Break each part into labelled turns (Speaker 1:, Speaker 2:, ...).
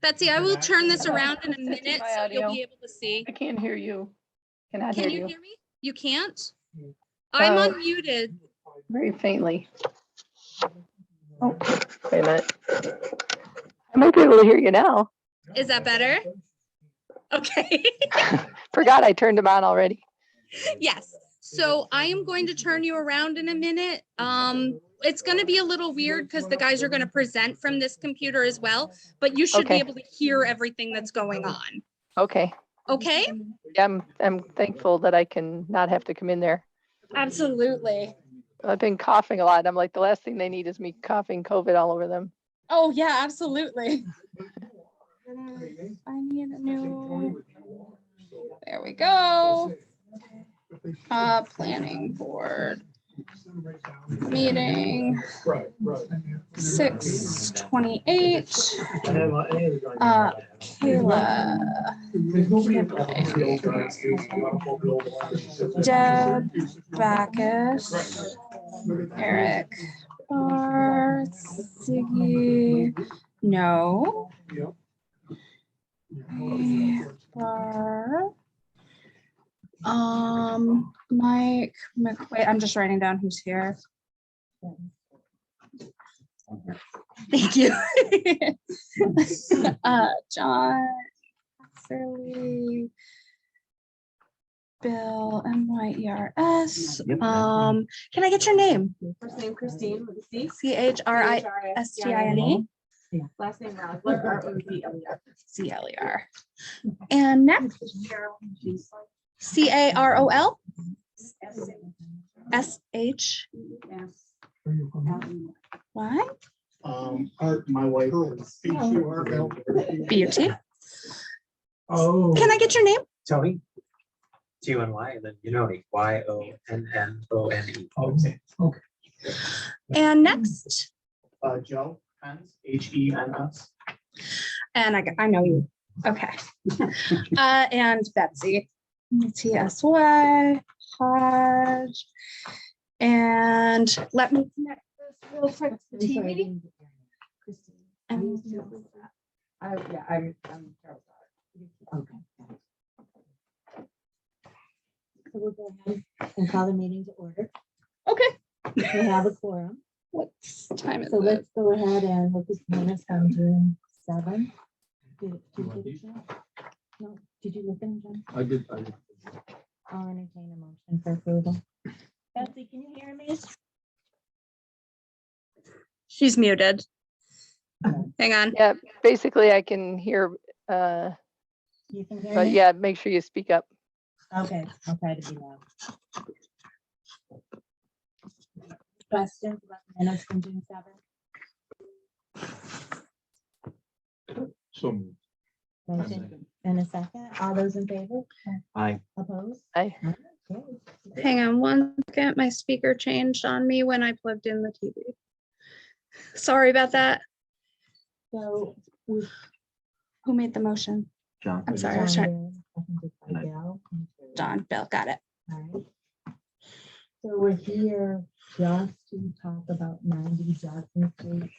Speaker 1: Betsy, I will turn this around in a minute so you'll be able to see.
Speaker 2: I can't hear you. Cannot
Speaker 1: Can
Speaker 2: hear
Speaker 1: you
Speaker 2: you.
Speaker 1: hear me? You can't? I'm
Speaker 2: Uh,
Speaker 1: unmuted.
Speaker 2: Very faintly. Oh, wait a minute. I might be able to hear you now.
Speaker 1: Is that better? Okay.
Speaker 2: Forgot I turned them on already.
Speaker 1: Yes. So I am going to turn you around in a minute. It's going to be a little weird because the guys are going to present from this computer as well, but you should be
Speaker 2: Okay.
Speaker 1: able to hear everything that's going on.
Speaker 2: Okay.
Speaker 1: Okay?
Speaker 2: I'm thankful that I can not have to come in there.
Speaker 1: Absolutely.
Speaker 2: I've been coughing a lot. I'm like, the last thing they need is me coughing COVID all over them.
Speaker 1: Oh yeah, absolutely. I need a new, there we go. Planning board meeting 6/28. Kayla Kibling, Deb Backus, Eric Barr, Siggy, no. Barr. Mike McQuaid, I'm just writing down who's here. Thank you. John, Surly, Bill, MYERS. Can I get your name?
Speaker 3: First name Christine with a C.
Speaker 1: CHRISTINE.
Speaker 3: Last name Rosler,
Speaker 1: CLER. And next, CAROL. SH. Why?
Speaker 4: My wife.
Speaker 1: Beauty.
Speaker 4: Oh.
Speaker 1: Can I get your name?
Speaker 5: Tony. T-O-N-Y, and then Yonone, Y-O-N-N-O-N-E.
Speaker 4: Okay. Okay.
Speaker 1: And next.
Speaker 4: Joe, Hens, H-E-N-S.
Speaker 1: And I know you. Okay. And Betsy. TSY, Hodge. And let me connect this real quick to the TV. And
Speaker 3: I'm okay. So we'll go ahead and call the meeting to order.
Speaker 1: okay.
Speaker 3: We have a quorum.
Speaker 1: What time is
Speaker 3: So
Speaker 1: it?
Speaker 3: let's go ahead and look at the minutes from June 7. Did you look at them? No, did you look at them, John?
Speaker 4: I did.
Speaker 3: I'll entertain a motion for approval. Betsy, can you hear me?
Speaker 1: She's muted. Hang on.
Speaker 2: Yeah, basically I can hear,
Speaker 3: You can hear
Speaker 2: but
Speaker 3: me?
Speaker 2: yeah, make sure you speak up.
Speaker 3: Okay, I'll try to be loud. Questions about the minutes from June 7?
Speaker 4: So.
Speaker 3: Motion and a second. All those in favor?
Speaker 4: Aye.
Speaker 3: Opposed?
Speaker 2: Aye.
Speaker 3: Okay.
Speaker 1: Hang on one second. My speaker changed on me when I plugged in the TV. Sorry about that.
Speaker 3: So
Speaker 1: Who made the motion?
Speaker 4: John.
Speaker 1: I'm sorry. I was trying.
Speaker 3: John.
Speaker 1: John, Bill, got it.
Speaker 3: All right. So we're here just to talk about 90 Judson Street.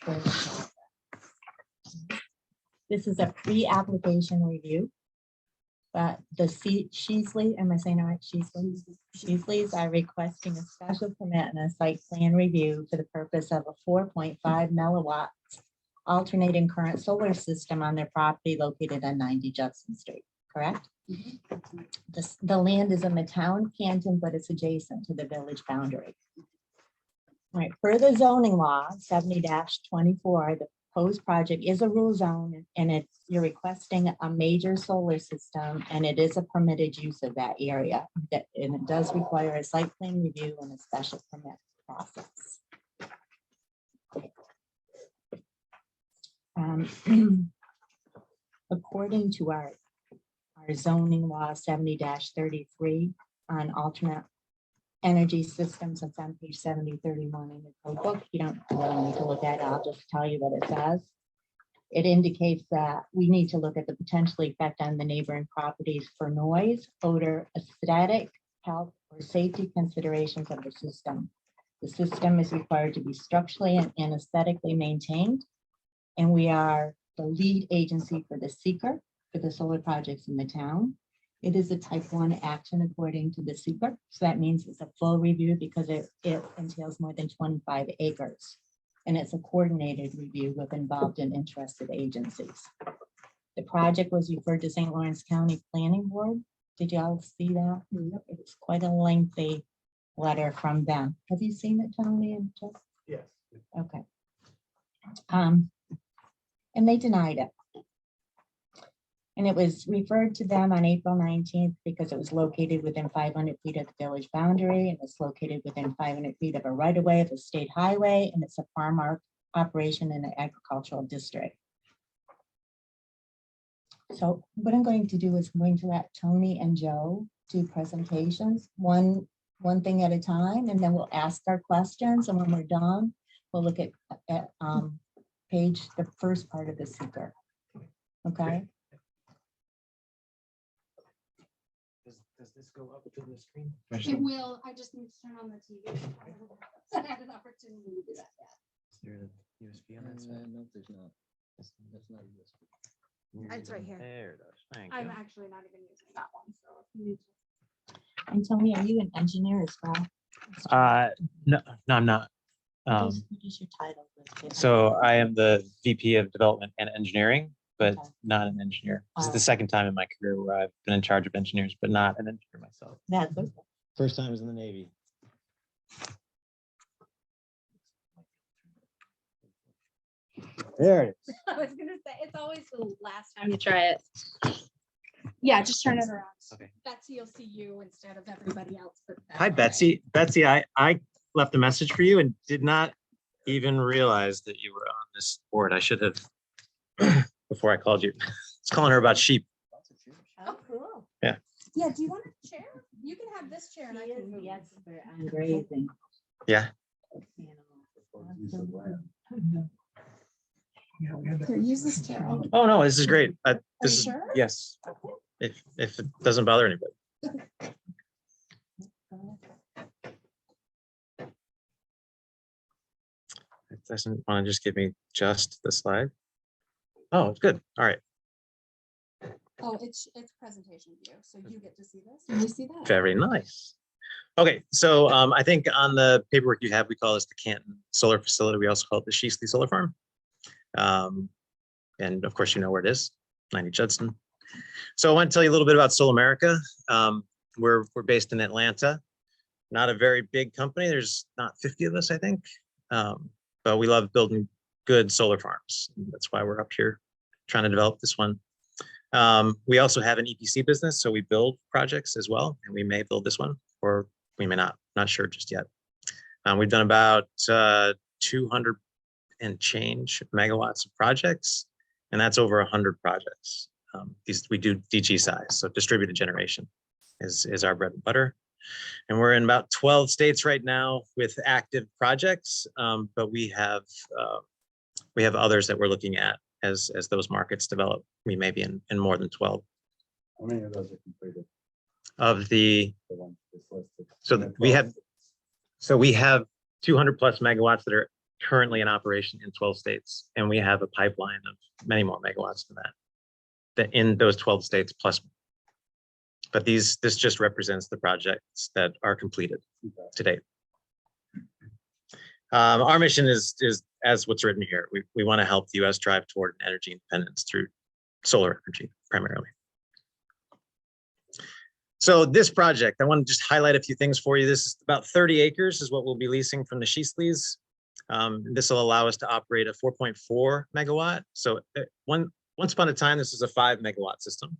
Speaker 3: This is a pre-application review. But the Sheasley, am I saying it right? Sheasleys are requesting a special permit and a site plan review for the purpose of a 4.5 megawatts alternating current solar system on their property located on 90 Judson Street, correct? The land is in the town of Canton, but it's adjacent to the village boundary. All right, per the zoning law 70-24, the proposed project is a rural zone and you're requesting a major solar system and it is a permitted use of that area. And it does require a site plan review and a special permit process. According to our zoning law 70-33 on alternate energy systems, it's on page 7031 in the code book. You don't really need to look at it. I'll just tell you what it says. It indicates that we need to look at the potential effect on the neighboring properties for noise, odor, aesthetic, health, or safety considerations of the system. The system is required to be structurally and aesthetically maintained, and we are the lead agency for the seeker for the solar projects in the town. It is a type 1 action according to the seeker. So that means it's a full review because it entails more than 25 acres. And it's a coordinated review with involved and interested agencies. The project was referred to St. Lawrence County Planning Board. Did y'all see that? It's quite a lengthy letter from them. Have you seen it, Tony and Jeff?
Speaker 4: Yes.
Speaker 3: Okay. And they denied it. And it was referred to them on April 19th because it was located within 500 feet of the village boundary, and it's located within 500 feet of a right-of-way of a state highway, and it's a farm operation in an agricultural district. So what I'm going to do is I'm going to let Tony and Joe do presentations, one thing at a time, and then we'll ask our questions. And when we're done, we'll look at the first part of the seeker. Okay.
Speaker 5: Does this go up to the screen?
Speaker 1: It will. I just need to turn on the TV. I had an opportunity to do that yet.
Speaker 5: Is there a USB on that side?
Speaker 6: No, there's not. That's not USB.
Speaker 1: It's right here.
Speaker 5: There it is. Thank
Speaker 1: I'm
Speaker 5: you.
Speaker 1: actually not even using that one, so if you need to.
Speaker 3: And Tony, are you an engineer as well?
Speaker 5: No, I'm not.
Speaker 3: What is your title listed?
Speaker 5: So I am the VP of Development and Engineering, but
Speaker 3: Okay.
Speaker 5: not an engineer. This is the
Speaker 3: Oh.
Speaker 5: second time in my career where I've been in charge of engineers, but not an engineer myself.
Speaker 3: That's okay.
Speaker 6: First time was in the Navy. There it is.
Speaker 1: I was gonna say, it's always the last time you try it. Yeah, just turn it around.
Speaker 5: Okay.
Speaker 1: Betsy will see you instead of everybody else. But that's
Speaker 5: Hi,
Speaker 1: all right.
Speaker 5: Betsy. Betsy, I left a message for you and did not even realize that you were on this board. I should have, before I called you. I was calling her about sheep.
Speaker 3: Oh, cool.
Speaker 5: Yeah.
Speaker 1: Yeah, do you want a chair? You can have this chair and I can move.
Speaker 3: Yes, I'm grazing.
Speaker 5: Yeah.
Speaker 1: Here, use this chair.
Speaker 5: Oh, no, this is great.
Speaker 1: Are
Speaker 5: This
Speaker 1: you
Speaker 5: is,
Speaker 1: sure?
Speaker 5: yes. If it doesn't bother anybody. It doesn't want to just give me just the slide. Oh, it's good. All right.
Speaker 1: Oh, it's presentation view, so you get to see this. Can you see that?
Speaker 5: Very nice. Okay, so I think on the paperwork you have, we call this the Canton Solar Facility. We also call it the Sheasley Solar Farm. And of course, you know where it is, 90 Judson. So I want to tell you a little bit about Solar America. We're based in Atlanta. Not a very big company. There's not 50 of us, I think. But we love building good solar farms. That's why we're up here trying to develop this one. We also have an EPC business, so we build projects as well, and we may build this one, or we may not sure just yet. We've done about 200 and change megawatts of projects, and that's over 100 projects. We do DG size, so distributed generation is our bread and butter. And we're in about 12 states right now with active projects, but we have others that we're looking at as those markets develop. We may be in more than 12.
Speaker 6: How many of those are completed?
Speaker 5: Of the,
Speaker 6: The ones that's listed?
Speaker 5: so we have 200 plus megawatts that are currently in operation in 12 states, and we have a pipeline of many more megawatts than that in those 12 states plus. But this just represents the projects that are completed to date. Our mission is as what's written here. We want to help the U.S. drive toward energy independence through solar energy primarily. So this project, I want to just highlight a few things for you. This is about 30 acres is what we'll be leasing from the Sheasleys. This will allow us to operate a 4.4 megawatt. So once upon a time, this is a 5 megawatt system.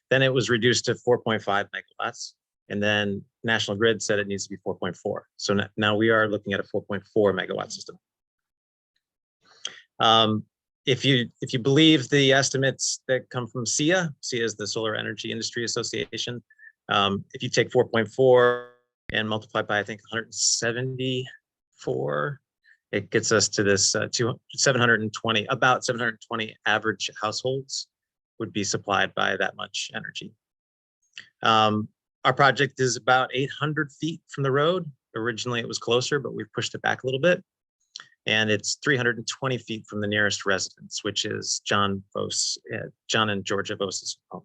Speaker 5: Then it was reduced to 4.5 megawatts. And then National Grid said it needs to be 4.4. So now we are looking at a 4.4 megawatt system. If you believe the estimates that come from SEIA is the Solar Energy Industry Association. If you take 4.4 and multiply by, I think, 174, it gets us to this 720, about 720 average households would be supplied by that much energy. Our project is about 800 feet from the road. Originally, it was closer, but we've pushed it back a little bit. And it's 320 feet from the nearest residence, which is John and Georgia Vose's home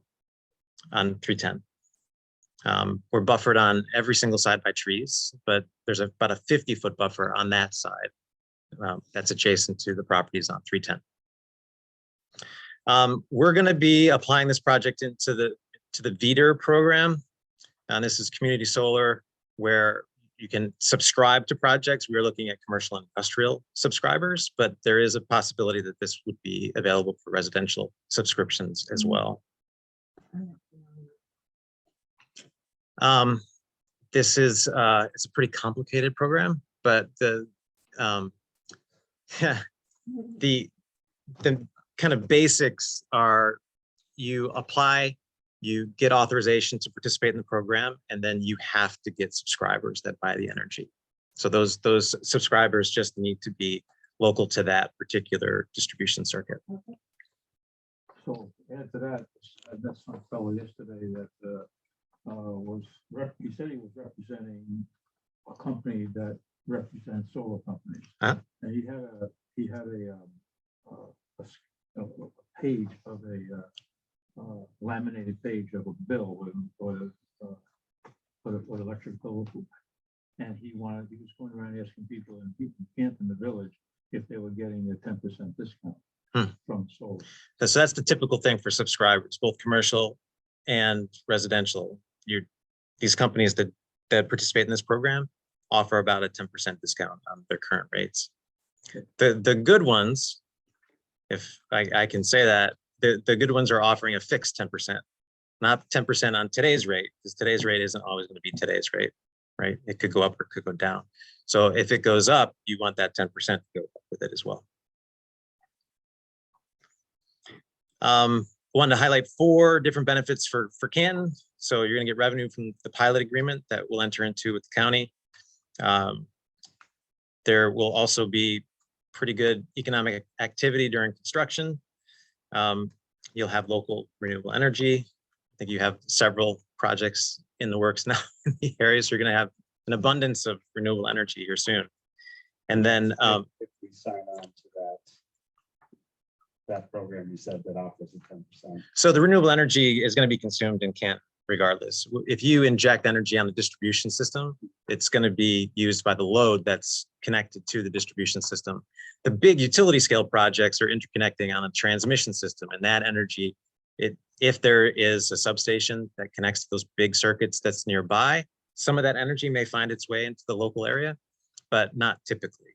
Speaker 5: on 310. We're buffered on every single side by trees, but there's about a 50-foot buffer on that side that's adjacent to the properties on 310. We're going to be applying this project into the VDER program, and this is community solar, where you can subscribe to projects. We are looking at commercial and industrial subscribers, but there is a possibility that this would be available for residential subscriptions as well. This is it's a pretty complicated program, but the kind of basics are: you apply, you get authorization to participate in the program, and then you have to get subscribers that buy the energy. So those subscribers just need to be local to that particular distribution circuit.
Speaker 7: So add to that, I met some fellow yesterday that he said he was representing a company that represents solar companies.
Speaker 5: Huh?
Speaker 7: And he had a page of a laminated page of a bill for the electric bill. And he was going around asking people in Canton, the village, if they were getting a 10% discount from solar.
Speaker 5: So that's the typical thing for subscribers, both commercial and residential. These companies that participate in this program offer about a 10% discount on their current rates. The good ones, if I can say that, the good ones are offering a fixed 10%, not 10% on today's rate, because today's rate isn't always going to be today's rate, right? It could go up or it could go down. So if it goes up, you want that 10% to go up with it as well. Wanted to highlight 4 different benefits for Canton. So you're going to get revenue from the pilot agreement that we'll enter into with the county. There will also be pretty good economic activity during construction. You'll have local renewable energy. I think you have several projects in the works now in the area, so you're going to have an abundance of renewable energy here soon. And then
Speaker 6: if we sign on to that program, you said that offers a 10%.
Speaker 5: so the renewable energy is going to be consumed in Canton regardless. If you inject energy on the distribution system, it's going to be used by the load that's connected to the distribution system. The big utility scale projects are interconnecting on a transmission system, and that energy, if there is a substation that connects to those big circuits that's nearby, some of that energy may find its way into the local area, but not typically.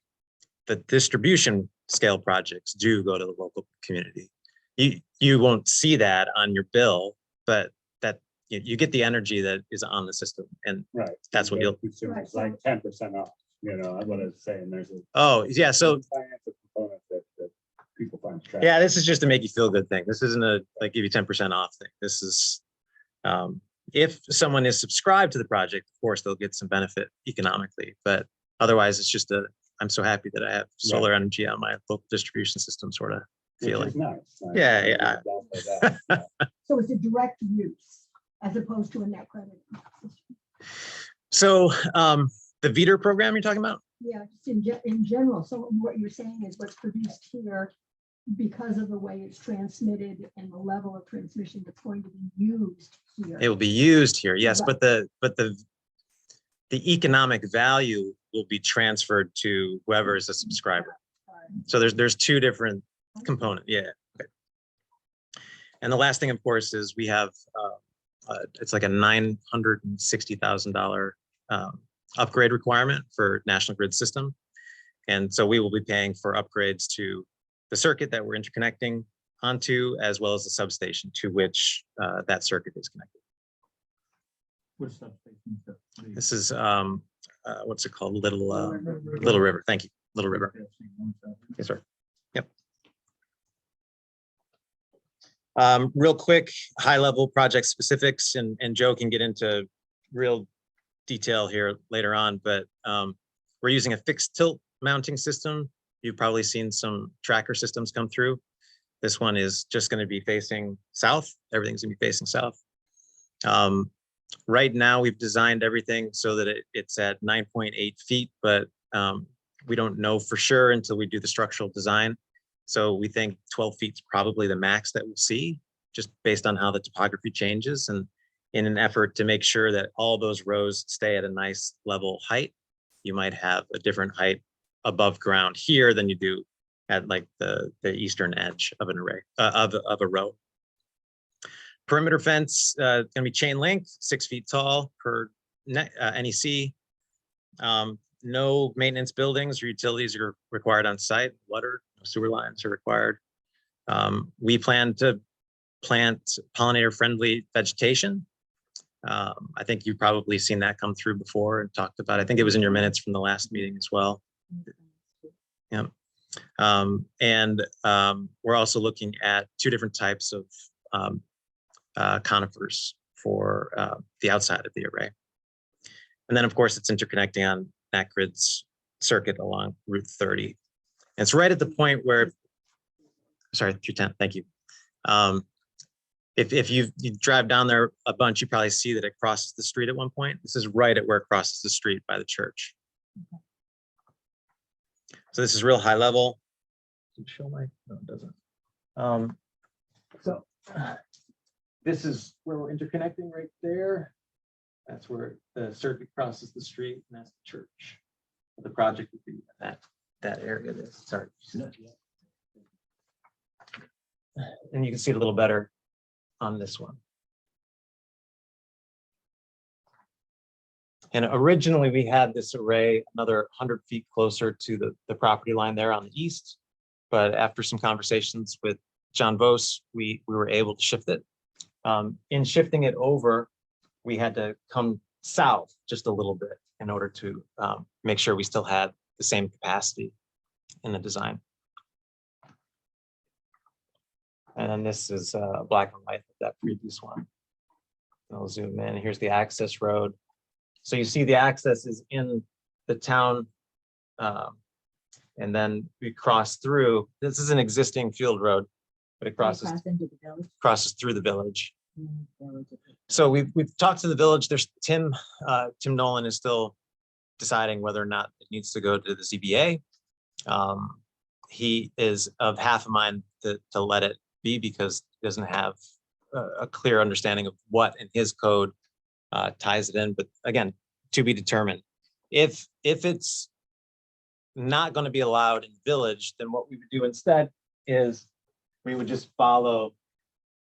Speaker 5: The distribution scale projects do go to the local community. You won't see that on your bill, but you get the energy that is on the system, and
Speaker 6: Right.
Speaker 5: that's what you'll.
Speaker 6: It's like 10% off. You know, what I was saying. There's a
Speaker 5: Oh yeah, so
Speaker 6: financial component that people find attractive.
Speaker 5: yeah, this is just to make you feel good thing. This isn't a like give you 10% off thing. This is if someone is subscribed to the project, of course they'll get some benefit economically, but otherwise it's just I'm so happy that I have solar energy on my local distribution system sort of feeling.
Speaker 6: Which is nice.
Speaker 5: Yeah, yeah.
Speaker 8: So it's a direct use as opposed to a net credit system.
Speaker 5: So the VDER program you're talking about?
Speaker 8: Yeah, just in general. So what you're saying is what's produced here, because of the way it's transmitted and the level of transmission that's going to be used here.
Speaker 5: It will be used here, yes,
Speaker 8: Right.
Speaker 5: but the economic value will be transferred to whoever is a subscriber. So there's 2 different components. Yeah. Okay. And the last thing, of course, is we have it's like a $960,000 upgrade requirement for National Grid system, and so we will be paying for upgrades to the circuit that we're interconnecting onto, as well as the substation to which that circuit is connected.
Speaker 7: What substation is that?
Speaker 5: This is what's it called? Little River. Thank you, Little River. Yes, sir. Yep. Real quick, high level project specifics, and Joe can get into real detail here later on, but we're using a fixed tilt mounting system. You've probably seen some tracker systems come through. This one is just going to be facing south. Everything's going to be facing south. Right now, we've designed everything so that it's at 9.8 feet, but We don't know for sure until we do the structural design. So we think 12 feet is probably the max that we'll see, just based on how the topography changes, and in an effort to make sure that all those rows stay at a nice level height. You might have a different height above ground here than you do at like the eastern edge of an array of a row. Perimeter fence going to be chain link, 6 feet tall per NEC. No maintenance buildings or utilities are required on site. Water, no sewer lines are required. We plan to plant pollinator-friendly vegetation. I think you've probably seen that come through before and talked about. I think it was in your minutes from the last meeting as well. Yeah. We're also looking at 2 different types of conifers for the outside of the array. And then, of course, it's interconnecting on NatGrid's circuit along Route 30. And it's right at the point where, sorry, 310, thank you. If you drive down there a bunch, you probably see that it crosses the street at one point. This is right at where it crosses the street by the church. So this is real high level. Does it show my, no, it doesn't. So this is where we're interconnecting right there. That's where the circuit crosses the street, and that's the church. The project would be that area there. Sorry. And you can see it a little better on this one. And originally we had this array another 100 feet closer to the property line there on the east. But after some conversations with John Vos, we were able to shift it. In shifting it over, we had to come south just a little bit in order to make sure we still had the same capacity in the design. And then this is black and white of that previous one. I'll zoom in. Here's the access road. So you see the access is in the town. And then we cross through. This is an existing field road, but it crosses
Speaker 3: Into the village.
Speaker 5: crosses through the village. So we've talked to the village. There's Tim Nolan is still deciding whether or not it needs to go to the ZBA. He is of half a mind to let it be because he doesn't have a clear understanding of what in his code ties it in. But again, to be determined. If it's not going to be allowed in village, then what we would do instead is we would just follow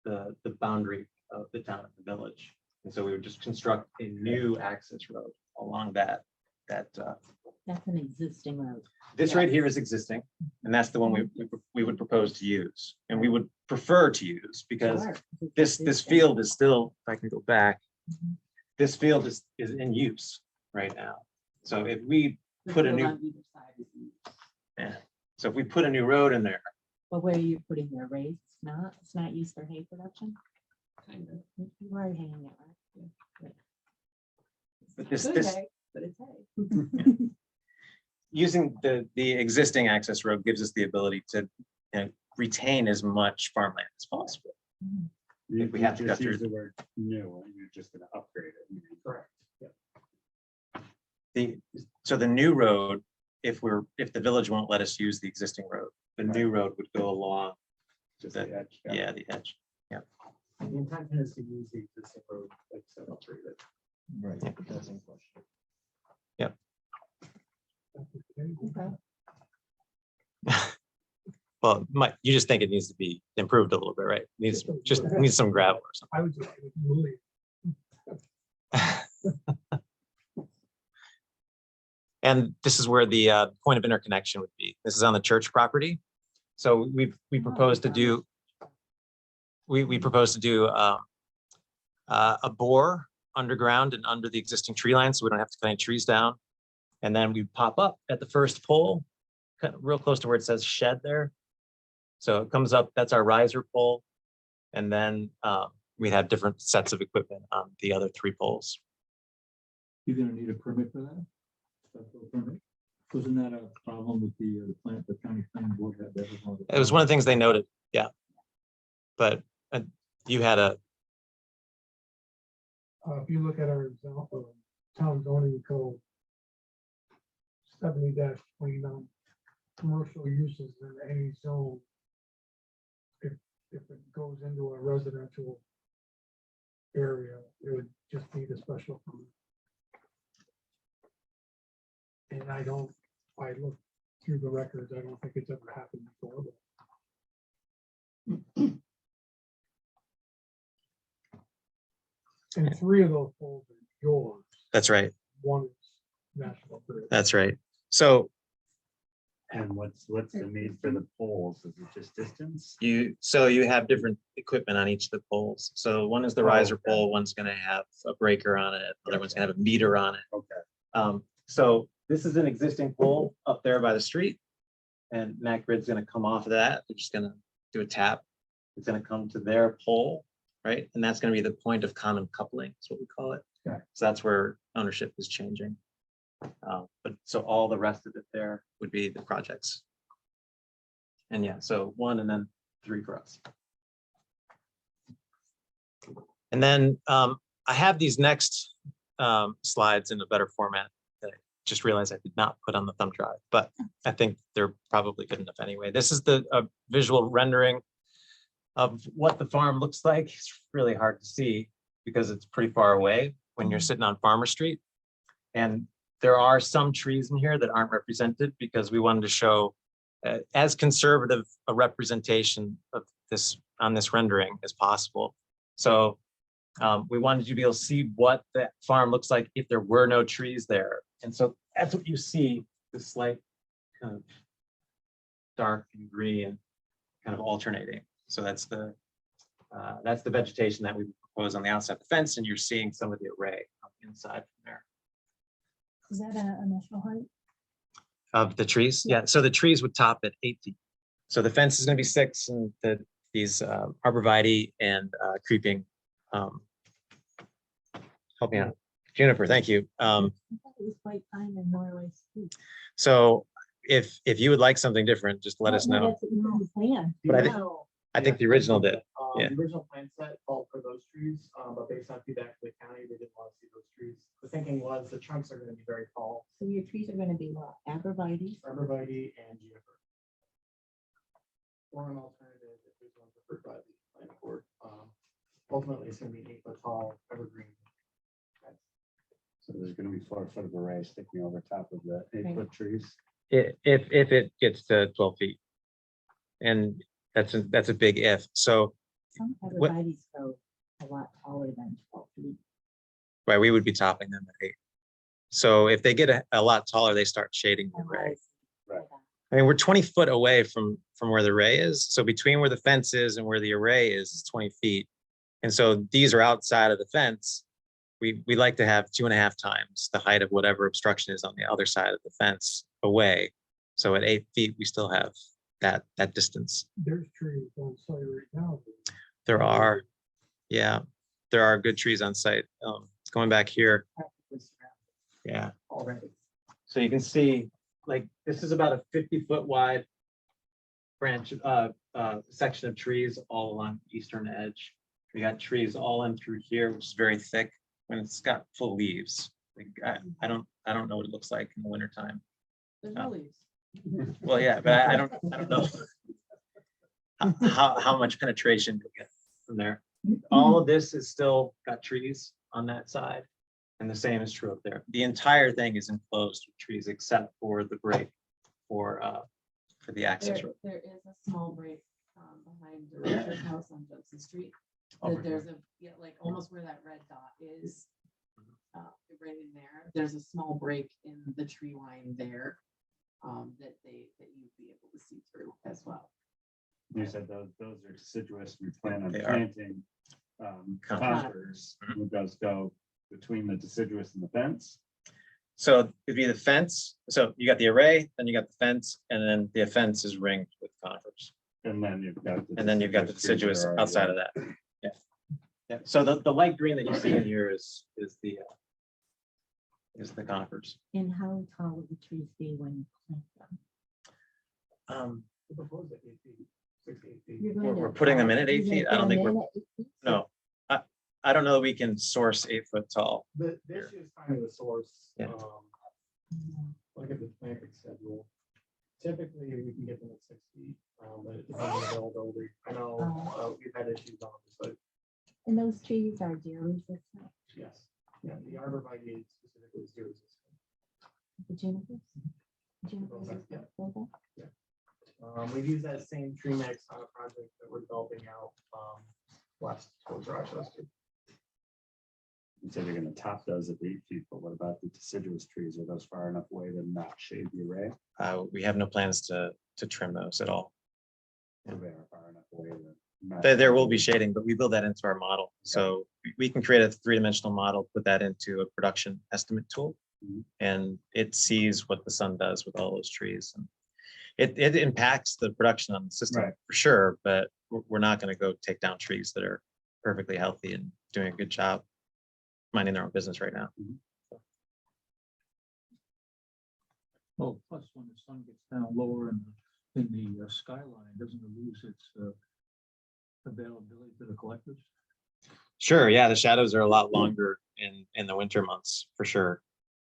Speaker 5: the boundary of the town of the village. And so we would just construct a new access road along that.
Speaker 3: That's an existing road.
Speaker 5: This right here is existing, and that's the one we would propose to use, and we would prefer to use because
Speaker 3: Sure.
Speaker 5: this field is still, if I can go back,
Speaker 3: Mhm.
Speaker 5: this field is in use right now. So if we put a new, yeah, so if we put a new road in there,
Speaker 3: But where are you putting the arrays? It's not used for hay production? Kind of. You are hanging it, right? Yeah.
Speaker 5: but this
Speaker 3: Good hay, but it's hay.
Speaker 5: using the existing access road gives us the ability to retain as much farmland as possible.
Speaker 3: Mhm.
Speaker 5: If we have to
Speaker 6: just
Speaker 5: go
Speaker 6: use
Speaker 5: through-
Speaker 6: the word new, and you're just gonna upgrade it. Correct.
Speaker 5: So the new road, if the village won't let us use the existing road, the new road would go along
Speaker 6: Just
Speaker 5: the
Speaker 6: the edge.
Speaker 5: yeah, the edge.
Speaker 4: The intent is to use the existing road, like I said, upgrade it.
Speaker 7: Right.
Speaker 5: Yeah.
Speaker 7: That's in question.
Speaker 5: Well, you just think it needs to be improved a little bit, right? Needs some gravel or something.
Speaker 4: I would just move it.
Speaker 5: And this is where the point of interconnection would be. This is on the church property. So we propose to do a bore underground and under the existing tree line, so we don't have to cut any trees down. And then we pop up at the first pole, real close to where it says shed there. So it comes up, that's our riser pole. And then we have different sets of equipment on the other 3 poles.
Speaker 7: You're gonna need a permit for that? Special permit? Wasn't that a problem with the county planning board had that?
Speaker 5: It was one of the things they noted, yeah. But you had
Speaker 4: If you look at our example, town zoning code,
Speaker 9: 70-29, commercial uses in any zone. If it goes into a residential area, it would just need a special permit. And I looked through the records, I don't think it's ever happened before. And 3 of those poles are yours,
Speaker 5: That's right.
Speaker 9: 1 is National Grid.
Speaker 5: That's right. So
Speaker 6: And what's the need for the poles? Is it just distance?
Speaker 5: you have different equipment on each of the poles. So one is the riser pole, one's gonna have a breaker on it, other one's gonna have a meter on it.
Speaker 6: Okay.
Speaker 5: So this is an existing pole up there by the street. And Mac Grid's gonna come off of that. They're just gonna do a tap. It's gonna come to their pole, right? And that's gonna be the point of common coupling, is what we call it.
Speaker 6: Okay.
Speaker 5: So that's where ownership is changing. But so all the rest of it there would be the projects. And yeah, so 1 and then 3 for us. And then I have these next slides in a better format that I just realized I did not put on the thumb drive, but I think they're probably good enough anyway. This is the visual rendering of what the farm looks like. It's really hard to see because it's pretty far away when you're sitting on Farmer Street. And there are some trees in here that aren't represented because we wanted to show as conservative a representation of this on this rendering as possible. So we wanted you to be able to see what that farm looks like if there were no trees there. And so that's what you see, this slight kind of dark and green kind of alternating. So that's the vegetation that we propose on the outside of the fence, and you're seeing some of the array on the inside from there.
Speaker 3: Is that an initial height?
Speaker 5: Of the trees, yeah. So the trees would top at 8 feet. So the fence is going to be 6, and these arborvitae and creeping. Help me out, juniper. Thank you.
Speaker 3: I thought it was white pine and Norway spruce.
Speaker 5: So if you would like something different, just let us
Speaker 3: No,
Speaker 5: know.
Speaker 3: that's what you have planned.
Speaker 5: But I think the original did. Yeah.
Speaker 4: The original plan set called for those trees, but based on feedback from the county, they didn't want to see those trees. The thinking was the trunks are going to be very tall,
Speaker 3: So your trees are gonna be what, arborvitae?
Speaker 4: arborvitae and juniper. Or an alternative, if there's one preferred by the planning board. Ultimately, it's going to be 8-foot tall evergreen.
Speaker 6: So there's gonna be 4-foot of array sticking over top of the 8-foot trees.
Speaker 5: If it gets to 12 feet. And that's a big if. So
Speaker 3: Some
Speaker 5: What-
Speaker 3: arborvitae go a lot taller than 12 feet.
Speaker 5: right, we would be topping them at 8. So if they get a lot taller, they start shading the array.
Speaker 6: Right.
Speaker 5: I mean, we're 20 foot away from where the array is. So between where the fence is and where the array is 20 feet. And so these are outside of the fence. We like to have 2.5 times the height of whatever obstruction is on the other side of the fence away. So at 8 feet, we still have that distance.
Speaker 9: There's trees on site right now.
Speaker 5: There are, yeah, there are good trees on site. Going back here,
Speaker 3: Practically surrounded
Speaker 5: yeah.
Speaker 3: already.
Speaker 5: So you can see, like, this is about a 50-foot wide branch, section of trees all along the eastern edge. We got trees all in through here, which is very thick when it's got full leaves. Like, I don't know what it looks like in the wintertime.
Speaker 3: There's
Speaker 5: no
Speaker 3: leaves.
Speaker 5: Well, yeah, but I don't know how much penetration you'll get from there. All of this is still got trees on that side. And the same is true up there. The entire thing is enclosed with trees except for the break for the access road.
Speaker 10: There is a small break behind the rancher's house on Judson Street. There's like almost where that red dot is. Right in there, there's a small break in the tree line there that you'd be able to see through as well.
Speaker 6: You said those are deciduous. We plan on
Speaker 5: They are.
Speaker 6: planting conifers.
Speaker 5: Mhm.
Speaker 6: Would those go between the deciduous and the fence?
Speaker 5: So it'd be the fence. So you got the array, then you got the fence, and then the fence is ringed with conifers.
Speaker 6: And then you've got.
Speaker 5: And then you've got the
Speaker 6: trees that
Speaker 5: deciduous
Speaker 6: are already
Speaker 5: outside of that. Yeah. Yeah. So the light green that you see in here is the conifers.
Speaker 3: And how tall would the trees be when you plant them?
Speaker 4: We proposed at 8 feet, 6 to 8 feet.
Speaker 3: You're going
Speaker 5: We're
Speaker 3: to-
Speaker 5: putting them in at 8
Speaker 3: you're gonna
Speaker 5: feet. I
Speaker 3: put
Speaker 5: don't think
Speaker 3: them
Speaker 5: we're,
Speaker 3: in at 8 feet?
Speaker 5: no. I don't know that we can source 8 foot tall.
Speaker 4: The issue is finding the source.
Speaker 5: Yeah.
Speaker 3: No.
Speaker 4: Like look at the planting schedule. Typically, we can get them at 6 feet, but it depends on availability. I know we've had issues on this, but
Speaker 3: And those trees are deer resistant,
Speaker 4: yes, yeah, the arborvitae specifically is deer resistant.
Speaker 3: the junipers?
Speaker 4: Both are, yeah.
Speaker 3: Both are?
Speaker 4: We've used that same tree mix on a project that we're developing out west towards Rochester.
Speaker 6: You said you're gonna top those at 8 feet, but what about the deciduous trees? Are those far enough away to not shade the array?
Speaker 5: We have no plans to trim those at all.
Speaker 6: Or they are far enough away to not
Speaker 5: There will
Speaker 6: shade
Speaker 5: be
Speaker 6: the-
Speaker 5: shading, but we build that into our model. So we can create a three-dimensional model, put that into a production estimate tool.
Speaker 6: Mhm.
Speaker 5: And it sees what the sun does with all those trees. And it impacts the production on the system
Speaker 6: Right.
Speaker 5: for sure, but we're not going to go take down trees that are perfectly healthy and doing a good job minding their own business right now.
Speaker 7: Well, plus when the sun gets down lower in the skyline, doesn't it lose its availability to the collectors?
Speaker 5: Sure, yeah, the shadows are a lot longer in the winter months for sure.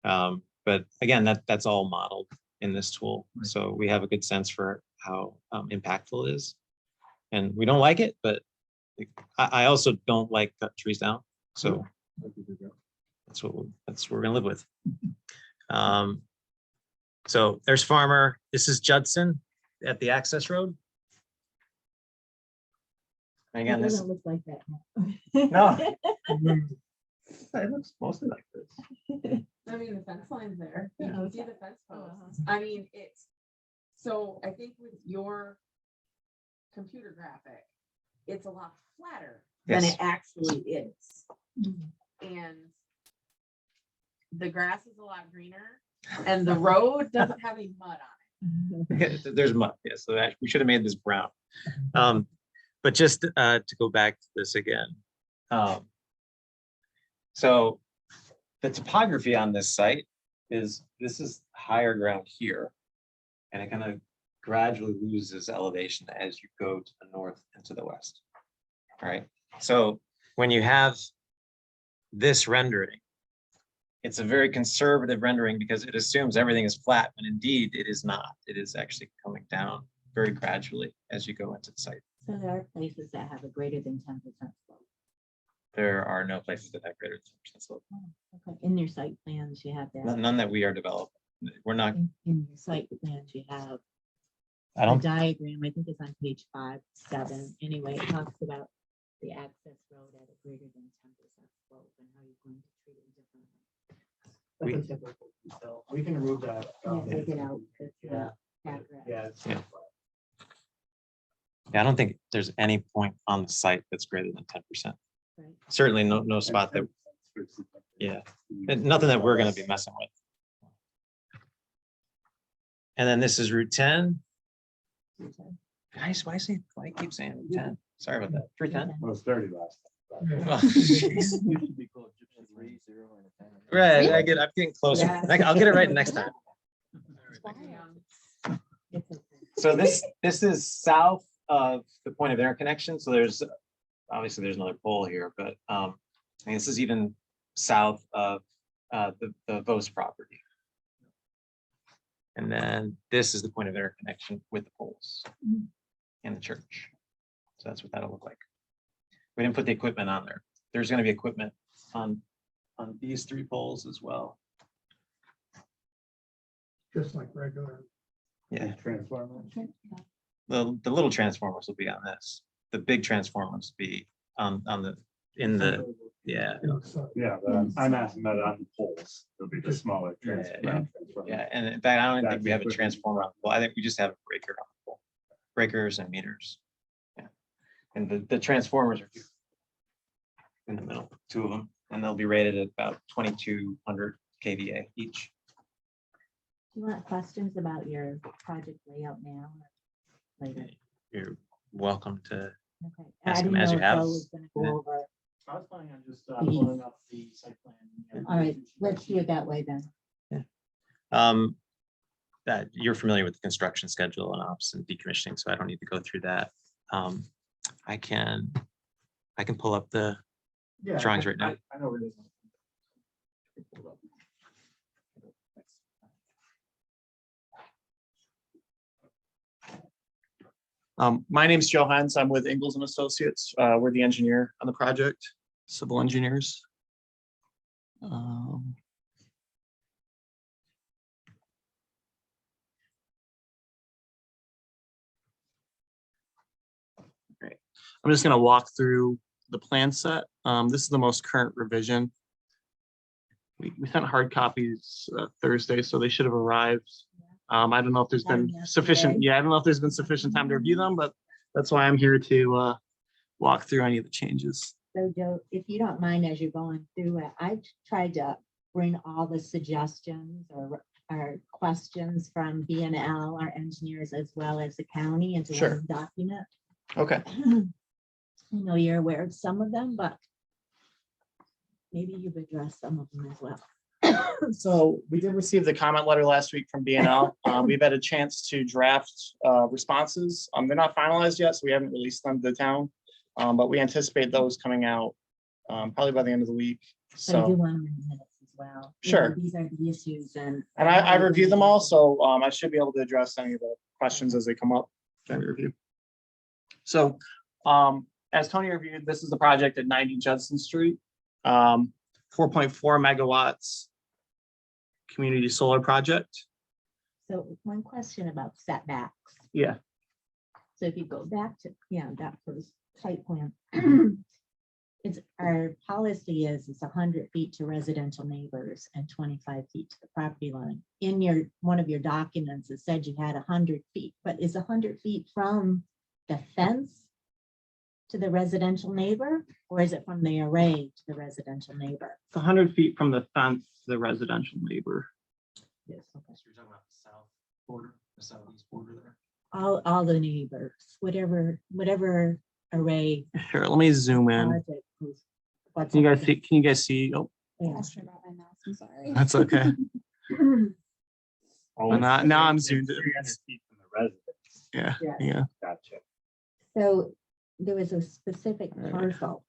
Speaker 5: But again, that's all modeled in this tool.
Speaker 7: Right.
Speaker 5: So we have a good sense for how impactful it is. And we don't like it, but I also don't like cut trees down. So that's what we're gonna live with. So there's Farmer. This is Judson at the access road. And
Speaker 3: It
Speaker 5: again, this
Speaker 3: doesn't look like that.
Speaker 5: No. it looks mostly like this.
Speaker 10: I mean, the fence line's there. You
Speaker 3: Yeah,
Speaker 10: can see
Speaker 3: okay.
Speaker 10: the fence posts. I mean, so I think with your computer graphic, it's a lot flatter than
Speaker 5: Yes.
Speaker 10: it actually is. And the grass is a lot greener and the road doesn't have any mud on it.
Speaker 5: There's mud, yeah, so we should have made this brown. But just to go back to this again. So the topography on this site this is higher ground here. And it kind of gradually loses elevation as you go to the north and to the west. All right, so when you have this rendering, it's a very conservative rendering because it assumes everything is flat, when indeed it is not. It is actually coming down very gradually as you go into the site.
Speaker 3: So there are places that have a greater than 10% slope.
Speaker 5: There are no places that have greater than 10% slope.
Speaker 3: Okay, in your site plans, you have that.
Speaker 5: None that we are developing. We're not,
Speaker 3: In your site plans, you have
Speaker 5: I
Speaker 3: a
Speaker 5: don't,
Speaker 3: diagram, I think it's on page 5, 7. Anyway, it talks about the access road at a greater than 10% slope and how you're going to treat it differently.
Speaker 4: That's a typical detail. We can remove that.
Speaker 3: Yeah, take it out. 'cause the
Speaker 4: Yeah.
Speaker 3: paragraph-
Speaker 4: Yeah. it's-
Speaker 5: Yeah. I don't think there's any point on the site that's greater than 10%.
Speaker 3: Right.
Speaker 5: Certainly no spot that, yeah, and nothing that we're gonna be messing with. And then this is Route 10. Guys, why keep saying Route 10? Sorry about that. 310.
Speaker 6: Well, it was 30 last time.
Speaker 5: Oh, jeez.
Speaker 7: Used to be called Gypsy Street.
Speaker 5: Right, I'm getting closer.
Speaker 3: Yeah.
Speaker 5: I'll get it right next time.
Speaker 3: It's okay.
Speaker 5: So this is south of the point of interconnection. So there's obviously there's another pole here, but I mean, this is even south of the Vos property. And then this is the point of interconnection with the poles and the church. So that's what that'll look like. We didn't put the equipment on there. There's going to be equipment on these 3 poles as well.
Speaker 9: Just like regular.
Speaker 5: Yeah,
Speaker 6: Transformer.
Speaker 5: the little transformers will be on this. The big transformers will be on the yeah.
Speaker 6: Yeah, but I'm asking about on the poles. It'll be the smaller
Speaker 5: Yeah,
Speaker 6: transformer.
Speaker 5: Yeah, and in fact, I don't even think we have a
Speaker 6: That's equipment.
Speaker 5: transformer on the pole. I think we just have a breaker on the pole. Breakers and meters. Yeah, and the transformers are in the middle, 2 of them, and they'll be rated at about 2200 kVA each.
Speaker 3: Do you want questions about your project layout now or later?
Speaker 5: You're welcome to.
Speaker 3: Okay.
Speaker 5: Ask
Speaker 3: I
Speaker 5: them
Speaker 3: didn't
Speaker 5: as
Speaker 3: know
Speaker 5: you
Speaker 3: if
Speaker 5: have.
Speaker 3: Joe was gonna
Speaker 5: Yeah.
Speaker 3: go over.
Speaker 4: I was planning on just pulling up the site plan.
Speaker 3: All right, let's do it that way then.
Speaker 5: That you're familiar with the construction schedule and ops and decommissioning, so I don't need to go through that. I can pull up the
Speaker 4: Yeah,
Speaker 5: drawings right now.
Speaker 4: I know where it is. My name's Joe Hines. I'm with Ingalls and Associates. We're the engineer on the project, civil engineers. Great. I'm just gonna walk through the plan set. This is the most current revision. We sent hard copies Thursday, so they should have arrived. I don't know if there's been sufficient, I don't know if there's been sufficient time to review them, but that's why I'm here to walk through any of the changes.
Speaker 3: So Joe, if you don't mind, as you're going through it, I tried to bring all the suggestions or questions from B&L, our engineers, as well as the county into
Speaker 4: Sure.
Speaker 3: one document.
Speaker 4: Okay.
Speaker 3: I know you're aware of some of them, but maybe you've addressed some of them as well.
Speaker 4: So we did receive the comment letter last week from B&L. We've had a chance to draft responses. They're not finalized yet, so we haven't released them to the town. But we anticipate those coming out probably by the end of the week.
Speaker 3: But I do
Speaker 4: So,
Speaker 3: want them in minutes as well. You
Speaker 4: Sure.
Speaker 3: know, these are the issues and.
Speaker 4: I reviewed them all, so I should be able to address any of the questions as they come up during the review. So as Tony reviewed, this is the project at 90 Judson Street. 4.4 megawatts community solar project.
Speaker 3: So one question about setbacks.
Speaker 4: Yeah.
Speaker 3: So if you go back to, that first site plan. It's our policy is it's 100 feet to residential neighbors and 25 feet to the property line. In one of your documents, it said you had 100 feet, but is 100 feet from the fence to the residential neighbor, or is it from the array to the residential neighbor?
Speaker 4: It's 100 feet from the fence to the residential neighbor.
Speaker 3: Yes, okay.
Speaker 4: So you're talking about the south border, the southeast border there?
Speaker 3: All the neighbors, whatever array.
Speaker 4: Sure, let me zoom in.
Speaker 3: project was- what's
Speaker 4: Can you
Speaker 3: up
Speaker 4: guys see? Can you guys see? Oh,
Speaker 3: there.
Speaker 1: I'll turn off my mouse, I'm sorry.
Speaker 5: Uh,
Speaker 4: that's okay.
Speaker 6: Oh,
Speaker 4: And now I'm
Speaker 6: it's
Speaker 4: zoomed in.
Speaker 6: 300 feet from the residence.
Speaker 4: Yeah,
Speaker 3: Yeah.
Speaker 4: yeah.
Speaker 6: Gotcha.
Speaker 3: So there was a specific
Speaker 4: Right.
Speaker 3: parcel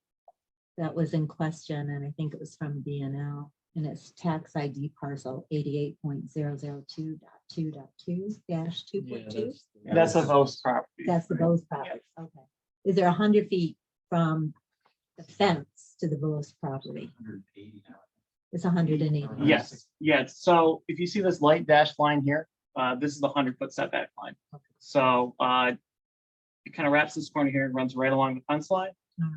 Speaker 3: that was in question, and I think it was from BNL, and it's tax ID parcel 88.002.2.2-2.2.
Speaker 4: That's a host property.
Speaker 3: That's the Bose property, okay. Is there 100 feet from the fence to the Bose property?
Speaker 5: 180 now.
Speaker 3: It's 180.
Speaker 4: Yes, yes. So if you see this light dashed line here, this is the 100-foot setback line. So it kind of wraps this corner here and runs right along the fence line.
Speaker 3: All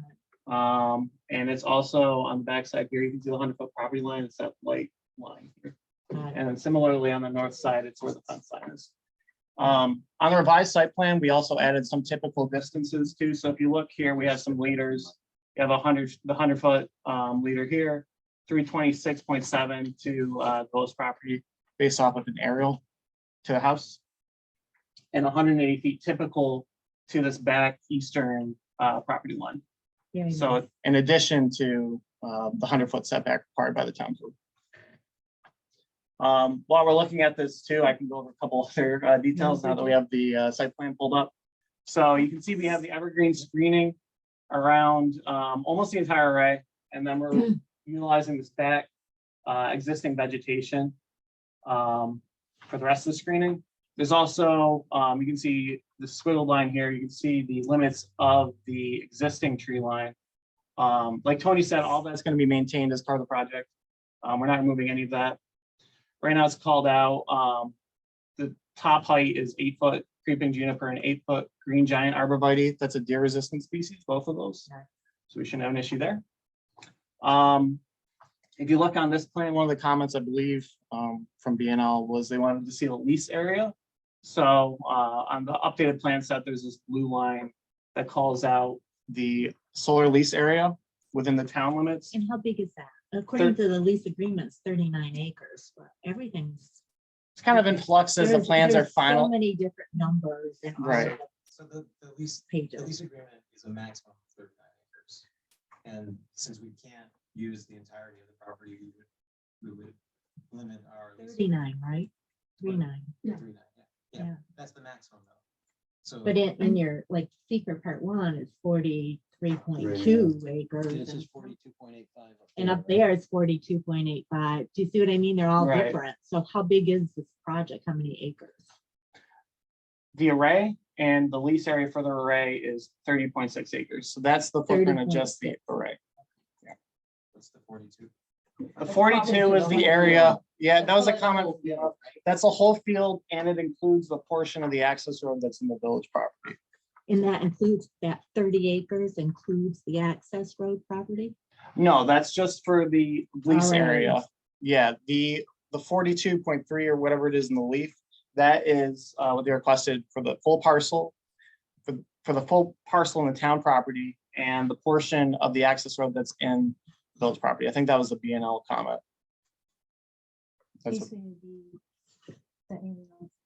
Speaker 3: right.
Speaker 4: And it's also on the backside here, you can see the 100-foot property line. It's that light line here.
Speaker 3: Got it.
Speaker 4: And then similarly on the north side, it's where the fence line is. On the revised site plan, we also added some typical distances too. So if you look here, we have some leaders. You have the 100-foot leader here, 326.7 to Bose property based off of an aerial to the house. And 180 feet typical to this back eastern property line.
Speaker 3: Very
Speaker 4: So
Speaker 3: nice.
Speaker 4: in addition to the 100-foot setback required by the town code. While we're looking at this too, I can go over a couple other details now that we have the site plan pulled up. So you can see we have the evergreen screening around almost the entire array, and then we're utilizing this back existing vegetation for the rest of the screening. There's also, you can see the squiggle line here, you can see the limits of the existing tree line. Like Tony said, all that's going to be maintained as part of the project. We're not removing any of that. Right now it's called out. The top height is 8-foot creeping juniper and 8-foot green giant arborvitae. That's a deer resistant species, both of those. So we shouldn't have an issue there. If you look on this plan, one of the comments I believe from BNL was they wanted to see the lease area. So on the updated plan set, there's this blue line that calls out the solar lease area within the town limits.
Speaker 3: And how big is that? According to the lease agreements, 39 acres, but everything's.
Speaker 4: It's kind of in flux as the plans are
Speaker 3: there's
Speaker 4: final.
Speaker 3: So many different numbers and. all
Speaker 4: Right.
Speaker 3: of the
Speaker 5: So the lease
Speaker 3: Pages.
Speaker 5: agreement is a maximum of 39 acres. And since we can't use the entirety of the property, we would limit our. lease
Speaker 3: 39, right? 39.
Speaker 5: 39, yeah.
Speaker 3: Yeah.
Speaker 5: That's the maximum though. So.
Speaker 3: But in your, like, secret part one is 43.2 acres.
Speaker 5: This
Speaker 3: and-
Speaker 5: is 42.85.
Speaker 3: And up there it's 42.85. Do you see what I mean? They're all
Speaker 4: Right.
Speaker 3: different. So how big is this project? How many acres?
Speaker 4: The array And the lease area for the array is 30.6 acres. So that's the footprint of just the
Speaker 3: 30.6.
Speaker 4: array.
Speaker 5: What's the 42?
Speaker 4: The 42 is the area. Yeah, that was a comment. That's a whole field and it includes the portion of the access road that's in the village property.
Speaker 3: And that includes, that 30 acres includes the access road property?
Speaker 4: No, that's just for the lease
Speaker 3: Alright.
Speaker 4: area. Yeah, the 42.3 or whatever it is in the leaf, that is what they requested for the full parcel, for the full parcel in the town property and the portion of the access road that's in village property. I think that was the BNL comment. That's what-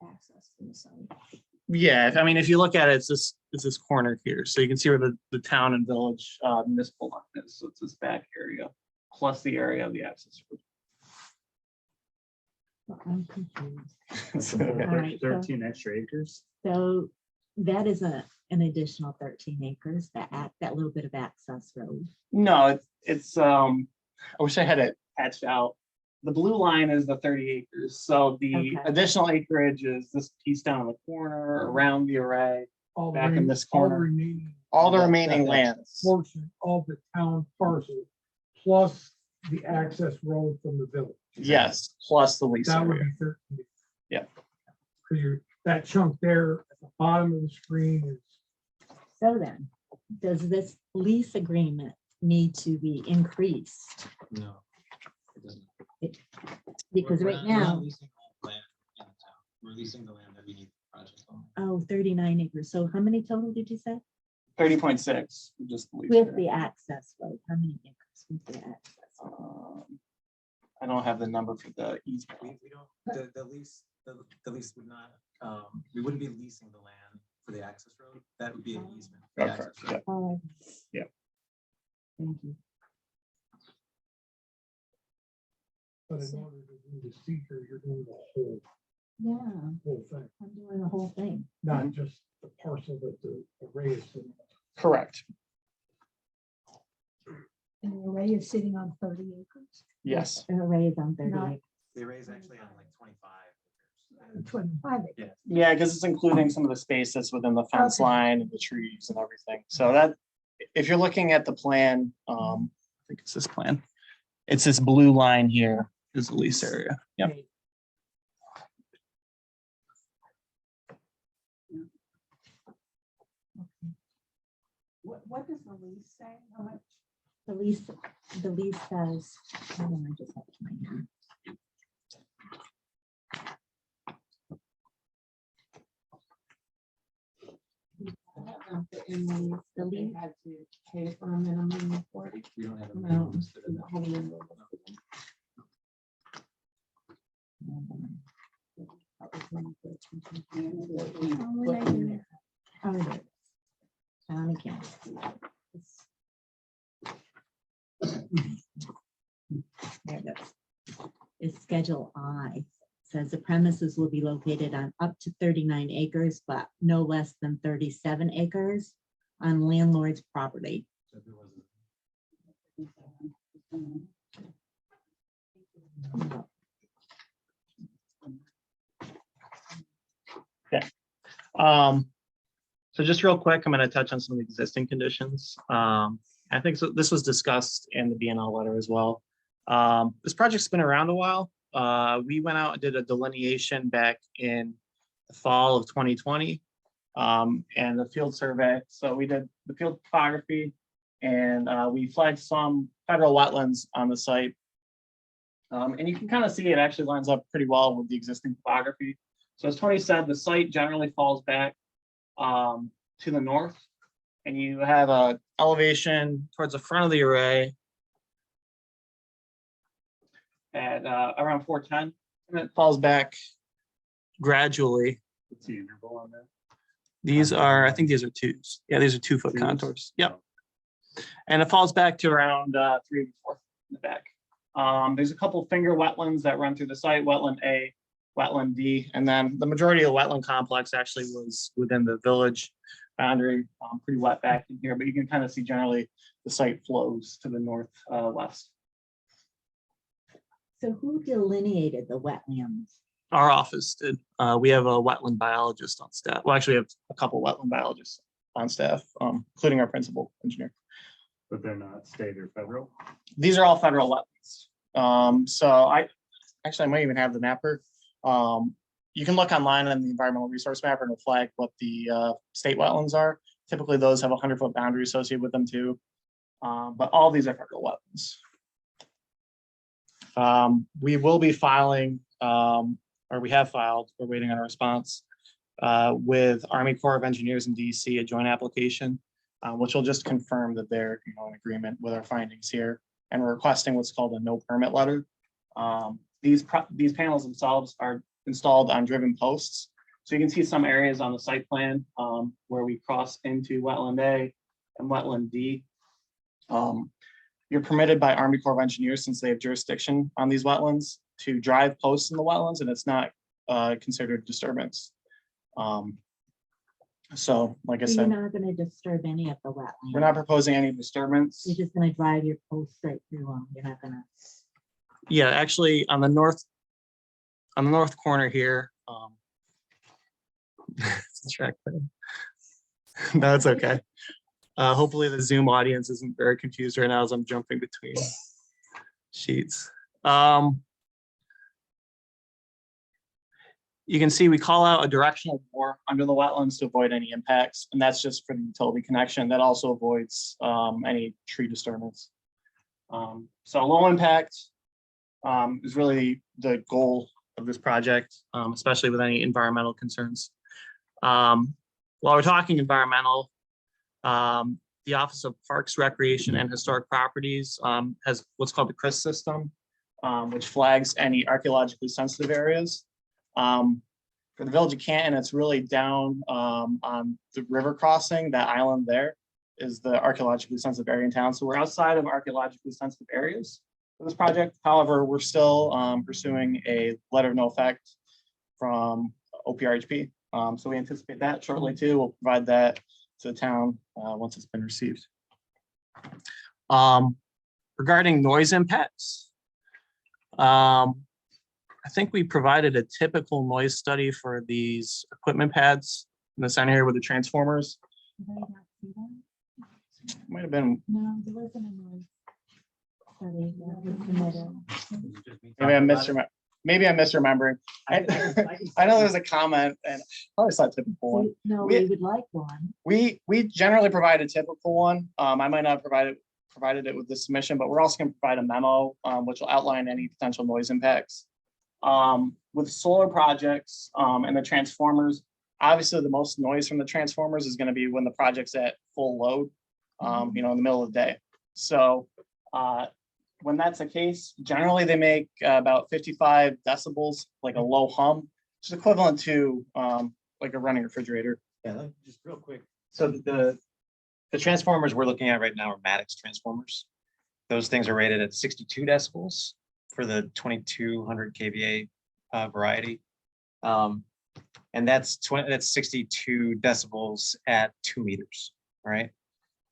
Speaker 3: Access to the site.
Speaker 4: Yeah, I mean, if you look at it, it's this corner here. So you can see where the town and village municipal line is. So it's this back area plus the area of the access road.
Speaker 3: Well, I'm confused.
Speaker 4: So,
Speaker 3: Alright, so-
Speaker 6: 13 extra acres.
Speaker 3: So that is an additional 13 acres, that little bit of access road.
Speaker 4: No, it's I wish I had it hatched out. The blue line is the 30 acres. So the
Speaker 3: Okay.
Speaker 4: additional acreage is this piece down in the corner around the array,
Speaker 9: All the
Speaker 4: back in
Speaker 9: rem-
Speaker 4: this
Speaker 9: all the
Speaker 4: corner.
Speaker 9: remaining
Speaker 4: all the
Speaker 5: That-
Speaker 4: remaining
Speaker 5: that-
Speaker 4: lands.
Speaker 9: portion of the town parcel, plus the access road from the village.
Speaker 4: Yes, plus the lease
Speaker 9: That would
Speaker 4: area.
Speaker 9: be 13.
Speaker 4: Yeah.
Speaker 9: So you're, that chunk there at the bottom of the screen is,
Speaker 3: So then, does this lease agreement need to be increased?
Speaker 5: No. It doesn't.
Speaker 3: Because
Speaker 5: We're
Speaker 3: right
Speaker 5: not- we're not
Speaker 3: now,
Speaker 5: leasing the land in the town. We're leasing the land that we need for the project on.
Speaker 3: oh, 39 acres. So how many total did you say?
Speaker 4: 30.6, just the lease
Speaker 3: With
Speaker 4: area.
Speaker 3: the access road, how many acres with the access?
Speaker 4: I don't have the number for the easement.
Speaker 5: We don't, the lease would not, we wouldn't be leasing the land for the access road. That would be an easement. for the
Speaker 4: Okay,
Speaker 5: access road.
Speaker 3: Oh.
Speaker 4: Yeah.
Speaker 3: Thank you.
Speaker 9: but in order to do the seeker, you're doing the whole
Speaker 3: Yeah,
Speaker 9: thing,
Speaker 3: I'm doing the whole thing.
Speaker 9: not just the parcel that the array is sitting on.
Speaker 4: Correct.
Speaker 8: And the array is sitting on 30 acres,
Speaker 4: Yes.
Speaker 3: An array is on 30
Speaker 8: No.
Speaker 3: acres.
Speaker 5: The array is actually on like 25 acres.
Speaker 8: 25 acres.
Speaker 4: Yeah, because it's including some of the space that's within the fence
Speaker 8: Okay.
Speaker 4: line and the trees and everything. So that, if you're looking at the plan, I think it's this plan. It's this blue line here is the lease area. Yep.
Speaker 10: What does the lease say? How much?
Speaker 3: The lease says, hold on, I just have to find it.
Speaker 10: In the,
Speaker 3: The
Speaker 10: they
Speaker 3: lease-
Speaker 10: had to pay for a minimum of 40.
Speaker 5: We don't have a
Speaker 10: No.
Speaker 5: minimum listed in that.
Speaker 10: How do you-
Speaker 3: Oh, it is. County council. There it is. It's Schedule I. Says the premises will be located on up to 39 acres, but no less than 37 acres on landlord's property.
Speaker 5: So if it was-
Speaker 4: So just real quick, I'm going to touch on some of the existing conditions. I think so. This was discussed in the BNL letter as well. This project's been around a while. We went out and did a delineation back in the fall of 2020 and the field survey. So we did the field topography and we flagged some federal wetlands on the site. And you can kind of see it actually lines up pretty well with the existing topography. So as Tony said, the site generally falls back to the north, and you have a elevation towards the front of the array at around 410, and it falls back gradually.
Speaker 6: What's the interval on that?
Speaker 4: These are, I think these are twos. Yeah, these are 2-foot
Speaker 6: Twos?
Speaker 4: contours. Yep. And it falls back to around 3 4 in the back. There's a couple finger wetlands that run through the site, wetland A, wetland D, and then the majority of the wetland complex actually was within the village boundary, pretty wet back in here, but you can kind of see generally the site flows to the north west.
Speaker 3: So who delineated the wetlands
Speaker 4: Our office did. We have a wetland biologist on staff. Well, actually, we have a couple wetland biologists on staff, including our principal engineer.
Speaker 6: But they're not state or federal.
Speaker 4: These are all federal wetlands. So I might even have the mapper. You can look online on the environmental resource mapper and it'll flag what the state wetlands are. Typically, those have a 100-foot boundary associated with them too. But all these are federal wetlands. We will be filing, or we have filed, we're waiting on a response, with Army Corps of Engineers and DC, a joint application, which will just confirm that they're in agreement with our findings here. And we're requesting what's called a no permit letter. These panels themselves are installed on driven posts. So you can see some areas on the site plan where we cross into wetland A and wetland D. You're permitted by Army Corps of Engineers, since they have jurisdiction on these wetlands, to drive posts in the wetlands, and it's not considered disturbance. So like I
Speaker 3: So you're
Speaker 4: said,
Speaker 3: not gonna disturb any of the wetlands.
Speaker 4: we're not proposing any disturbance.
Speaker 3: You're just gonna drive your post straight through them. You're not gonna.
Speaker 4: Yeah, actually on the north corner here. It's a track plan. No, it's okay. Hopefully the Zoom audience isn't very confused right now as I'm jumping between sheets. You can see we call out a directional bore under the wetlands to avoid any impacts, and that's just for the utility connection. That also avoids any tree disturbance. So low impact is really the goal of this project, especially with any environmental concerns. While we're talking environmental, the Office of Parks, Recreation, and Historic Properties has what's called the CRIS system, which flags any archaeologically sensitive areas. For the Village of Canton, it's really down on the river crossing. That island there is the archaeologically sensitive area in town. So we're outside of archaeologically sensitive areas for this project. However, we're still pursuing a letter of no effect from OPRHP. So we anticipate that shortly too. We'll provide that to the town once it's been received. Regarding noise impacts, I think we provided a typical noise study for these equipment pads in the center here with the transformers.
Speaker 3: Did I not see that?
Speaker 4: Might have been,
Speaker 3: No, there wasn't a noise study that was submitted.
Speaker 4: maybe I'm misremembering. I know there was a comment and I always thought typical one.
Speaker 3: No,
Speaker 4: We-
Speaker 3: we would like one.
Speaker 4: We generally provide a typical one. I might not have provided it with the submission, but we're also going to provide a memo which will outline any potential noise impacts. With solar projects and the transformers, obviously the most noise from the transformers is going to be when the project's at full load, in the middle of the day. So when that's the case, generally they make about 55 decibels, like a low hum, which is equivalent to like a running refrigerator.
Speaker 5: Yeah, just real quick. So the transformers we're looking at right now are Maddox transformers. Those things are rated at 62 decibels for the 2200 kVA variety. And that's 62 decibels at 2 meters, right?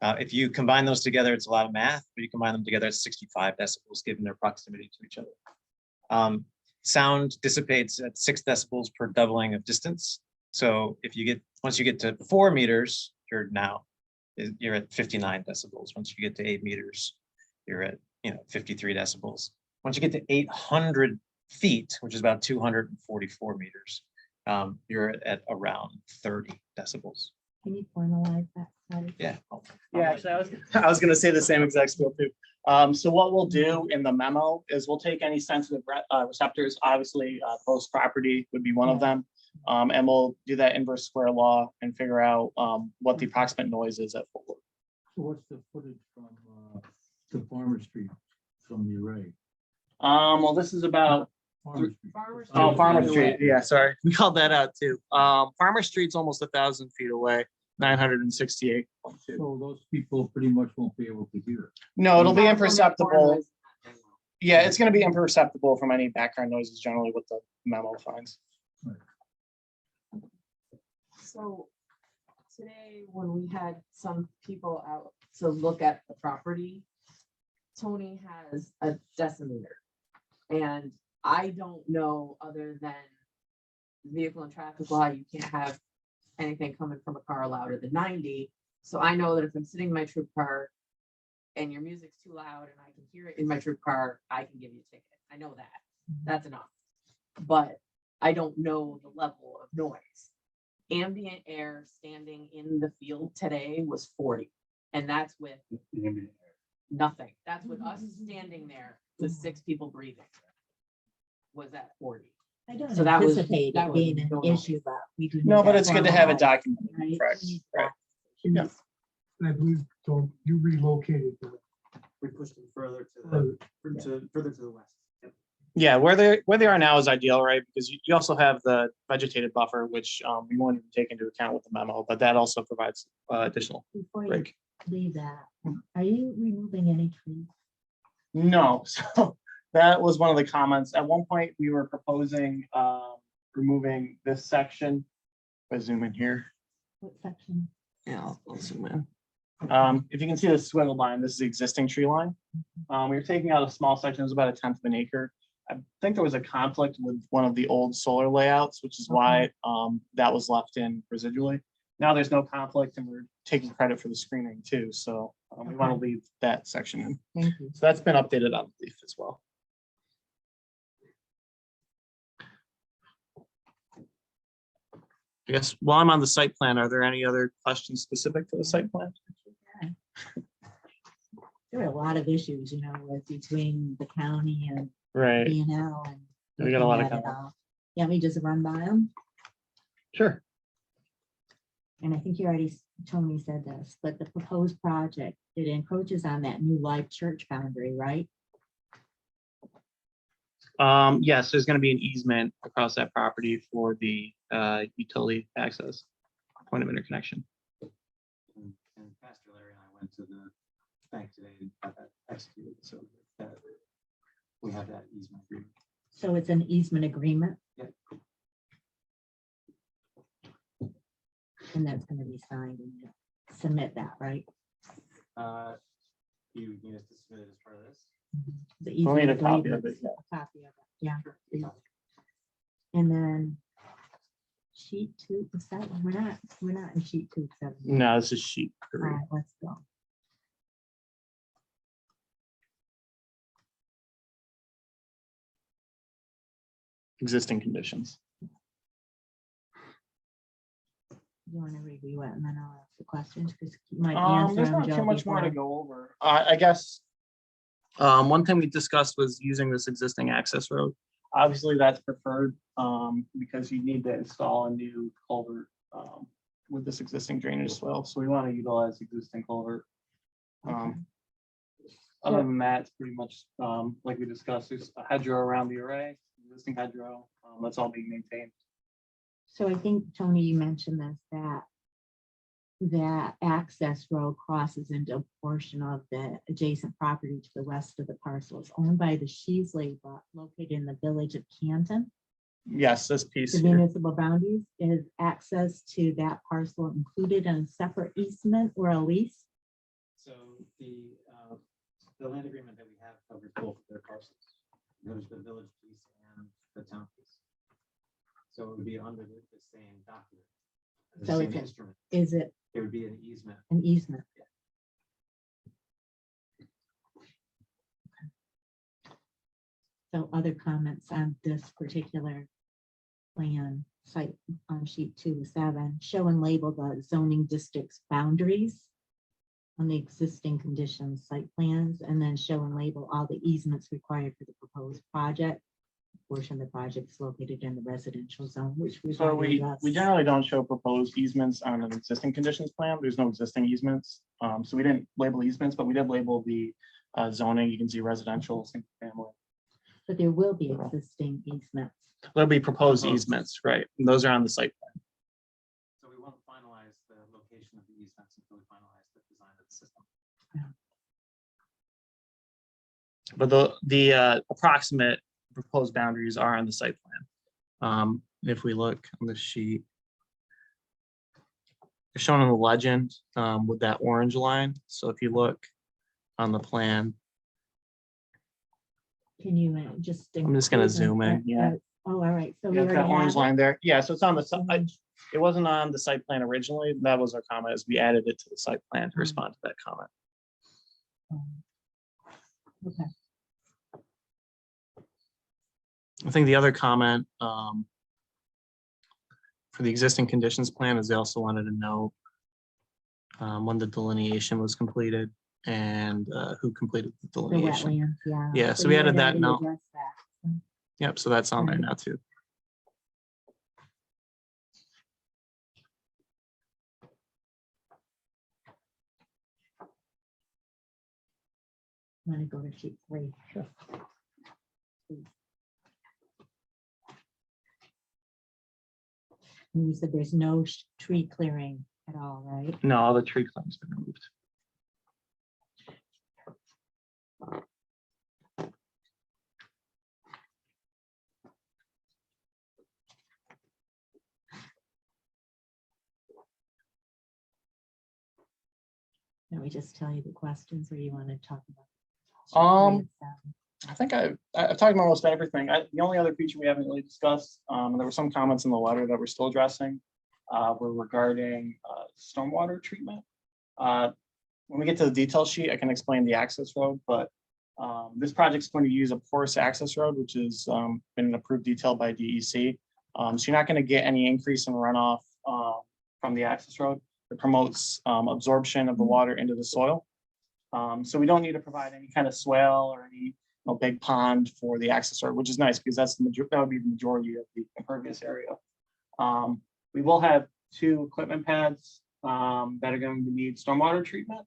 Speaker 5: If you combine those together, it's a lot of math, but you combine them together, it's 65 decibels given their proximity to each other. Sound dissipates at 6 decibels per doubling of distance. So if you once you get to 4 meters, you're at 59 decibels. Once you get to 8 meters, you're at 53 decibels. Once you get to 800 feet, which is about 244 meters, you're at around 30 decibels.
Speaker 3: Can you formalize that study?
Speaker 5: Yeah.
Speaker 4: Yeah, actually, I was going to say the same exact spiel too. So what we'll do in the memo is we'll take any sensitive receptors, obviously host property would be one of them. And we'll do that inverse square law and figure out what the approximate noise is at full load.
Speaker 7: So what's the footage from the Farmer Street from the array?
Speaker 4: Well, this is about
Speaker 7: Farmer Street.
Speaker 4: Farmer Street. Yeah, sorry, we called that out too. Farmer Street's almost 1,000 feet away, 968.
Speaker 7: So those people pretty much won't be able to hear it.
Speaker 4: No, it'll be imperceptible. Yeah, it's going to be imperceptible from any background noises. Generally, what the memo finds.
Speaker 10: So today, when we had some people out to look at the property, Tony has a decimeter. And I don't know, other than vehicle and traffic law, you can't have anything coming from a car louder than 90. So I know that if I'm sitting in my troop car and your music's too loud and I can hear it in my troop car, I can give you a ticket. I know that. That's enough. But I don't know the level of noise. Ambient air standing in the field today was 40. And that's with nothing. That's with us standing there with 6 people breathing. Was at 40.
Speaker 3: I don't
Speaker 10: So that was-
Speaker 3: anticipate
Speaker 10: that
Speaker 3: it
Speaker 10: was
Speaker 3: being an
Speaker 10: no noise.
Speaker 3: issue, but we do.
Speaker 4: No,
Speaker 3: need
Speaker 4: but
Speaker 3: that
Speaker 4: it's good to have it
Speaker 3: formalized,
Speaker 4: documented.
Speaker 3: right?
Speaker 4: Correct.
Speaker 3: We need
Speaker 4: Right.
Speaker 3: that.
Speaker 9: And I believe, so you relocated the
Speaker 6: We pushed them further
Speaker 9: further.
Speaker 6: further to the west.
Speaker 4: Yeah, where they are now is ideal, right? Because you also have the vegetated buffer, which we won't even take into account with the memo, but that also provides additional
Speaker 3: Before you
Speaker 4: break.
Speaker 3: leave that, are you removing any trees?
Speaker 4: No, so that was one of the comments. At one point, we were proposing removing this section. If I zoom in here.
Speaker 3: What section?
Speaker 4: Yeah, I'll zoom in. If you can see the swiggle line, this is the existing tree line. We were taking out a small section, it was about 1/10 of an acre. I think there was a conflict with one of the old solar layouts, which is why that was left in residually. Now there's no conflict and we're taking credit for the screening too, so we want to leave that section in.
Speaker 3: Thank you.
Speaker 4: So that's been updated on the leaf as well. I guess while I'm on the site plan, are there any other questions specific to the site plan?
Speaker 3: There are a lot of issues, with between the county and
Speaker 4: Right,
Speaker 3: B&L and.
Speaker 4: We got a lot of
Speaker 3: looking at it
Speaker 4: comments.
Speaker 3: all. Yeah, me just run by them.
Speaker 4: sure.
Speaker 3: And I think you already, Tony said this, but the proposed project, it encroaches on that new life church boundary, right?
Speaker 4: Yes, there's gonna be an easement across that property for the utility access, point of interconnection.
Speaker 6: And Pastor Larry and I went to the bank today and got that executed, so that we have that easement agreement.
Speaker 3: So it's an easement agreement.
Speaker 6: Yeah.
Speaker 3: And that's gonna be signed and you submit that, right?
Speaker 6: You need us to submit it as part of this?
Speaker 3: The
Speaker 4: We'll need a
Speaker 3: easement
Speaker 4: copy of
Speaker 3: agreement,
Speaker 4: it,
Speaker 3: a copy of it, yeah.
Speaker 6: Sure.
Speaker 3: please. And then sheet 2, is that, we're not in sheet 2, 7.
Speaker 4: No, this is sheet
Speaker 3: All
Speaker 4: 3.
Speaker 3: right, let's go.
Speaker 4: Existing conditions.
Speaker 3: You want to review it and then I'll ask the questions because you might answer
Speaker 4: There's
Speaker 3: them,
Speaker 4: not too
Speaker 3: Joe,
Speaker 4: much more to
Speaker 3: before.
Speaker 4: go over. I guess. One thing we discussed was using this existing access road. Obviously, that's preferred because you need to install a new culvert with this existing drainage swell. So we want to utilize existing culvert. Other than that, it's pretty much like we discussed, there's a hedgerow around the array, existing hedgerow, that's all being maintained.
Speaker 3: So I think, Tony, you mentioned this, that access road crosses into a portion of the adjacent property to the west of the parcels owned by the Sheasley, but located in the village of Canton.
Speaker 4: Yes, this piece
Speaker 3: The
Speaker 4: here.
Speaker 3: municipal boundaries, is access to that parcel included in a separate easement or a lease?
Speaker 6: So the land agreement that we have covers both of their parcels. There's the village piece and the town piece. So it would be under the same document. The
Speaker 3: So
Speaker 6: same
Speaker 3: it's a-
Speaker 6: instrument.
Speaker 3: Is it
Speaker 6: It would be an easement.
Speaker 3: an easement? So other comments on this particular plan site on sheet 2-7, show and label the zoning district's boundaries on the existing conditions site plans, and then show and label all the easements required for the proposed project. Portion of the project is located in the residential zone, which we've
Speaker 4: So
Speaker 3: already
Speaker 4: we
Speaker 3: addressed.
Speaker 4: generally don't show proposed easements on an existing conditions plan. There's no existing easements. So we didn't label easements, but we did label the zoning. You can see residential, single family.
Speaker 3: But there will be existing easements.
Speaker 4: There'll be proposed easements, right? And those are on the site plan.
Speaker 6: So we won't finalize the location of the easements until we finalize the design of the system.
Speaker 4: But the approximate proposed boundaries are on the site plan. If we look on the sheet, they're shown in the legend with that orange line. So if you look on the plan,
Speaker 3: Can you just?
Speaker 4: I'm just gonna
Speaker 3: include them
Speaker 4: zoom in,
Speaker 3: at-
Speaker 4: yeah.
Speaker 3: Oh, all right. So we
Speaker 4: Yeah,
Speaker 3: already
Speaker 4: that orange
Speaker 3: have it?
Speaker 4: line there. Yeah, so it's on the,
Speaker 3: Mhm.
Speaker 4: it wasn't on the site plan originally. That was our comment, is we added it to the site plan to
Speaker 3: Mm.
Speaker 4: respond to that comment.
Speaker 3: Okay.
Speaker 4: I think the other comment for the existing conditions plan is they also wanted to know when the delineation was completed and who completed the
Speaker 3: The
Speaker 4: delineation.
Speaker 3: wetlands, yeah.
Speaker 4: Yeah, so
Speaker 3: So
Speaker 4: we
Speaker 3: you
Speaker 4: added
Speaker 3: had
Speaker 4: that
Speaker 3: already
Speaker 4: now.
Speaker 3: addressed that.
Speaker 4: Yep, so that's on there
Speaker 3: Right.
Speaker 4: now too.
Speaker 3: I'm gonna go to sheet 3. Sure. And you said there's no tree clearing at all, right?
Speaker 4: No, all the tree clumps been removed.
Speaker 3: Can we just tell you the questions or you want to talk about? sheet 3 and 7?
Speaker 4: I think I've talked about almost everything. The only other feature we haven't really discussed, and there were some comments in the letter that we're still addressing, were regarding stormwater treatment. When we get to the detail sheet, I can explain the access road, but this project's going to use a porous access road, which has been an approved detail by DEC. So you're not going to get any increase in runoff from the access road. It promotes absorption of the water into the soil. So we don't need to provide any kind of swale or any big pond for the access road, which is nice because that would be the majority of the impervious area. We will have 2 equipment pads that are going to need stormwater treatment.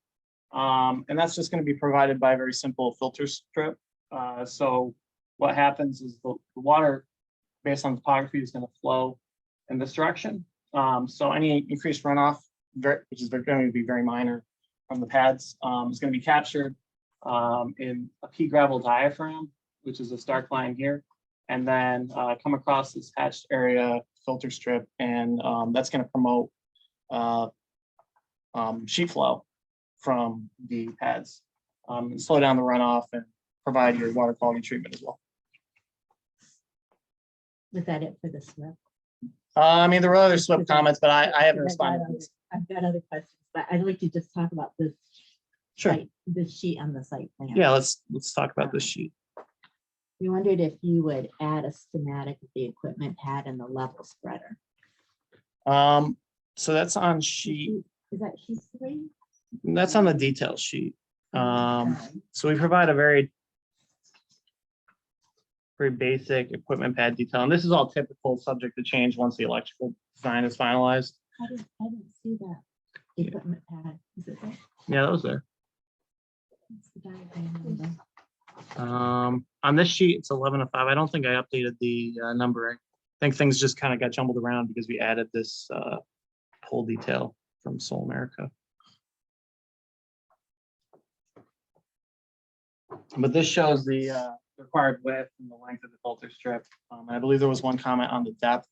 Speaker 4: And that's just going to be provided by a very simple filter strip. So what happens is the water, based on topography, is going to flow in this direction. So any increased runoff, which is going to be very minor from the pads, is going to be captured in a pea gravel diaphragm, which is this dark line here, and then come across this hatched area filter strip, and that's going to promote sheet flow from the pads, and slow down the runoff and provide your water quality treatment as well.
Speaker 3: Was that it for the SWIP?
Speaker 4: I mean, there were other SWIP comments, but I haven't
Speaker 3: Because
Speaker 4: responded to this.
Speaker 3: I've got other questions, but I'd like to just talk about this.
Speaker 4: Sure.
Speaker 3: The sheet on the site plan.
Speaker 4: Yeah, let's talk about this sheet.
Speaker 3: We wondered if you would add a schematic of the equipment pad and the level spreader.
Speaker 4: So that's on sheet,
Speaker 3: Is that sheet 3?
Speaker 4: that's on the detail sheet. So we provide a very basic equipment pad detail, and this is all typical, subject to change once the electrical design is finalized.
Speaker 3: I didn't see that equipment pad. Is it there?
Speaker 4: Yeah, that was there.
Speaker 3: What's the diagram number?
Speaker 4: On this sheet, it's 11 to 5. I don't think I updated the numbering. I think things just kind of got jumbled around because we added this pole detail from Soul America. But this shows the required width and the length of the filter strip. I believe there was one comment on the depth.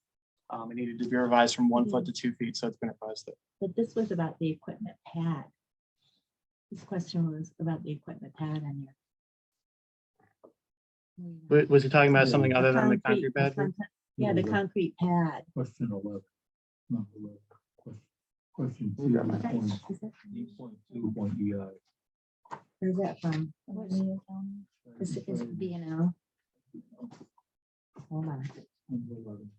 Speaker 4: It needed to be revised from 1 foot to 2 feet, so it's been revised there.
Speaker 3: But this was about the equipment pad. This question was about the equipment pad on your.
Speaker 4: Was he talking about something other than the concrete
Speaker 3: the
Speaker 4: pad?
Speaker 3: concrete- Yeah, the concrete pad.
Speaker 7: Question 11. Number 11. Question
Speaker 4: You got my
Speaker 7: 2.
Speaker 3: Is that from-
Speaker 7: 8.2.EI.
Speaker 3: Where's that from? Is it B and L? Hold on.
Speaker 7: Number 11.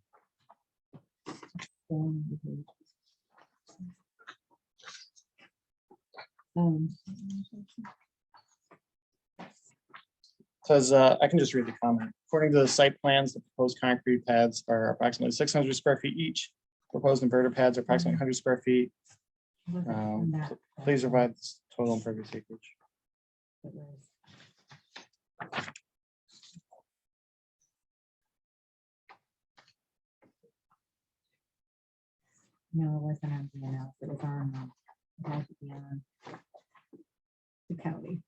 Speaker 3: Um,
Speaker 4: Says, I can just read the comment. According to the site plans, the proposed concrete pads are approximately 600 square feet each. Proposed inverter pads are approximately 100 square feet.
Speaker 3: was that from that?
Speaker 4: Please provide this total impervious acreage.
Speaker 3: It was- No, it wasn't on DNL, it was on, it had to be on the county.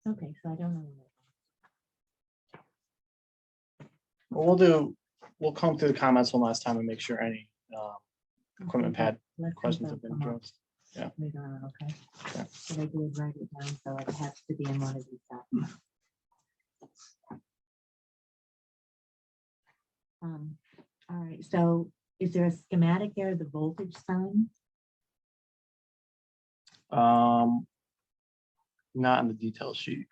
Speaker 3: Okay, so I don't know.
Speaker 4: We'll comb through the comments one last time and make sure any equipment pad
Speaker 3: Let's
Speaker 4: questions
Speaker 3: look
Speaker 4: have
Speaker 3: up
Speaker 4: been
Speaker 3: some
Speaker 4: addressed. Yeah.
Speaker 3: later on, okay?
Speaker 4: Yeah.
Speaker 3: So I did write it down, so it has to be in one of these documents. All right, so is there a schematic there, the voltage sign?
Speaker 4: Not in the detail sheet,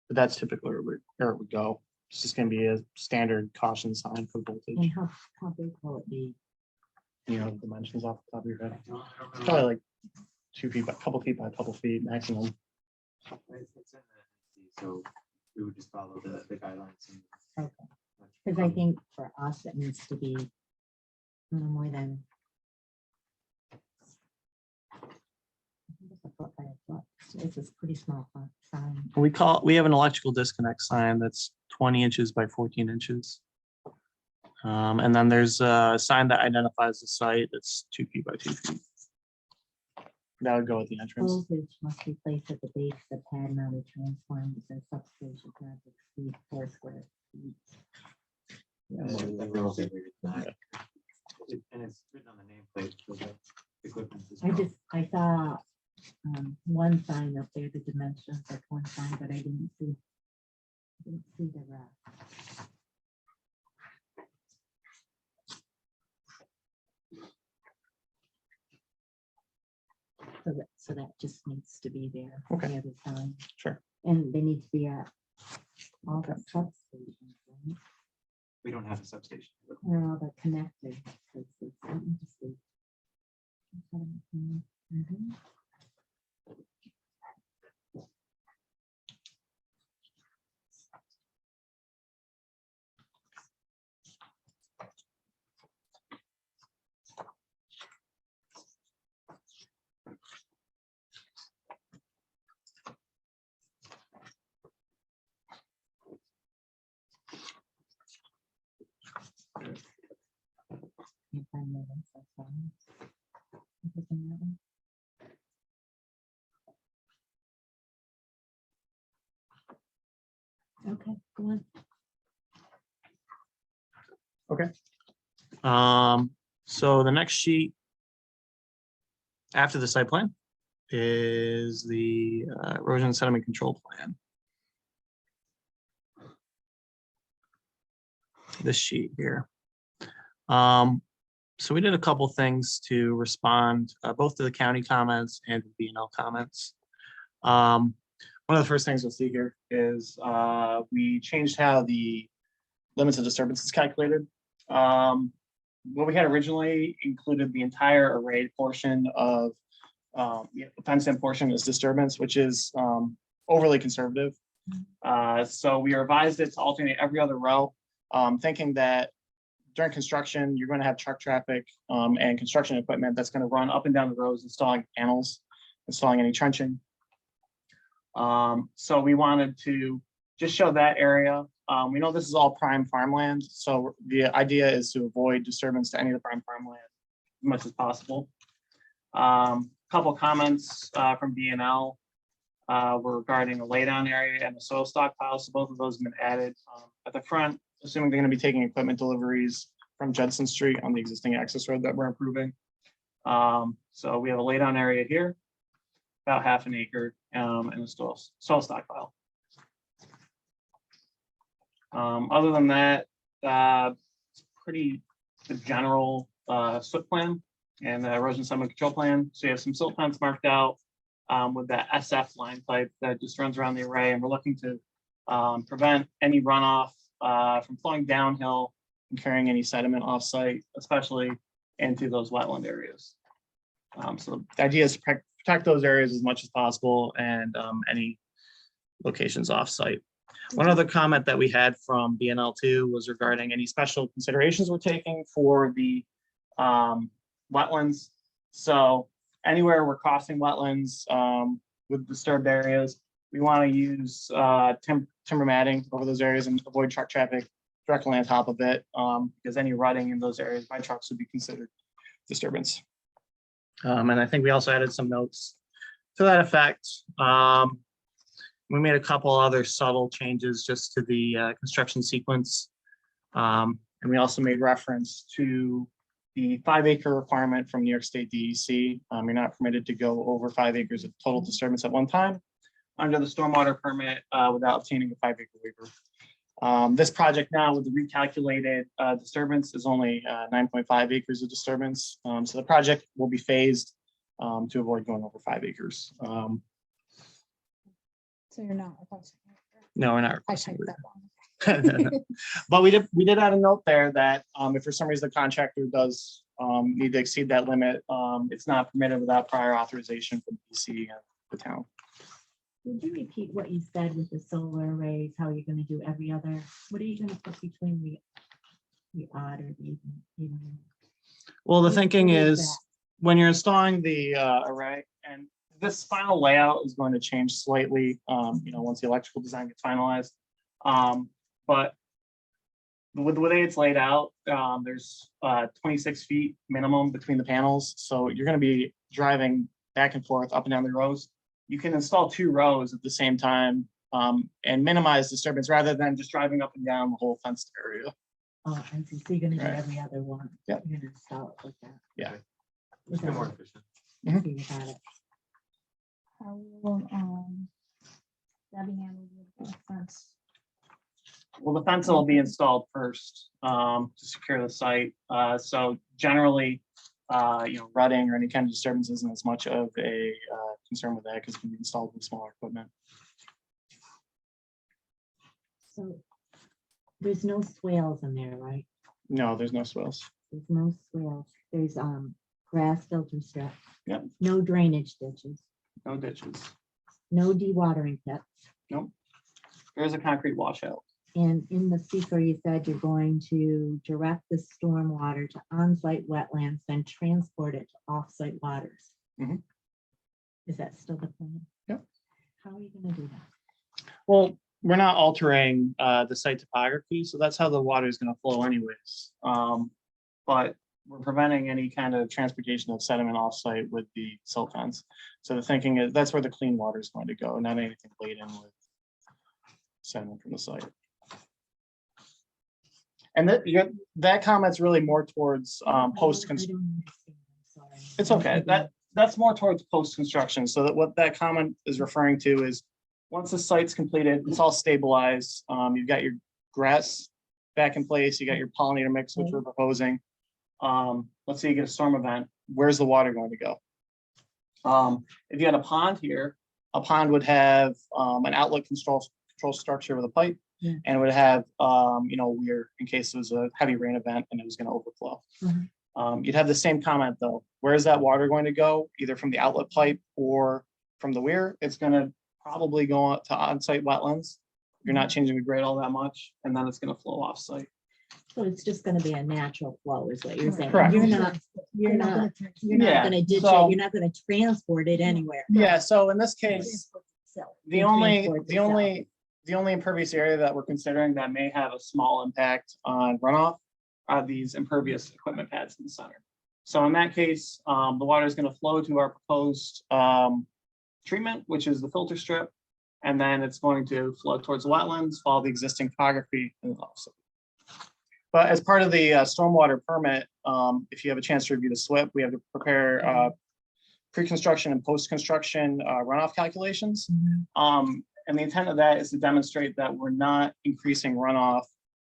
Speaker 4: but that's typically where it would go. It's just gonna be a standard caution sign for
Speaker 3: And
Speaker 4: voltage.
Speaker 3: how big will it be?
Speaker 4: You know, dimensions off the top of your head. Probably like 2 feet, by a couple feet by a couple feet maximum.
Speaker 6: It's in the, so we would just follow the guidelines.
Speaker 3: Okay, because I think for us, it needs to be no more than. It's a foot by a foot. It's a pretty small sign.
Speaker 4: We have an electrical disconnect sign that's 20 inches by 14 inches. And then there's a sign that identifies the site that's 2 feet by 2 feet. That would go at the entrance.
Speaker 3: Voltage must be placed at the base of pad mounted transformers and substation not to exceed 4 square feet.
Speaker 6: And it's written on the nameplate. So that equipment is well.
Speaker 3: I saw one sign up there, the dimensions of one sign, but I didn't see the rest. So that just needs to be there.
Speaker 4: Okay.
Speaker 3: The other sign.
Speaker 4: Sure.
Speaker 3: And they need to be at all the substations, right?
Speaker 6: We don't have a substation.
Speaker 3: Where all the connected. places. Let me just see. Mhm. Can't find the ones I found. Is it in that one? Okay, go on.
Speaker 4: So the next sheet after the site plan is the erosion sediment control plan. This sheet here. So we did a couple things to respond both to the county comments and to B&L comments. One of the first things you'll see here is we changed how the limits of disturbance is calculated. What we had originally included the entire array portion of the fenced-in portion as disturbance, which is overly conservative. So we revised it to alternate every other row, thinking that during construction, you're going to have truck traffic and construction equipment that's going to run up and down the roads, installing panels, installing any trenching. So we wanted to just show that area. We know this is all prime farmland, so the idea is to avoid disturbance to any of the prime farmland as much as possible. Couple comments from B&L were regarding a laydown area and the soil stockpile. So both of those have been added at the front, assuming they're going to be taking equipment deliveries from Judson Street on the existing access road that we're improving. So we have a laydown area here, about 1/2 acre, and a soil stockpile. Other than that, it's pretty the general SWIP plan and the erosion sediment control plan. So you have some silt fence marked out with that SF line pipe that just runs around the array, and we're looking to prevent any runoff from flowing downhill and carrying any sediment offsite, especially into those wetland areas. So the idea is to protect those areas as much as possible and any locations offsite One other comment that we had from BNL2 was regarding any special considerations we're taking for the wetlands. So anywhere we're crossing wetlands with disturbed areas, we want to use timber matting over those areas and avoid truck traffic directly on top of it, because any rutting in those areas by trucks would be considered disturbance. And I think we also added some notes to that effect. We made a couple other subtle changes just to the construction sequence. And we also made reference to the 5-acre requirement from New York State DEC. You're not permitted to go over 5 acres of total disturbance at one time under the stormwater permit without obtaining a 5-acre waiver. This project now with the recalculated disturbance is only 9.5 acres of disturbance. So the project will be phased to avoid going over 5 acres.
Speaker 11: So you're not requesting.
Speaker 4: No, we're not
Speaker 11: I
Speaker 4: requesting.
Speaker 11: typed that wrong.
Speaker 4: But we did add a note there that if for some reason the contractor does need to exceed that limit, it's not permitted without prior authorization from DC and the town.
Speaker 3: Would you repeat what you said with the solar arrays, how you're gonna do every other, what are you gonna put between the odd or the even?
Speaker 4: Well, the
Speaker 3: What-
Speaker 4: thinking
Speaker 3: what is
Speaker 4: is
Speaker 3: that?
Speaker 4: when you're installing the array, and this final layout is going to change slightly, once the electrical design gets finalized. But with the way it's laid out, there's 26 feet minimum between the panels. So you're going to be driving back and forth up and down the rows. You can install 2 rows at the same time and minimize disturbance rather than just driving up and down the whole fenced area.
Speaker 3: Oh, I see, so you're gonna do
Speaker 4: Right.
Speaker 3: every other one.
Speaker 4: Yep.
Speaker 3: You're gonna install it like that.
Speaker 4: Yeah.
Speaker 6: It's been more efficient.
Speaker 4: Mhm.
Speaker 3: Okay, you got it.
Speaker 11: How will, that be handled with the fence?
Speaker 4: Well, the fence will be installed first to secure the site. So generally, rutting or any kind of disturbance isn't as much of a concern with that because it can be installed with smaller equipment.
Speaker 3: So there's no swales in there, right?
Speaker 4: No, there's no swales.
Speaker 3: There's no swales. There's grass filter strip.
Speaker 4: Yep.
Speaker 3: No drainage ditches,
Speaker 4: No ditches.
Speaker 3: no dewatering pits.
Speaker 4: There is a concrete washout.
Speaker 3: And in the seeker, you said you're going to direct the stormwater to on-site wetlands, then transport it to off-site waters.
Speaker 4: Mhm.
Speaker 3: Is that still the plan?
Speaker 4: Yep.
Speaker 3: How are you gonna do that?
Speaker 4: Well, we're not altering the site topography, so that's how the water is going to flow anyways. But we're preventing any kind of transportation of sediment offsite with the silt fence. So the thinking is that's where the clean water is going to go, not anything laden with sediment from the site. And that comment's really more towards post.
Speaker 3: I don't understand, I'm sorry.
Speaker 4: It's okay. That's more towards post-construction. So that what that comment is referring to is once the site's completed, it's all stabilized. You've got your grass back in place. You got your pollinator mix, which we're proposing. Let's say you get a storm event. Where's the water going to go? If you had a pond here, a pond would have an outlet control structure with a pipe.
Speaker 3: Yeah.
Speaker 4: And it would have, weir in case it was a heavy rain event and it was going to overflow.
Speaker 3: Mhm.
Speaker 4: You'd have the same comment though. Where is that water going to go? Either from the outlet pipe or from the weir? It's going to probably go to on-site wetlands. You're not changing the grade all that much, and then it's going to flow off-site.
Speaker 3: So it's just gonna be a natural flow is what you're saying.
Speaker 4: Correct.
Speaker 3: You're not
Speaker 8: They're not gonna
Speaker 4: Yeah,
Speaker 3: gonna ditch
Speaker 4: so-
Speaker 3: it, you're not gonna transport it anywhere.
Speaker 4: Yeah, so in this case,
Speaker 8: transport itself.
Speaker 4: the
Speaker 3: It
Speaker 4: only,
Speaker 3: transports
Speaker 4: the only, the only impervious area that we're considering that may have a small impact on runoff are these impervious equipment pads in the center. So in that case, the water is going to flow to our proposed treatment, which is the filter strip. And then it's going to flow towards the wetlands, follow the existing topography. And also. But as part of the stormwater permit, if you have a chance to review the SWIP, we have to prepare pre-construction and post-construction runoff calculations. And the intent of that is to demonstrate that we're not increasing runoff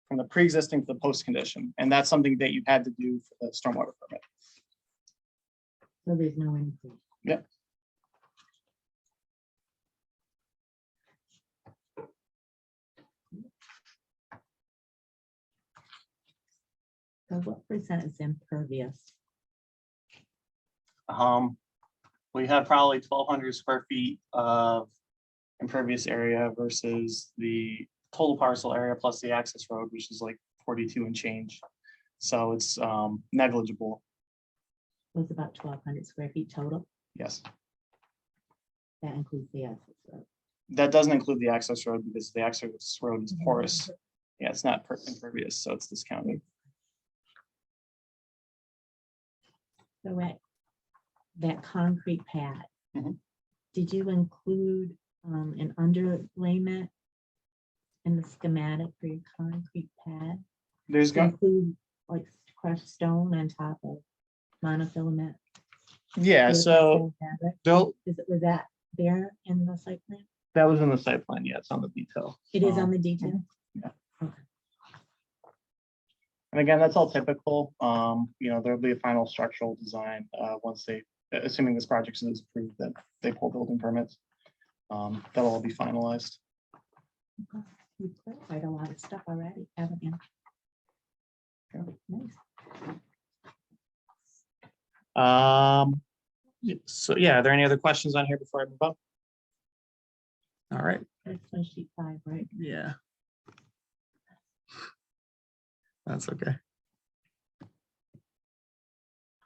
Speaker 4: from the pre-existing to the post-condition. And that's something that you've had to do for the stormwater permit.
Speaker 3: So there's no increase.
Speaker 4: Yep.
Speaker 3: So what percent is impervious?
Speaker 4: We have probably 1,200 square feet of impervious area versus the total parcel area plus the access road, which is like 42 and change. So it's negligible.
Speaker 3: Was about 1,200 square feet total.
Speaker 4: Yes.
Speaker 3: That includes the access road.
Speaker 4: That doesn't include the access road because the access road is porous. Yeah, it's not impervious, so it's discounted.
Speaker 3: So at that concrete pad,
Speaker 4: Mhm.
Speaker 3: did you include an underlayment in the schematic for your concrete pad?
Speaker 4: There's
Speaker 3: To
Speaker 4: going,
Speaker 3: include like crushed stone on top of monofilament?
Speaker 4: yeah, so
Speaker 3: geotextile fabric?
Speaker 4: they'll,
Speaker 3: Was that there in the site plan?
Speaker 4: that was in the site plan. Yeah, it's on the detail.
Speaker 3: It is on the detail?
Speaker 4: yeah.
Speaker 3: Okay.
Speaker 4: And again, that's all typical. You know, there'll be a final structural design once they, assuming this project is approved, that they pull building permits. That'll all be finalized.
Speaker 3: Okay. You've clarified a lot of stuff already, haven't you?
Speaker 4: Yeah.
Speaker 3: Nice.
Speaker 4: So yeah, are there any other questions on here before I move on? All right.
Speaker 3: That's on sheet 5, right?
Speaker 4: Yeah. That's okay.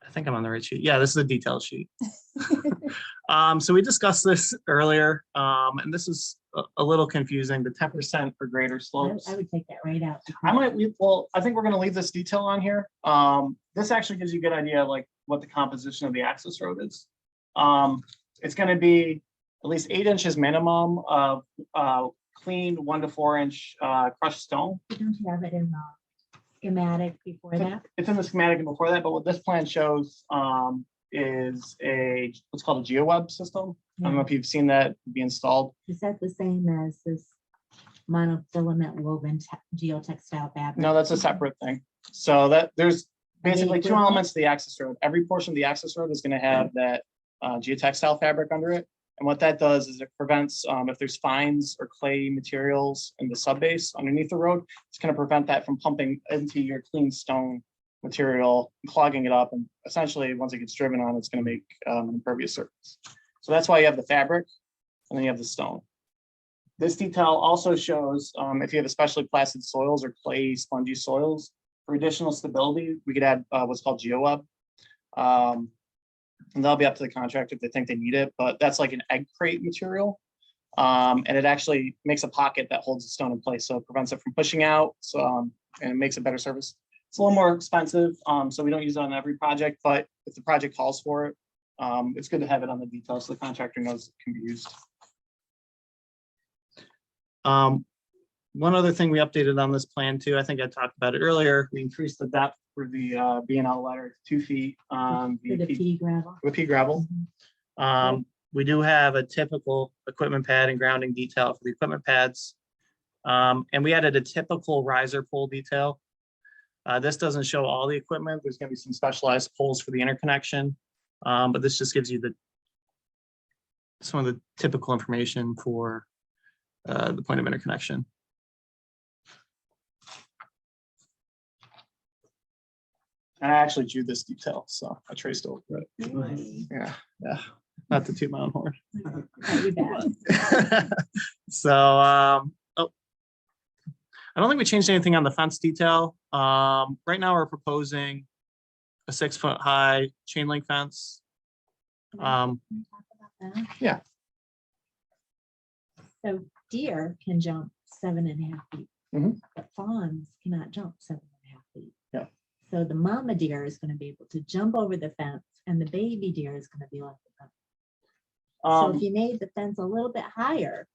Speaker 4: I think I'm on the right sheet. Yeah, this is a detail sheet. So we discussed this earlier, and this is a little confusing, the 10% for greater slopes.
Speaker 3: I would take that right out.
Speaker 4: I might leave, well, I think we're gonna leave this detail on here. This actually gives you a good idea of like what the composition of the access road is. It's gonna be at least 8 inches minimum of clean 1 to 4 inch crushed stone.
Speaker 3: Don't you have it in the schematic before that?
Speaker 4: It's in the schematic and before that, but what this plan shows is what's called a GeoWeb system. I don't know if you've seen that be installed.
Speaker 3: Is that the same as this monofilament woven geotextile fabric?
Speaker 4: No, that's a separate thing. So that there's
Speaker 3: they
Speaker 4: basically 2
Speaker 3: equivalent?
Speaker 4: elements to the access road. Every portion of the access road is going to have that geotextile fabric under it. And what that does is it prevents, if there's fines or clay materials in the subbase underneath the road, it's going to prevent that from pumping into your clean stone material, clogging it up. And essentially, once it gets driven on, it's going to make an impervious surface. So that's why you have the fabric and then you have the stone. This detail also shows if you have especially placid soils or clay spongy soils, for additional stability, we could add what's called GeoWeb. And that'll be up to the contractor if they think they need it, but that's like an egg crate material. And it actually makes a pocket that holds the stone in place. So it prevents it from pushing out. So, and it makes a better service. It's a little more expensive. So we don't use it on every project, but if the project calls for it, it's good to have it on the details so the contractor knows it can be used. One other thing we updated on this plan too, I think I talked about it earlier, we increased the depth for the B&L letter to 2 feet on
Speaker 3: For the pea gravel?
Speaker 4: with pea gravel. We do have a typical equipment pad and grounding detail for the equipment pads. And we added a typical riser pole detail. This doesn't show all the equipment. There's going to be some specialized poles for the interconnection. But this just gives you some of the typical information for the point of interconnection. I actually drew this detail, so I traced over it. Yeah, not to toot my own horn. So, I don't think we changed anything on the fence detail. Right now, we're proposing a 6-foot high chain link fence. Yeah.
Speaker 3: So deer can jump 7.5 feet,
Speaker 4: Mhm.
Speaker 3: but fawns cannot jump 7.5 feet.
Speaker 4: Yeah.
Speaker 3: So the mama deer is going to be able to jump over the fence and the baby deer is going to be left behind. So if you made the fence a little bit higher,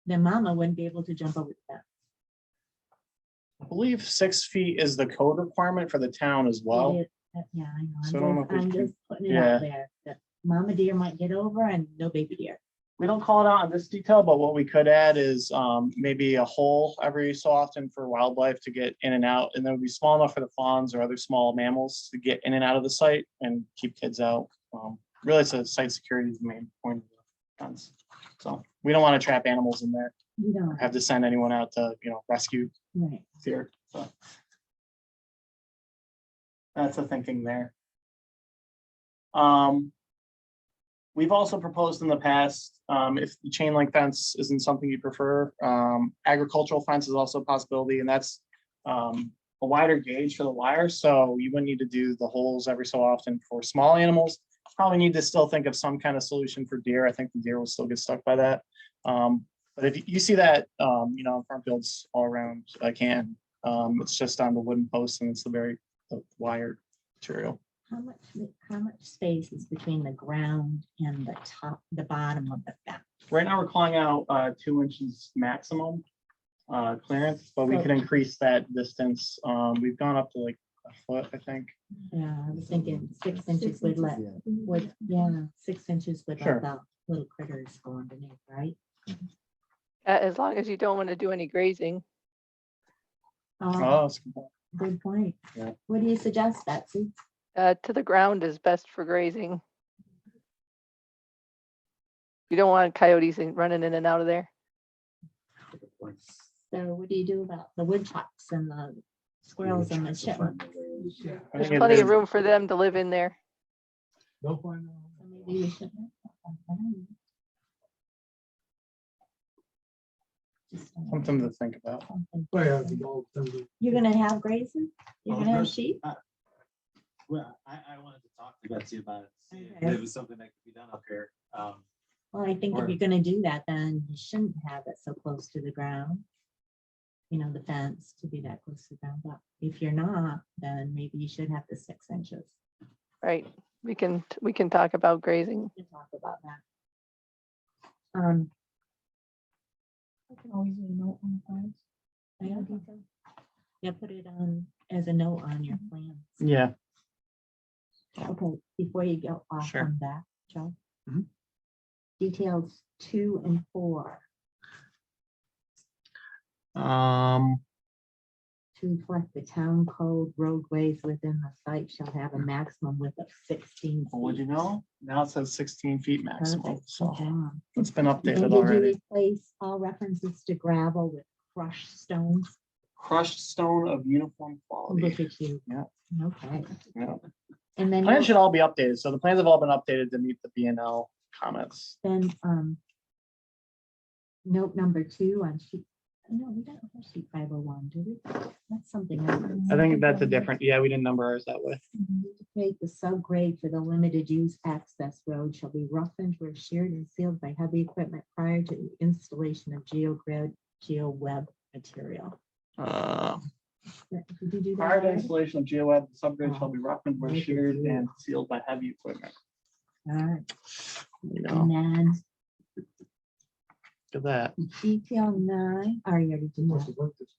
Speaker 3: then mama wouldn't be able to jump over the fence.
Speaker 4: I believe 6 feet is the code requirement for the town as well.
Speaker 3: It is- Yeah, I know.
Speaker 4: So I don't know if we
Speaker 3: I'm
Speaker 4: can-
Speaker 3: just putting it
Speaker 4: yeah.
Speaker 3: out there that mama deer might get over and no baby deer.
Speaker 4: We don't call it out on this detail, but what we could add is maybe a hole every so often for wildlife to get in and out. And then it would be small enough for the fawns or other small mammals to get in and out of the site and keep kids out. Really, it's a site security is the main point of the fence. So we don't want to trap animals in there,
Speaker 3: You
Speaker 4: or
Speaker 3: don't,
Speaker 4: have to send anyone out to, rescue
Speaker 3: right.
Speaker 4: deer. So that's the thinking there. We've also proposed in the past, if the chain link fence isn't something you prefer, agricultural fence is also a possibility, and that's a wider gauge for the wire, so you wouldn't need to do the holes every so often for small animals. Probably need to still think of some kind of solution for deer. I think the deer will still get stuck by that. But if you see that, you know, in farm fields all around Canton, it's just on the wooden posts and it's the wired material.
Speaker 3: How much space is between the ground and the bottom of the fence?
Speaker 4: Right now, we're calling out 2 inches maximum clearance, but we could increase that distance. We've gone up to like a foot, I think.
Speaker 3: Yeah, I was thinking 6 inches would let, 6 inches would
Speaker 4: Sure.
Speaker 3: let the little critters go underneath, right?
Speaker 2: As long as you don't want to do any grazing.
Speaker 4: Oh, that's a good point.
Speaker 3: Good point.
Speaker 4: Yeah.
Speaker 3: What do you suggest, Betsy?
Speaker 2: To the ground is best for grazing. You don't want coyotes running in and out of there.
Speaker 3: So what do you do about the woodchucks and the squirrels and the chipmunks?
Speaker 4: I
Speaker 2: There's
Speaker 4: think
Speaker 2: plenty
Speaker 4: it
Speaker 2: of room for them to live in there.
Speaker 9: They'll find out.
Speaker 3: So maybe we shouldn't. I don't know. Just,
Speaker 4: something to think about.
Speaker 3: something.
Speaker 9: Well, yeah, the dogs tend to-
Speaker 3: You're gonna have grazing? You're gonna have sheep?
Speaker 6: Well, I wanted to talk to Betsy about it, see if
Speaker 3: Okay.
Speaker 6: it was something that could be done up here.
Speaker 3: Well, I think if
Speaker 6: Or-
Speaker 3: you're gonna do that, then you shouldn't have it so close to the ground. You know, the fence to be that close to the ground, but if you're not, then maybe you should have the 6 inches.
Speaker 2: Right. We can talk about grazing.
Speaker 3: We can talk about that.
Speaker 11: I can always leave a note on the plans.
Speaker 3: Yeah. Yeah, put it on as a note on your plans.
Speaker 4: Yeah.
Speaker 3: Okay, before you go off
Speaker 4: Sure.
Speaker 3: on that, Joe.
Speaker 4: Mhm.
Speaker 3: Details 2 and 4 to reflect the town code, roadways within the site shall have a maximum width of 16
Speaker 4: Well, would you
Speaker 3: feet.
Speaker 4: know? Now it says 16 feet maximum,
Speaker 3: Perfect,
Speaker 4: so
Speaker 3: good job.
Speaker 4: it's been
Speaker 3: And
Speaker 4: updated
Speaker 3: did you
Speaker 4: already.
Speaker 3: replace all references to gravel with crushed stones?
Speaker 4: Crushed stone of uniform quality.
Speaker 3: Look at you.
Speaker 4: Yeah.
Speaker 3: Okay,
Speaker 4: Yeah.
Speaker 3: and then,
Speaker 4: Plans
Speaker 3: you'll-
Speaker 4: should all be updated. So the plans have all been updated to meet the BNL comments.
Speaker 3: then, note number 2 on sheet, no, we don't have sheet 501, do we? That's something else.
Speaker 4: I think that's a different, yeah, we didn't number ours that way.
Speaker 3: Indicate the subgrade for the limited use access road shall be roughened where sheared and sealed by heavy equipment prior to the installation of GeoWeb material. Did you do that
Speaker 4: Prior to
Speaker 3: already?
Speaker 4: installation of GeoWeb, the subgrade shall be roughened where
Speaker 3: Look at
Speaker 4: sheared
Speaker 3: you.
Speaker 4: and sealed by heavy equipment.
Speaker 3: All right,
Speaker 4: You know,
Speaker 3: and then
Speaker 4: look at that.
Speaker 3: detail 9, oh, you already
Speaker 9: You
Speaker 3: did
Speaker 9: must
Speaker 3: that.
Speaker 9: have worked this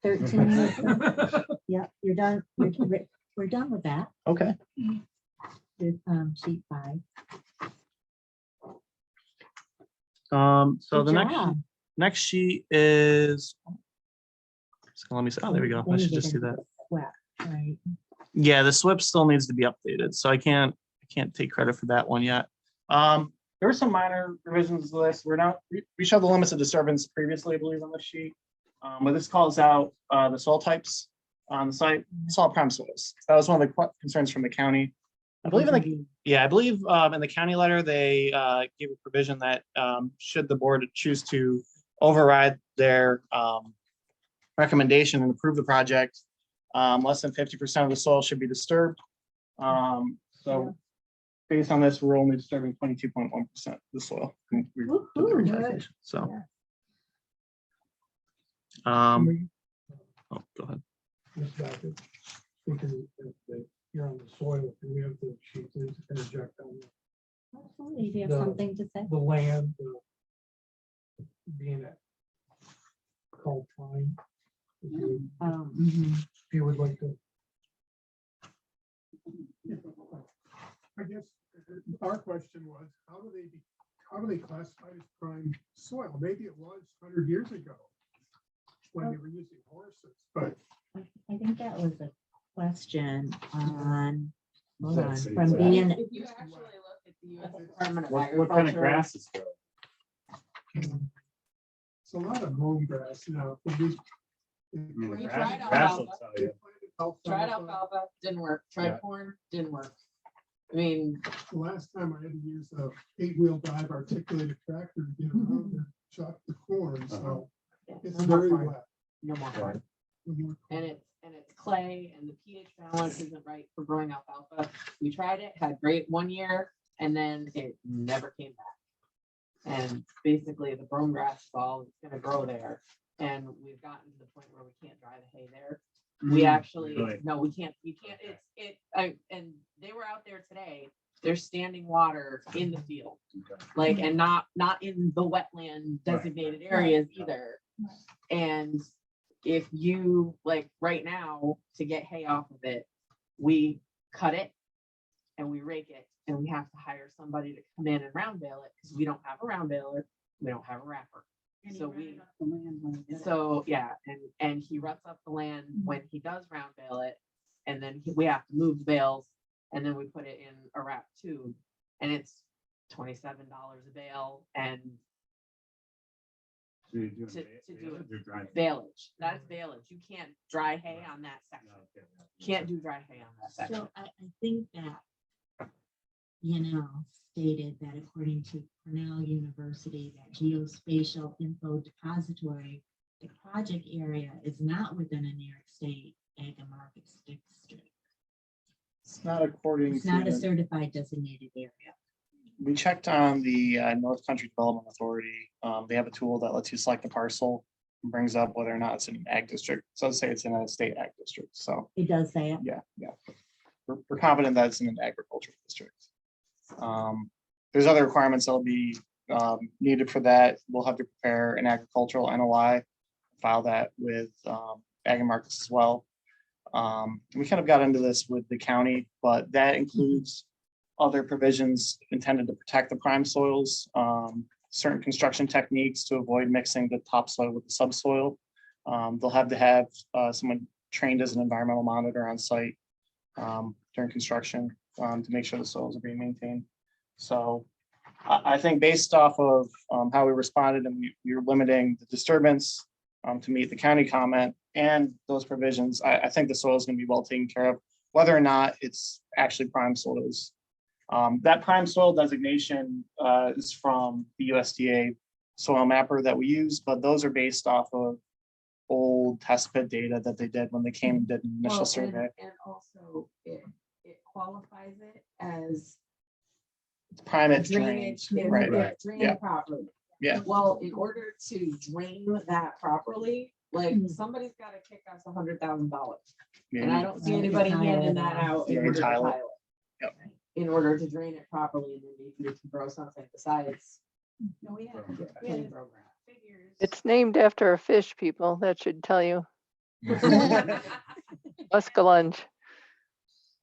Speaker 3: 13, yeah, you're done, we're done with that,
Speaker 4: Okay.
Speaker 3: with, sheet 5.
Speaker 4: So
Speaker 3: Good
Speaker 4: the
Speaker 3: job.
Speaker 4: next sheet is. So let me see. Oh, there we go. I
Speaker 3: Then you
Speaker 4: should
Speaker 3: get
Speaker 4: just do
Speaker 3: into
Speaker 4: that.
Speaker 3: the SWAP, right?
Speaker 4: Yeah, the SWIP still needs to be updated, so I can't take credit for that one yet. There were some minor revisions to this. We showed the limits of disturbance previously, I believe, on the sheet. But this calls out the soil types on the site, salt prime soils. That was one of the concerns from the county. I believe in the county letter, they gave a provision that should the board choose to override their recommendation and approve the project, less than 50% of the soil should be disturbed. So based on this, we're only disturbing 22.1% of the soil. We did the
Speaker 3: Woo-hoo.
Speaker 4: recalculation, so. Oh, go ahead.
Speaker 9: Ms. Backett, because if you're on the soil, and we have the sheet, please interject on
Speaker 3: Absolutely, do you have
Speaker 9: The-
Speaker 3: something to say?
Speaker 9: the land, being at called fine. If you would like to. I guess our question was, how do they classify as prime soil? Maybe it was 100 years ago when they were using horses, but
Speaker 3: I think that was a question on, hold on,
Speaker 7: That's-
Speaker 3: from being,
Speaker 10: If you actually look at the US Department of
Speaker 7: What kind of
Speaker 10: Agriculture.
Speaker 7: grasses grow?
Speaker 9: it's a lot of mown grass now.
Speaker 10: We tried
Speaker 7: Grass will
Speaker 10: alfalfa.
Speaker 7: tell you.
Speaker 10: Tried alfalfa, didn't work. Tried
Speaker 7: Yeah.
Speaker 10: corn, didn't work. I mean,
Speaker 9: The last time I had to use a 8-wheel drive articulated tractor to get around and chop the corn, so
Speaker 10: yeah,
Speaker 9: it's
Speaker 10: no more
Speaker 9: very
Speaker 10: corn,
Speaker 9: wet.
Speaker 10: no more corn.
Speaker 9: No more corn.
Speaker 10: And it's clay and the pH balance isn't right for growing alfalfa. We tried it, had great 1 year, and then it never came back. And basically the brome grass is all that's gonna grow there. And we've gotten to the point where we can't dry the hay there. We actually,
Speaker 7: really?
Speaker 10: no, we can't, and they were out there today. There's standing water in the field. Like, and not in the wetland designated areas either.
Speaker 11: Right.
Speaker 10: And if you, like, right now, to get hay off of it, we cut it and we rake it, and we have to hire somebody to come in and round bale it, because we don't have a round baler, we don't have a wrapper. So so, yeah, and he ruts up the land when he does round bale it, and then we have to move the bales, and then we put it in a wrap tube, and it's $27 a bale, and
Speaker 7: So you're doing
Speaker 10: to do it.
Speaker 7: You're driving.
Speaker 10: baleage, that's baleage, you can't dry hay on that section, can't do dry hay on that section.
Speaker 3: So I think that, stated that according to Cornell University, that geospatial info depository, the project area is not within a New York State ag and market district.
Speaker 4: It's not according
Speaker 3: It's not a
Speaker 4: to,
Speaker 3: certified designated area.
Speaker 4: we checked on the North Country Development Authority. They have a tool that lets you select a parcel and brings up whether or not it's in an ag district. So let's say it's in a state ag district. So
Speaker 3: It does say it.
Speaker 4: yeah. We're confident that it's in an agricultural district. There's other requirements that'll be needed for that. We'll have to prepare an agricultural NOI, file that with ag and markets as well. We kind of got into this with the county, but that includes other provisions intended to protect the prime soils, certain construction techniques to avoid mixing the topsoil with the subsoil. They'll have to have someone trained as an environmental monitor on site during construction to make sure the soils are being maintained. So I think based off of how we responded, and we were limiting the disturbance to meet the county comment and those provisions, I think the soil is going to be well taken care of, whether or not it's actually prime soils. That prime soil designation is from the USDA soil mapper that we use, but those are based off of old test pit data that they did when they came and did an initial
Speaker 10: Well,
Speaker 4: survey.
Speaker 10: And also, it qualifies it as
Speaker 4: Prime it
Speaker 10: drainage,
Speaker 4: drains, right,
Speaker 10: yeah, drained
Speaker 4: yeah.
Speaker 10: properly.
Speaker 4: Yeah.
Speaker 10: Well, in order to drain that properly, like, somebody's gotta kick us $100,000. And I don't see
Speaker 3: Right.
Speaker 10: anybody
Speaker 3: Tile
Speaker 10: handing
Speaker 3: it
Speaker 10: that
Speaker 3: out.
Speaker 10: out in
Speaker 4: Yeah,
Speaker 10: order to
Speaker 4: tile it.
Speaker 10: tile it.
Speaker 4: Yep.
Speaker 10: In order to drain it properly, and then maybe we can grow something besides.
Speaker 11: No, we have
Speaker 10: Any program.
Speaker 11: figures.
Speaker 2: It's named after a fish, people. That should tell you. Muskellunge.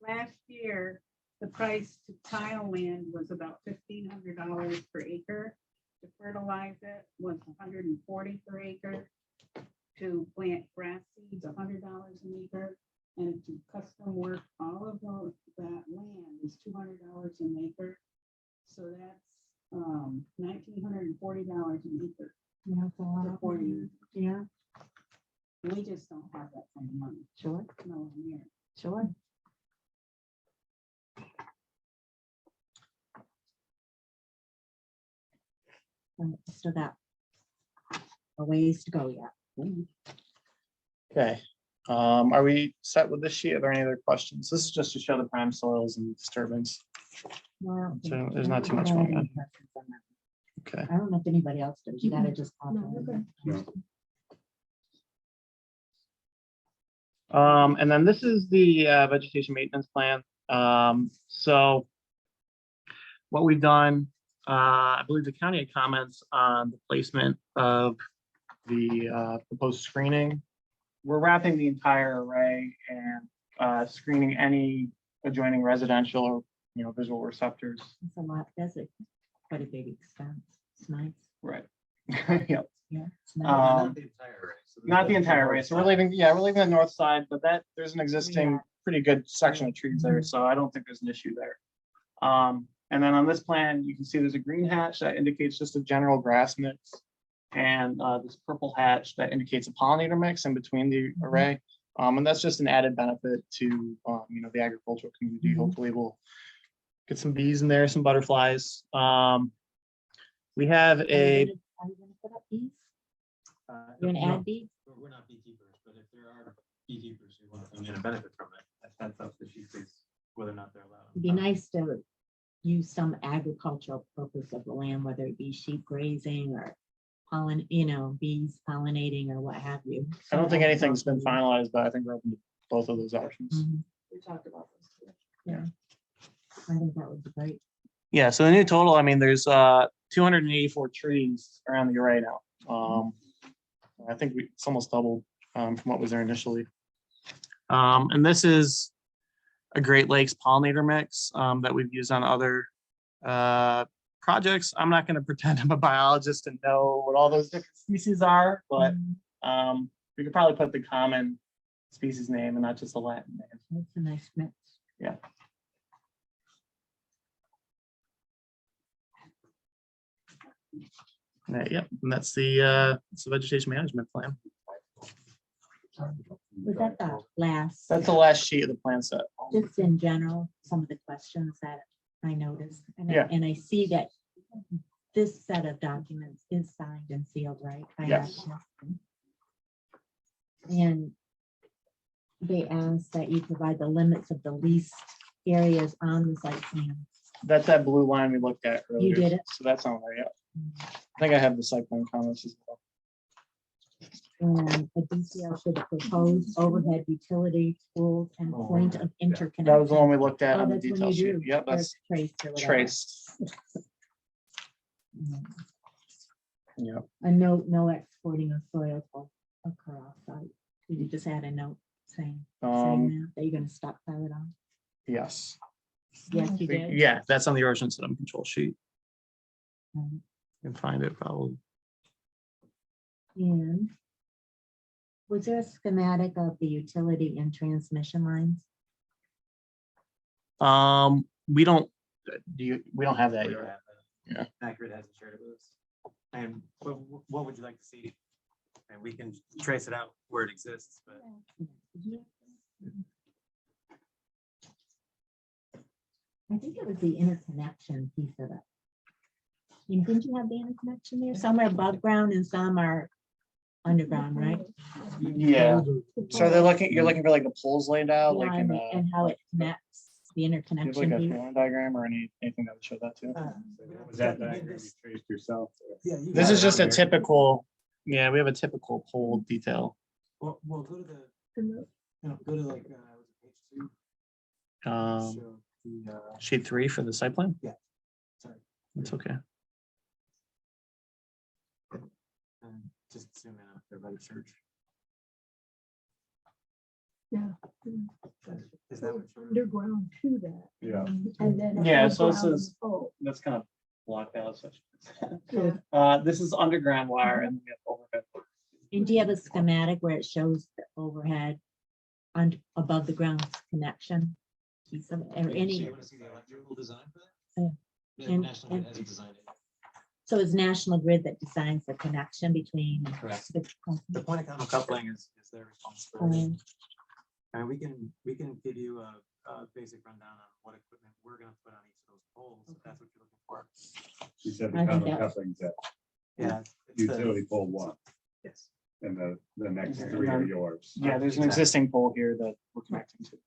Speaker 12: Last year, the price to tile land was about $1,500 per acre. To fertilize it was $140 per acre. To plant grass seeds, $100 an acre. And to custom work all of that land is $200 an acre. So that's $1,940 an acre.
Speaker 3: Yeah, it's a lot.
Speaker 12: For 40 years.
Speaker 3: Yeah,
Speaker 12: We just don't have that kind of money.
Speaker 3: sure,
Speaker 12: No, near.
Speaker 3: sure. Still got a ways to go yet.
Speaker 4: Okay, are we set with this sheet? Are there any other questions? This is just to show the prime soils and disturbance.
Speaker 3: Well,
Speaker 4: So there's not too much
Speaker 3: I don't
Speaker 4: going
Speaker 3: have
Speaker 4: on.
Speaker 3: any questions on that.
Speaker 4: Okay,
Speaker 3: I don't know if anybody else does. You gotta just. pop
Speaker 8: No,
Speaker 3: in.
Speaker 4: and then this is the vegetation maintenance plan. So what we've done, I believe the county had comments on the placement of the proposed screening. We're wrapping the entire array and screening any adjoining residential or, visual receptors.
Speaker 3: It's a lot, that's quite a big expense. It's nice.
Speaker 4: Right. Yep.
Speaker 3: Yeah. It's nice.
Speaker 4: Um,
Speaker 6: Not the entire array. So there's
Speaker 4: Not the
Speaker 6: just
Speaker 4: entire array.
Speaker 6: north
Speaker 4: So we're
Speaker 6: side.
Speaker 4: leaving, we're leaving the north side, but there's an existing pretty good section of trees there. So I don't think there's an issue there. And then on this plan, you can see there's a green hatch that indicates just a general grass mix. And this purple hatch that indicates a pollinator mix in between the array. And that's just an added benefit to, the agricultural community.
Speaker 3: Mhm.
Speaker 4: Hopefully we'll Get some bees in there, some butterflies. We have a,
Speaker 3: Are you gonna put up bees? You're gonna add bees?
Speaker 6: We're not beekeepers, but if there are beekeepers who want to come in and benefit from it, that's up to chiefs, whether or not they're allowed.
Speaker 3: It'd be nice to use some agricultural purpose of the land, whether it be sheep grazing or bees pollinating or what have you.
Speaker 4: I don't think anything's been finalized, but I think we're open to both of those options.
Speaker 3: Mhm.
Speaker 10: We talked about this too.
Speaker 3: I think that would be great.
Speaker 4: Yeah, so the new total, I mean, there's 284 trees around the array now. I think it's almost doubled from what was there initially. And this is a Great Lakes pollinator mix that we've used on other projects. I'm not going to pretend I'm a biologist and know what all those different species are, but we could probably put the common species name and not just the Latin name.
Speaker 3: That's a nice mix.
Speaker 4: Yeah. Yep, and that's the vegetation management plan.
Speaker 3: Was that the last?
Speaker 4: That's the last sheet of the plan set.
Speaker 3: Just in general, some of the questions that I noticed. And
Speaker 4: Yeah.
Speaker 3: and I see that this set of documents is signed and sealed, right?
Speaker 4: Yes.
Speaker 3: And they asked that you provide the limits of the leased areas on the site plan.
Speaker 4: That's that blue line we looked at earlier.
Speaker 3: did it?
Speaker 4: So that's on there, yeah. I think I have the site plan comments as well.
Speaker 3: And a DCL should propose overhead utility pools and point of interconnection.
Speaker 4: That was the one we looked at
Speaker 3: Oh,
Speaker 4: on the
Speaker 3: that's when
Speaker 4: detail
Speaker 3: you
Speaker 4: sheet.
Speaker 3: do,
Speaker 4: Yep,
Speaker 3: or
Speaker 4: that's
Speaker 3: traced or whatever.
Speaker 4: traced.
Speaker 3: Mm.
Speaker 4: Yeah.
Speaker 3: A note, no exporting of soil will occur off-site. Did you just add a note saying that you're gonna stockpile it on?
Speaker 4: Yes.
Speaker 3: Yes, you did.
Speaker 4: Yeah, that's on the erosion sediment control sheet.
Speaker 3: Um,
Speaker 4: You can find it probably.
Speaker 3: And was there a schematic of the utility and transmission lines?
Speaker 4: We don't, we don't have that
Speaker 6: We
Speaker 4: yet.
Speaker 6: don't have that. Accurate hasn't shared it with us. And what would you like to see? And we can trace it out where it exists, but
Speaker 3: I think it was the interconnection piece of it. Didn't you have the interconnection there? Some are above ground and some are underground, right?
Speaker 4: Yeah, so you're looking for like the poles laid out, like
Speaker 3: Yeah,
Speaker 4: in
Speaker 3: and how it connects, the
Speaker 4: you have like
Speaker 3: interconnection
Speaker 4: a
Speaker 3: piece.
Speaker 4: Gantt diagram or anything that would show that too.
Speaker 7: Was that diagram you traced yourself?
Speaker 4: This is just a typical, yeah, we have a typical pole detail.
Speaker 6: well, go to the, go to like, was it page 2?
Speaker 4: Um,
Speaker 6: Show the,
Speaker 4: sheet 3 for the site plan.
Speaker 6: sorry,
Speaker 4: That's okay.
Speaker 6: and just zoom in on everybody search.
Speaker 8: Yeah.
Speaker 6: Is that what you're?
Speaker 8: Underground to that.
Speaker 7: Yeah.
Speaker 8: And then.
Speaker 4: Yeah, so
Speaker 8: above
Speaker 4: this
Speaker 8: ground
Speaker 4: is-
Speaker 8: pole.
Speaker 4: That's kind of blocked out.
Speaker 8: Yeah.
Speaker 4: This is underground wire and we have overhead.
Speaker 3: And do you have a schematic where it shows the overhead above the ground connection? Piece of it, or
Speaker 6: So
Speaker 3: any,
Speaker 6: you want to see the electrical design for that?
Speaker 3: Yeah.
Speaker 6: Yeah,
Speaker 3: And-
Speaker 6: National Grid
Speaker 3: and-
Speaker 6: hasn't designed it.
Speaker 3: so it's National Grid that designs the connection between.
Speaker 6: Correct.
Speaker 3: the
Speaker 6: The point of common coupling is their responsibility.
Speaker 3: um,
Speaker 6: And we can give you a basic rundown on what equipment we're gonna put on each of those poles, if that's what you're looking for.
Speaker 7: You said
Speaker 3: I
Speaker 7: the
Speaker 3: think
Speaker 7: common
Speaker 3: that-
Speaker 7: couplings at
Speaker 6: Yeah. it's the-
Speaker 7: utility pole one,
Speaker 6: Yes.
Speaker 7: and the next
Speaker 4: Yeah,
Speaker 7: three
Speaker 4: and
Speaker 7: are
Speaker 4: then-
Speaker 7: yours.
Speaker 4: Yeah, there's an
Speaker 6: Exactly.
Speaker 4: existing pole here that we're connecting to.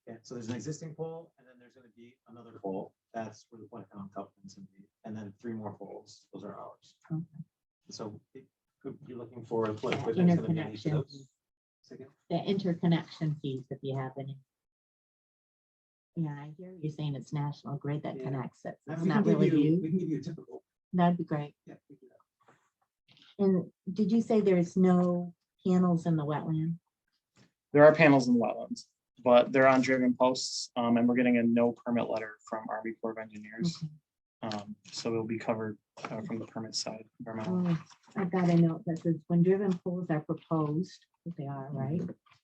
Speaker 6: Yeah, so there's an existing pole, and then there's gonna be another pole, that's where the point of common coupling's gonna be, and then 3 more poles, those are ours.
Speaker 3: Okay.
Speaker 6: So it could be looking for what
Speaker 3: That
Speaker 6: equipment's gonna be in each of
Speaker 3: interconnection.
Speaker 6: those. Second.
Speaker 3: The interconnection piece, if you have any. Yeah, I hear you saying it's National Grid that
Speaker 6: Yeah.
Speaker 3: connects it.
Speaker 6: And
Speaker 3: It's
Speaker 6: we can
Speaker 3: not
Speaker 6: give
Speaker 3: really
Speaker 6: you-
Speaker 3: you.
Speaker 6: We can give you a typical,
Speaker 3: That'd be great.
Speaker 6: yeah. we can do that.
Speaker 3: And did you say there's no panels in the wetland?
Speaker 4: There are panels in the wetlands, but they're on driven posts, and we're getting a no permit letter from Army Corps of Engineers.
Speaker 3: Okay.
Speaker 4: So it'll be covered from the permit side. environmental.
Speaker 3: Oh, I've got a note that says when driven poles are proposed, if they are, right,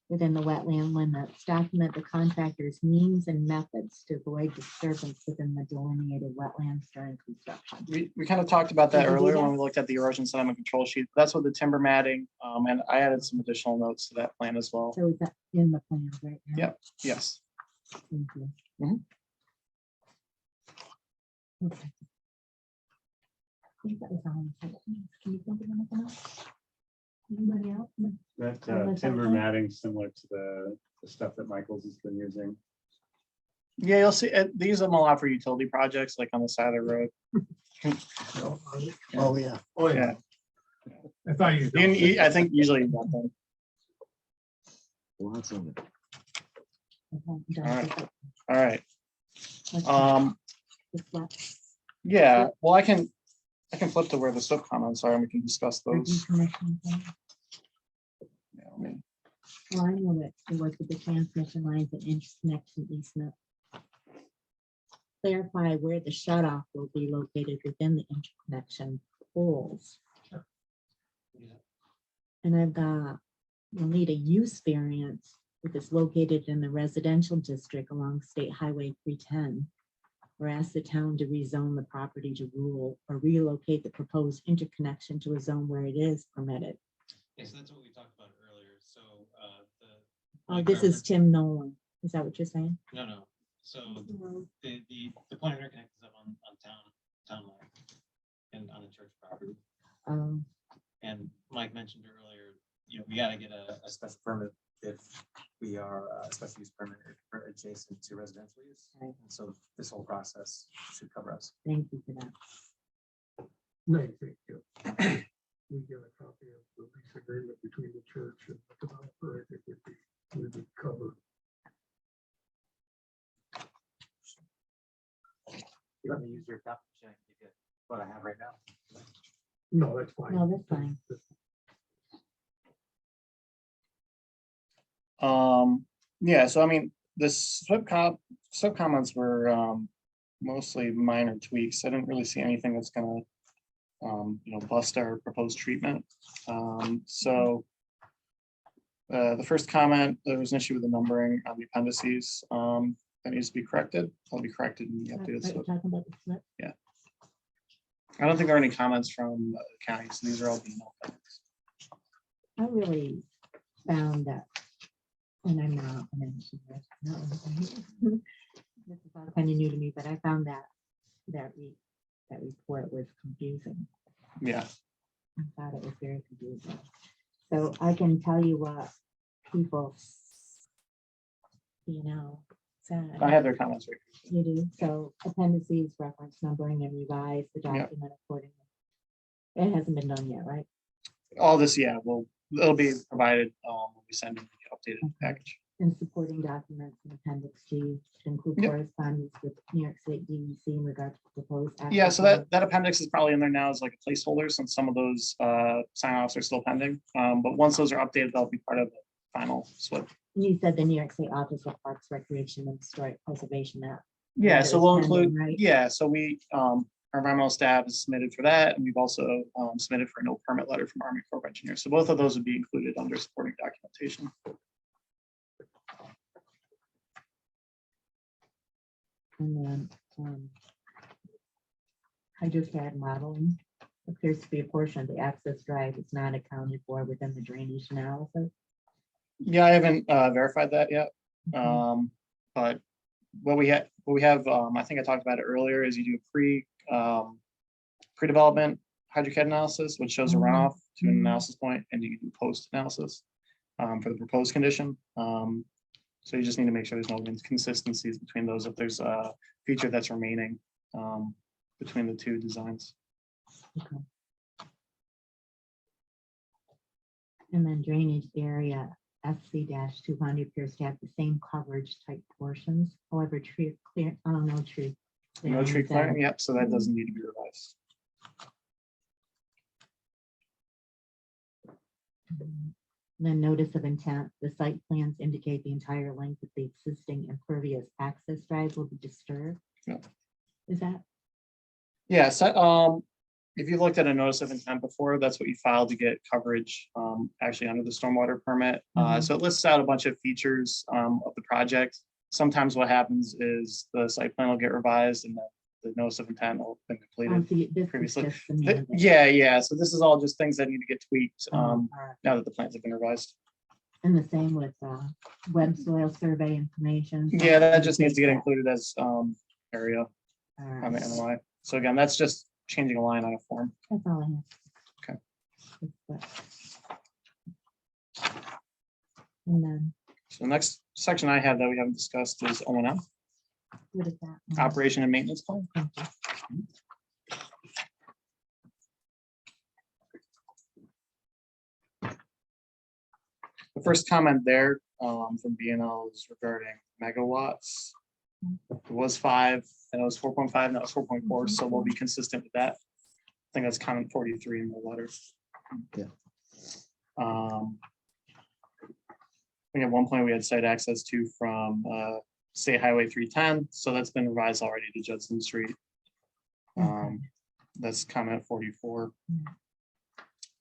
Speaker 3: within the wetland limits, document the contractor's means and methods to avoid disturbance within the delineated wetlands during construction.
Speaker 4: We kind of talked about that
Speaker 3: Did you do
Speaker 4: earlier when
Speaker 3: that?
Speaker 4: we looked at the erosion sediment control sheet. That's with the timber matting, and I added some additional notes to that plan as well.
Speaker 3: So is that in the plans right now?
Speaker 4: Yep. Yes.
Speaker 3: Thank you. Okay. I think that was all. Can you think of anything else? Anybody else?
Speaker 13: That
Speaker 3: Oh, that's
Speaker 13: timber
Speaker 3: okay.
Speaker 13: matting similar to the stuff that Michael's has been using.
Speaker 4: Yeah, you'll see, they use them a lot for utility projects, like on the side of the road.
Speaker 9: Oh, yeah.
Speaker 7: Oh,
Speaker 4: Yeah.
Speaker 9: I thought you.
Speaker 4: I think usually you got them.
Speaker 5: Lots of it.
Speaker 3: Okay,
Speaker 4: All
Speaker 3: done.
Speaker 4: right. All right.
Speaker 3: Let's just let
Speaker 4: Yeah, well, I can flip to where the SWIP comments are and we can discuss
Speaker 3: review
Speaker 4: those.
Speaker 3: commission thing.
Speaker 4: Yeah, I mean,
Speaker 3: Well, I know that it was with the transmission lines and interconnection easement. Clarify where the shut off will be located within the interconnection poles. And I've got, you'll need a use variance if it's located in the residential district along State Highway 310. Or ask the town to rezone the property to rural or relocate the proposed interconnection to a zone where it is permitted.
Speaker 6: Yes, that's what we talked about earlier. So the.
Speaker 3: Oh,
Speaker 6: like
Speaker 3: this
Speaker 6: our-
Speaker 3: is Tim Nolan. Is that what you're saying?
Speaker 6: No. So the point interconnect is up on town line and on the church property. And Mike mentioned earlier, we gotta get a special permit if we are a special use permit for adjacent to residential use.
Speaker 3: Right.
Speaker 6: And so this whole process should cover us.
Speaker 3: Thank you for that.
Speaker 9: No, thank you. We get a copy of the lease agreement between the church and the developer, I think would be covered.
Speaker 6: You want me to use your copy? Should I give you what I have right now?
Speaker 9: No, that's fine.
Speaker 3: No, that's fine.
Speaker 4: Yeah, so I mean, the SWIP comments were mostly minor tweaks. I didn't really see anything that's gonna bust our proposed treatment. So the first comment, there was an issue with the numbering on the appendices. That needs to be corrected. That'll be corrected in the updated
Speaker 3: Are you
Speaker 4: SWIP.
Speaker 3: talking about the slip?
Speaker 4: I don't think there are any comments from the county, so these are all being.
Speaker 3: I really found that, and I'm not an engineer. no, This is all kind of new to me, but I found that report was confusing.
Speaker 4: Yeah,
Speaker 3: I thought it was very confusing. So I can tell you what people, said.
Speaker 4: I have their comments right.
Speaker 3: You do, so appendices, reference numbering and revise the
Speaker 4: Yeah.
Speaker 3: document accordingly. It hasn't been done yet, right?
Speaker 4: All this, yeah, it'll be provided when we send in the updated package.
Speaker 3: And supporting documents in appendix G to include
Speaker 4: Yep.
Speaker 3: correspondence with New York State DEC in regard to the proposed.
Speaker 4: Yeah,
Speaker 3: action
Speaker 4: so
Speaker 3: plan.
Speaker 4: that appendix is probably in there now as like a placeholder since some of those sign offs are still pending. But once those are updated, they'll be part of the final SWIP.
Speaker 3: You said the New York State Office of Parks, Recreation and Historic Preservation that.
Speaker 4: Yeah,
Speaker 3: that
Speaker 4: so
Speaker 3: is
Speaker 4: we'll
Speaker 3: pending,
Speaker 4: include,
Speaker 3: right?
Speaker 4: yeah, so we, our environmental staff is submitted for that, and we've also submitted for a no permit letter from Army Corps of Engineers. So both of those would be included under supporting documentation.
Speaker 3: And then HydroCAD modeling appears to be a portion of the access drive is not accounted for within the drainage analysis.
Speaker 4: Yeah, I haven't verified that yet. But what we have, I think I talked about it earlier, is you do pre-development HydroCAD analysis, which shows a runoff to an analysis point, and you can do post-analysis for the proposed condition. So you just need to make sure there's no inconsistencies between those, if there's a feature that's remaining between the two designs.
Speaker 3: Okay. And then drainage area FC-200 appears to have the same coverage type portions. However, tree clear, oh, no tree.
Speaker 4: No tree
Speaker 3: clearing,
Speaker 4: clearing, yep, so that doesn't need to be revised.
Speaker 3: Then notice of intent, the site plans indicate the entire length of the existing impervious access drive will be disturbed.
Speaker 4: Yeah.
Speaker 3: Is that?
Speaker 4: Yeah, so if you looked at a notice of intent before, that's what you filed to get coverage actually under the stormwater permit. So it lists out a bunch of features of the project. Sometimes what happens is the site plan will get revised and the notice of intent will have been completed.
Speaker 3: This is
Speaker 4: previously.
Speaker 3: just the main bit.
Speaker 4: Yeah, so this is all just things that need to get tweaked
Speaker 3: All right.
Speaker 4: now that the plans have been revised.
Speaker 3: And the same with web soil survey information.
Speaker 4: Yeah, that just needs to get included as area.
Speaker 3: All
Speaker 4: on the
Speaker 3: right,
Speaker 4: NOI. So again, that's just changing a line on a form.
Speaker 3: that's all I have.
Speaker 4: Okay.
Speaker 3: And then,
Speaker 4: So the next section I have that we haven't discussed is O&M,
Speaker 3: what is that?
Speaker 4: operation and maintenance plan.
Speaker 3: Thank you.
Speaker 4: The first comment there from BNL is regarding megawatts. It was 5, and it was 4.5, now it's 4.4, so we'll be consistent with that. I think that's comment 43 in the letter.
Speaker 6: Yeah.
Speaker 4: I think at one point we had site access to from State Highway 310, so that's been revised already to Judson Street. That's comment 44.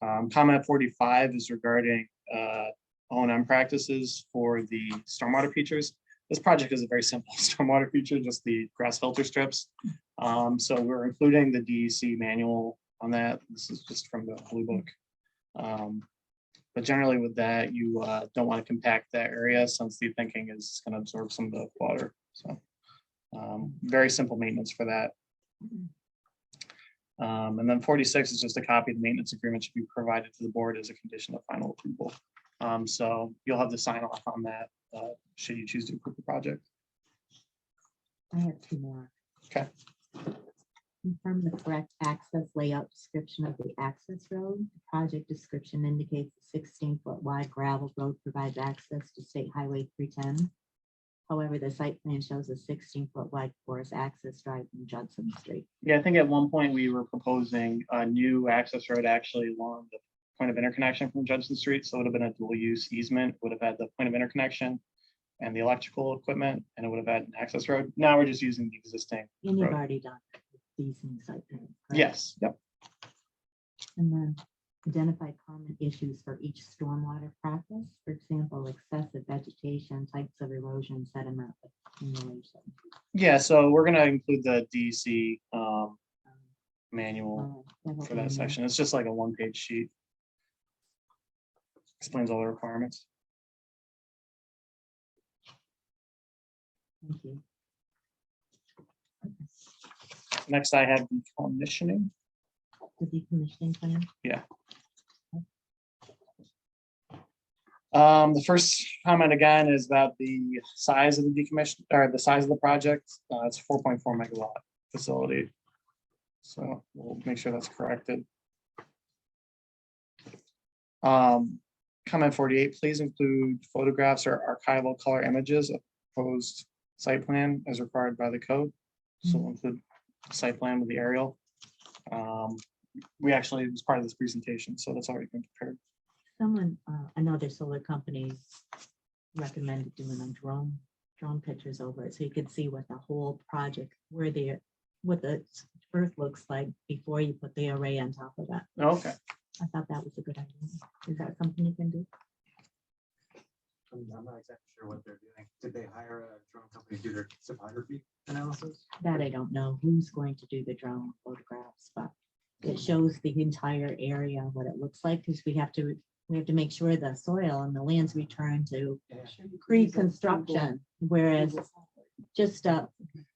Speaker 4: Comment 45 is regarding O&M practices for the stormwater features. This project is a very simple stormwater feature, just the grass filter strips. So we're including the DEC manual on that. This is just from the Blue Book. But generally with that, you don't want to compact that area since the thinking is going to absorb some of the water. So very simple maintenance for that. And then 46 is just a copy of the maintenance agreement should be provided to the board as a condition of final approval. So you'll have to sign off on that should you choose to approve the project.
Speaker 3: I have 2 more.
Speaker 4: Okay.
Speaker 3: Confirm the correct access layout description of the access road. The project description indicates a 16-foot wide gravel road provides access to State Highway 310. However, the site plan shows a 16-foot wide forest access drive from Judson Street.
Speaker 4: Yeah, I think at one point we were proposing a new access road actually along the point of interconnection from Judson Street. So it would have been a dual use easement, would have had the point of interconnection and the electrical equipment, and it would have had an access road. Now we're just using the existing.
Speaker 3: And you've
Speaker 4: road.
Speaker 3: already done these in site plan. correct?
Speaker 4: Yes, yep.
Speaker 3: And then identify common issues for each stormwater practice. For example, excessive vegetation, types of erosion, sediment accumulation.
Speaker 4: Yeah, so we're gonna include the DEC manual
Speaker 3: That'll
Speaker 4: for
Speaker 3: be in
Speaker 4: that
Speaker 3: there.
Speaker 4: section. It's just like a one-page sheet. Explains all the requirements.
Speaker 3: Thank you.
Speaker 4: Next, I have decommissioning.
Speaker 3: The decommissioning plan.
Speaker 4: The first comment again is about the size of the decommission, or the size of the project. It's 4.4 megawatt facility. So we'll make sure that's corrected. Comment 48, please include photographs or archival color images of proposed site plan as required by the code. So we'll include site plan with the aerial. We actually, it was part of this presentation, so that's already been prepared.
Speaker 3: Someone, another solar company recommended doing a drone pictures over it, so you could see what the whole project, what the earth looks like before you put the array on top of that.
Speaker 4: Okay.
Speaker 3: I thought that was a good idea. Is that something you can do?
Speaker 6: I'm not exactly sure what they're doing. Did they hire a drone company to do their topography analysis?
Speaker 3: That I don't know who's going to do the drone photographs, but it shows the entire area, what it looks like, because we have to make sure the soil and the land's returned to pre-construction, whereas just a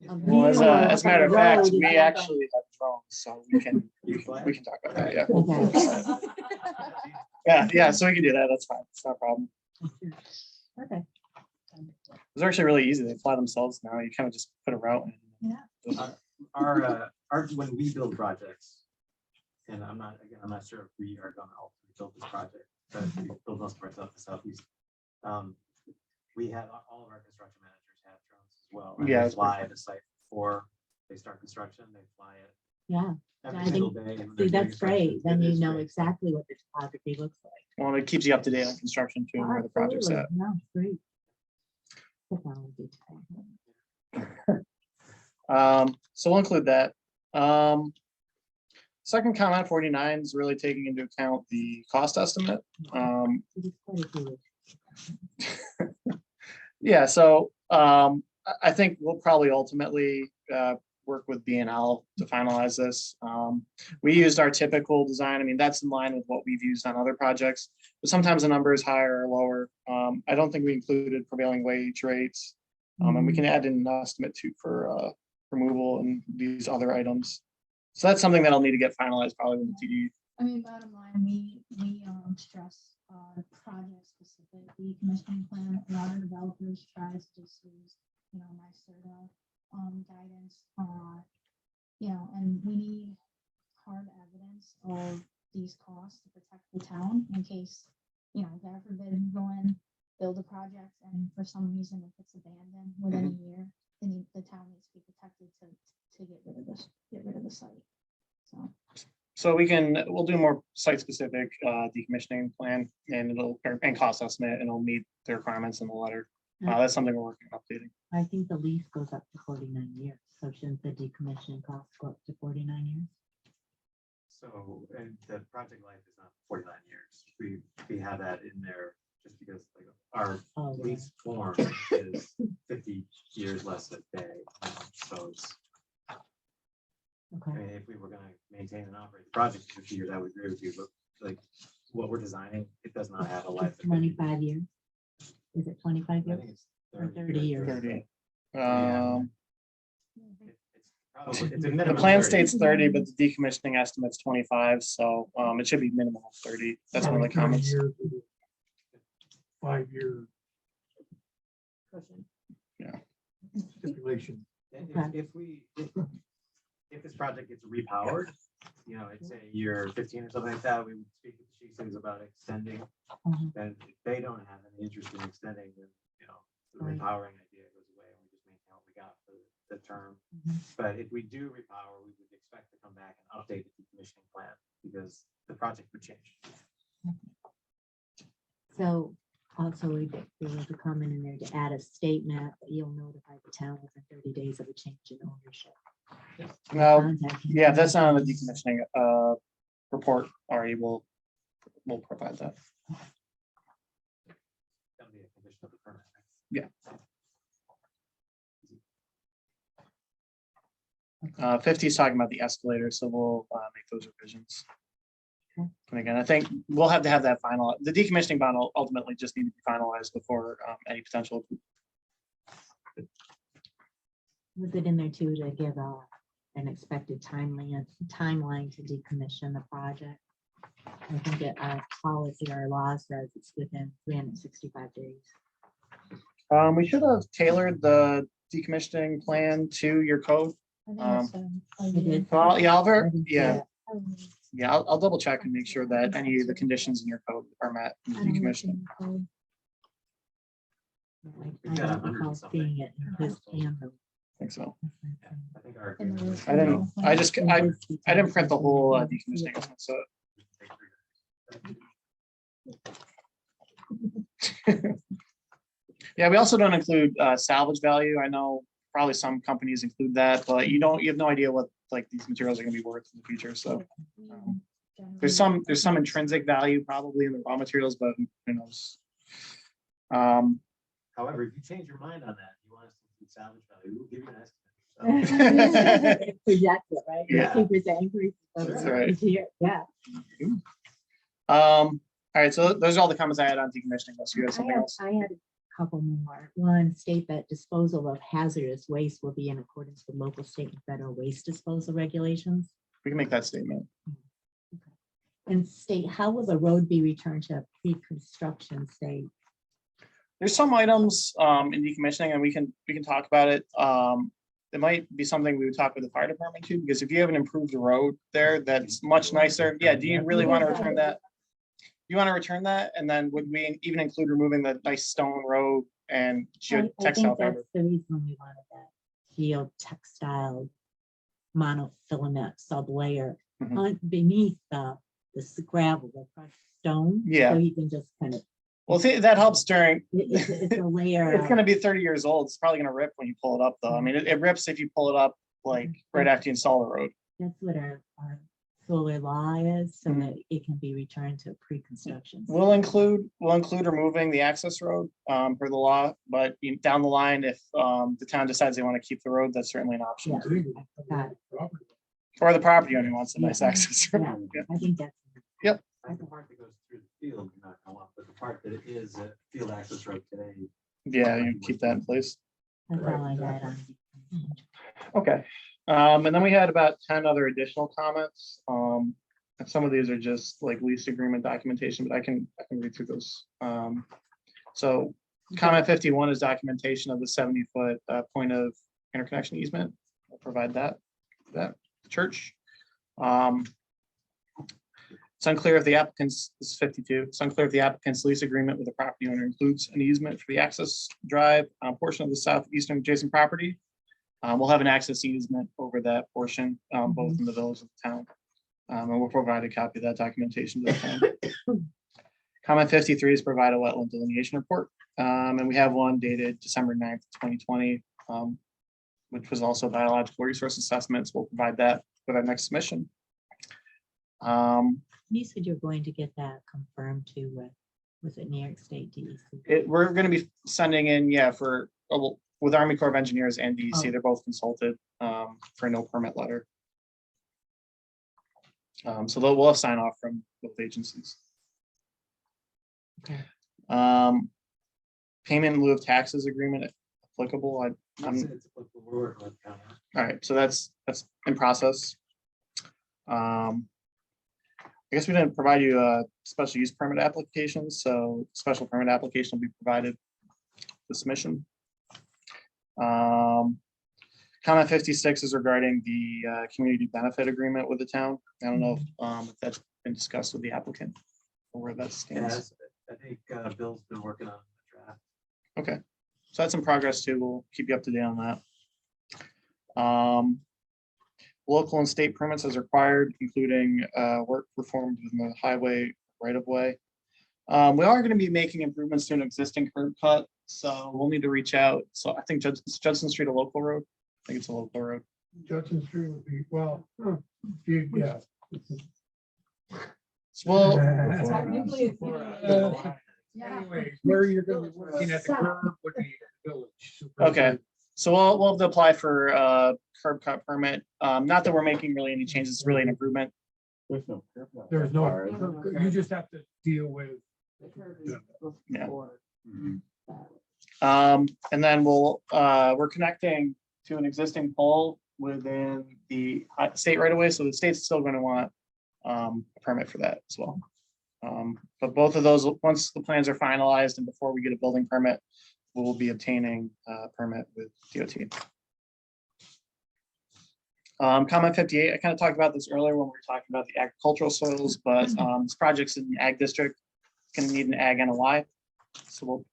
Speaker 4: Well, as
Speaker 3: view
Speaker 4: a matter of fact,
Speaker 3: road is
Speaker 4: we
Speaker 3: not
Speaker 4: actually have drones, so we can talk about that, yeah.
Speaker 3: Okay.
Speaker 4: Yeah, so we can do that, that's fine, it's not a problem.
Speaker 3: Okay.
Speaker 4: It's actually really easy, they fly themselves now, you kind of just put a route in.
Speaker 3: Yeah.
Speaker 6: Our when we build projects, and I'm not sure if we are gonna ultimately build this project, but we build most of our stuff in Southeast. We have all of our construction managers have drones as well. And
Speaker 4: Yeah,
Speaker 6: they
Speaker 4: that's
Speaker 6: fly the site before they start construction. They fly it
Speaker 3: Yeah,
Speaker 6: every
Speaker 3: I
Speaker 6: single
Speaker 3: think-
Speaker 6: day. when
Speaker 3: see,
Speaker 6: they're doing
Speaker 3: that's great.
Speaker 6: construction.
Speaker 3: Then
Speaker 6: It
Speaker 3: you
Speaker 6: is
Speaker 3: know
Speaker 6: great.
Speaker 3: exactly what the topography looks like.
Speaker 4: Well, it keeps you up to date on construction too, and where the project's at.
Speaker 3: Absolutely. No, it's great. Technology.
Speaker 4: So we'll include that. Second comment 49 is really taking into account the cost estimate.
Speaker 3: It is quite a village.
Speaker 4: Yeah, so I think we'll probably ultimately work with BNL to finalize this. We used our typical design. I mean, that's in line with what we've used on other projects, but sometimes the number is higher or lower. I don't think we included prevailing wage rates. And we can add in an estimate too for removal and these other items. So that's something that'll need to get finalized probably with the TD.
Speaker 11: I mean, bottom line, we stress project specific decommissioning plan. A lot of developers tries to just use, my sort of guidance. And we need hard evidence of these costs to protect the town in case, God forbid, you go in, build a project, and for some reason if it's abandoned within a year, then the town needs to be protected to get rid of the site.
Speaker 4: So we'll do more site-specific decommissioning plan and and cost estimate, and it'll meet the requirements in the letter. That's something we're working on updating.
Speaker 3: I think the lease goes up to 49 years, so shouldn't the decommissioning cost go up to 49 years?
Speaker 6: So, and the project life is not 49 years. We have that in there just because like our lease form is 50 years less a day. So it's, I
Speaker 3: Okay.
Speaker 6: mean, if we were gonna maintain and operate the project for 50 years, I would agree with you, but like what we're designing, it does not have a life. of 50
Speaker 3: 25 years? Is it 25
Speaker 6: I
Speaker 3: years?
Speaker 6: think it's
Speaker 3: Or 30 years?
Speaker 4: 30.
Speaker 6: Yeah. It's a
Speaker 4: The
Speaker 6: minimum
Speaker 4: plan
Speaker 6: 30.
Speaker 4: states 30, but the decommissioning estimate's 25, so it should be minimum of 30. That's one of the comments.
Speaker 9: 5-year
Speaker 4: Yeah.
Speaker 9: stipulation.
Speaker 6: And
Speaker 3: Okay.
Speaker 6: if this project gets repowered, it's say year 15 or something like that, we would speak with the chiefs about extending.
Speaker 3: Mhm.
Speaker 6: And if they don't have any interest in extending, then, the
Speaker 3: Right.
Speaker 6: repowering idea goes away and we just maintain what we got for the term.
Speaker 3: Mhm.
Speaker 6: But if we do repower, we would expect to come back and update the decommissioning plan because the project would change.
Speaker 3: So also there was a comment in there to add a statement that you'll notify the town within 30 days of a change in ownership.
Speaker 4: No,
Speaker 3: Contact
Speaker 4: yeah, if that's not on the decommissioning report, Ari will provide that.
Speaker 6: That'll be a condition of the permit.
Speaker 4: Yeah. 50 is talking about the escalator, so we'll make those revisions.
Speaker 3: Okay.
Speaker 4: And again, I think we'll have to have that final, the decommissioning bond will ultimately just need to be finalized before any potential.
Speaker 3: Was it in there too to give an expected timeline to decommission the project? I think that our policy, our law says it's within 365 days.
Speaker 4: We should have tailored the decommissioning plan to your code.
Speaker 3: It is.
Speaker 4: Well, yeah,
Speaker 3: I didn't see
Speaker 4: yeah,
Speaker 3: it.
Speaker 4: yeah, I'll double check and make sure that any of the conditions in your code are met in the decommissioning.
Speaker 3: I don't recall seeing it in his handbook.
Speaker 4: I think so.
Speaker 6: I think our.
Speaker 4: I didn't print the whole decommissioning, estimate, so. Yeah, we also don't include salvage value. I know probably some companies include that, but you have no idea what like these materials are gonna be worth in the future, so. There's some intrinsic value probably in the raw materials, but who knows?
Speaker 6: However, if you change your mind on that, you want us to include salvage value, we'll give you an estimate. So,
Speaker 3: Project it, right?
Speaker 4: Yeah.
Speaker 3: 2% increase.
Speaker 4: That's right.
Speaker 3: Yeah.
Speaker 4: All right, so those are all the comments I had on decommissioning. Unless you have something else.
Speaker 3: I had a couple more. One, state that disposal of hazardous waste will be in accordance with local, state, and federal waste disposal regulations.
Speaker 4: We can make that statement.
Speaker 3: And state, how will the road be returned to a pre-construction state?
Speaker 4: There's some items in decommissioning, and we can talk about it. It might be something we would talk with the fire department too, because if you haven't improved the road there, that's much nicer. Yeah, do you really want to return that? You want to return that? And then would we even include removing the nice stone road and
Speaker 3: I think
Speaker 4: textile
Speaker 3: that's
Speaker 4: fiber?
Speaker 3: the reason we wanted that geotextile monofilament sublayer beneath the gravel, the crushed stone.
Speaker 4: Yeah.
Speaker 3: So you can just kind of,
Speaker 4: Well, that helps during.
Speaker 3: it's a layer.
Speaker 4: It's gonna be 30 years old. It's probably gonna rip when you pull it up, though. I mean, it rips if you pull it up like right after you install the road.
Speaker 3: That's what our solar law is, so that it can be returned to pre-construction.
Speaker 4: We'll include removing the access road per the law, but down the line, if the town decides they want to keep the road, that's certainly an option.
Speaker 3: Yeah,
Speaker 4: too.
Speaker 3: I forgot.
Speaker 4: Or the property owner wants a
Speaker 3: Yeah.
Speaker 4: nice access
Speaker 3: Yeah,
Speaker 4: road. Yeah.
Speaker 3: I think that's.
Speaker 4: Yep.
Speaker 6: Like the part that goes through the field, you're not gonna want, but the part that it is a field access road today.
Speaker 4: Yeah, you keep that in place.
Speaker 3: That's all I had on.
Speaker 4: Okay, and then we had about 10 other additional comments. And some of these are just like lease agreement documentation, but I can read through those. So comment 51 is documentation of the 70-foot point of interconnection easement. I'll provide that church. It's unclear if the applicant's, this is 52, it's unclear if the applicant's lease agreement with the property owner includes an easement for the access drive portion of the southeastern adjacent property. We'll have an access easement over that portion, both in the village and the town. And we'll provide a copy of that documentation to the town. Comment 53 is provide a wetland delineation report. And we have one dated December 9th, 2020, which was also biological resource assessments. We'll provide that with our next submission.
Speaker 3: You said you're going to get that confirmed too with, was it New York State DEC?
Speaker 4: We're going to be sending in, with Army Corps of Engineers and DEC, they're both consulted for a no permit letter. So we'll have sign off from both agencies.
Speaker 3: Okay.
Speaker 4: Payment in lieu of taxes agreement applicable.
Speaker 6: It's applicable. We're working with the county.
Speaker 4: All right, so that's in process. I guess we didn't provide you a special use permit application, so special permit application will be provided for submission. Comment 56 is regarding the community benefit agreement with the town. I don't know if that's been discussed with the applicant or where that stands.
Speaker 6: Yes, I think Bill's been working on the draft.
Speaker 4: Okay, so that's in progress too. We'll keep you up to date on that. Local and state permits as required, including work performed within the highway right of way. We are going to be making improvements to an existing curb cut, so we'll need to reach out. So I think Judson Street a local road. I think it's a local road.
Speaker 9: Judson Street would be, well, yeah.
Speaker 4: Well,
Speaker 8: Technically,
Speaker 9: Anyways, where you're gonna be working at the curb would be village.
Speaker 4: okay. So we'll have to apply for a curb cut permit. Not that we're making really any changes, it's really an improvement.
Speaker 13: There's no. curb cut.
Speaker 9: There's no, you just have to deal with.
Speaker 10: The curb is
Speaker 4: Yeah.
Speaker 10: before
Speaker 13: Mhm.
Speaker 10: that.
Speaker 4: And then we're connecting to an existing pole within the state right away. So the state's still going to want a permit for that as well. But both of those, once the plans are finalized and before we get a building permit, we'll be obtaining a permit with DOT. Comment 58, I kind of talked about this earlier when we were talking about the agricultural soils, but this project's in the ag district. It's going to need an ag NOI. So we'll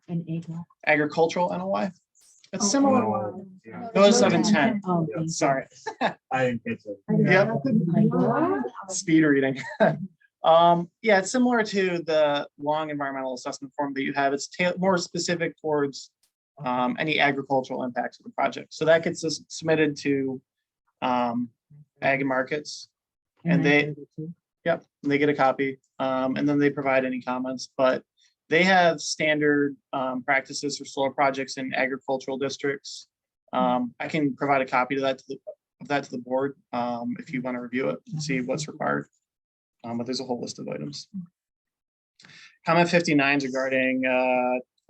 Speaker 3: An egg.
Speaker 4: agricultural NOI. It's similar.
Speaker 13: Oh, yeah.
Speaker 4: Notice of intent.
Speaker 3: Oh,
Speaker 13: Yeah.
Speaker 4: Sorry.
Speaker 13: I didn't get it.
Speaker 4: Yep. Speed reading. Yeah, it's similar to the long environmental assessment form that you have. It's more specific towards any agricultural impacts of the project. So that gets submitted to ag and markets, and they get a copy, and then they provide any comments. But they have standard practices for solar projects in agricultural districts. I can provide a copy of that to the board if you want to review it and see what's required. But there's a whole list of items. Comment 59 is regarding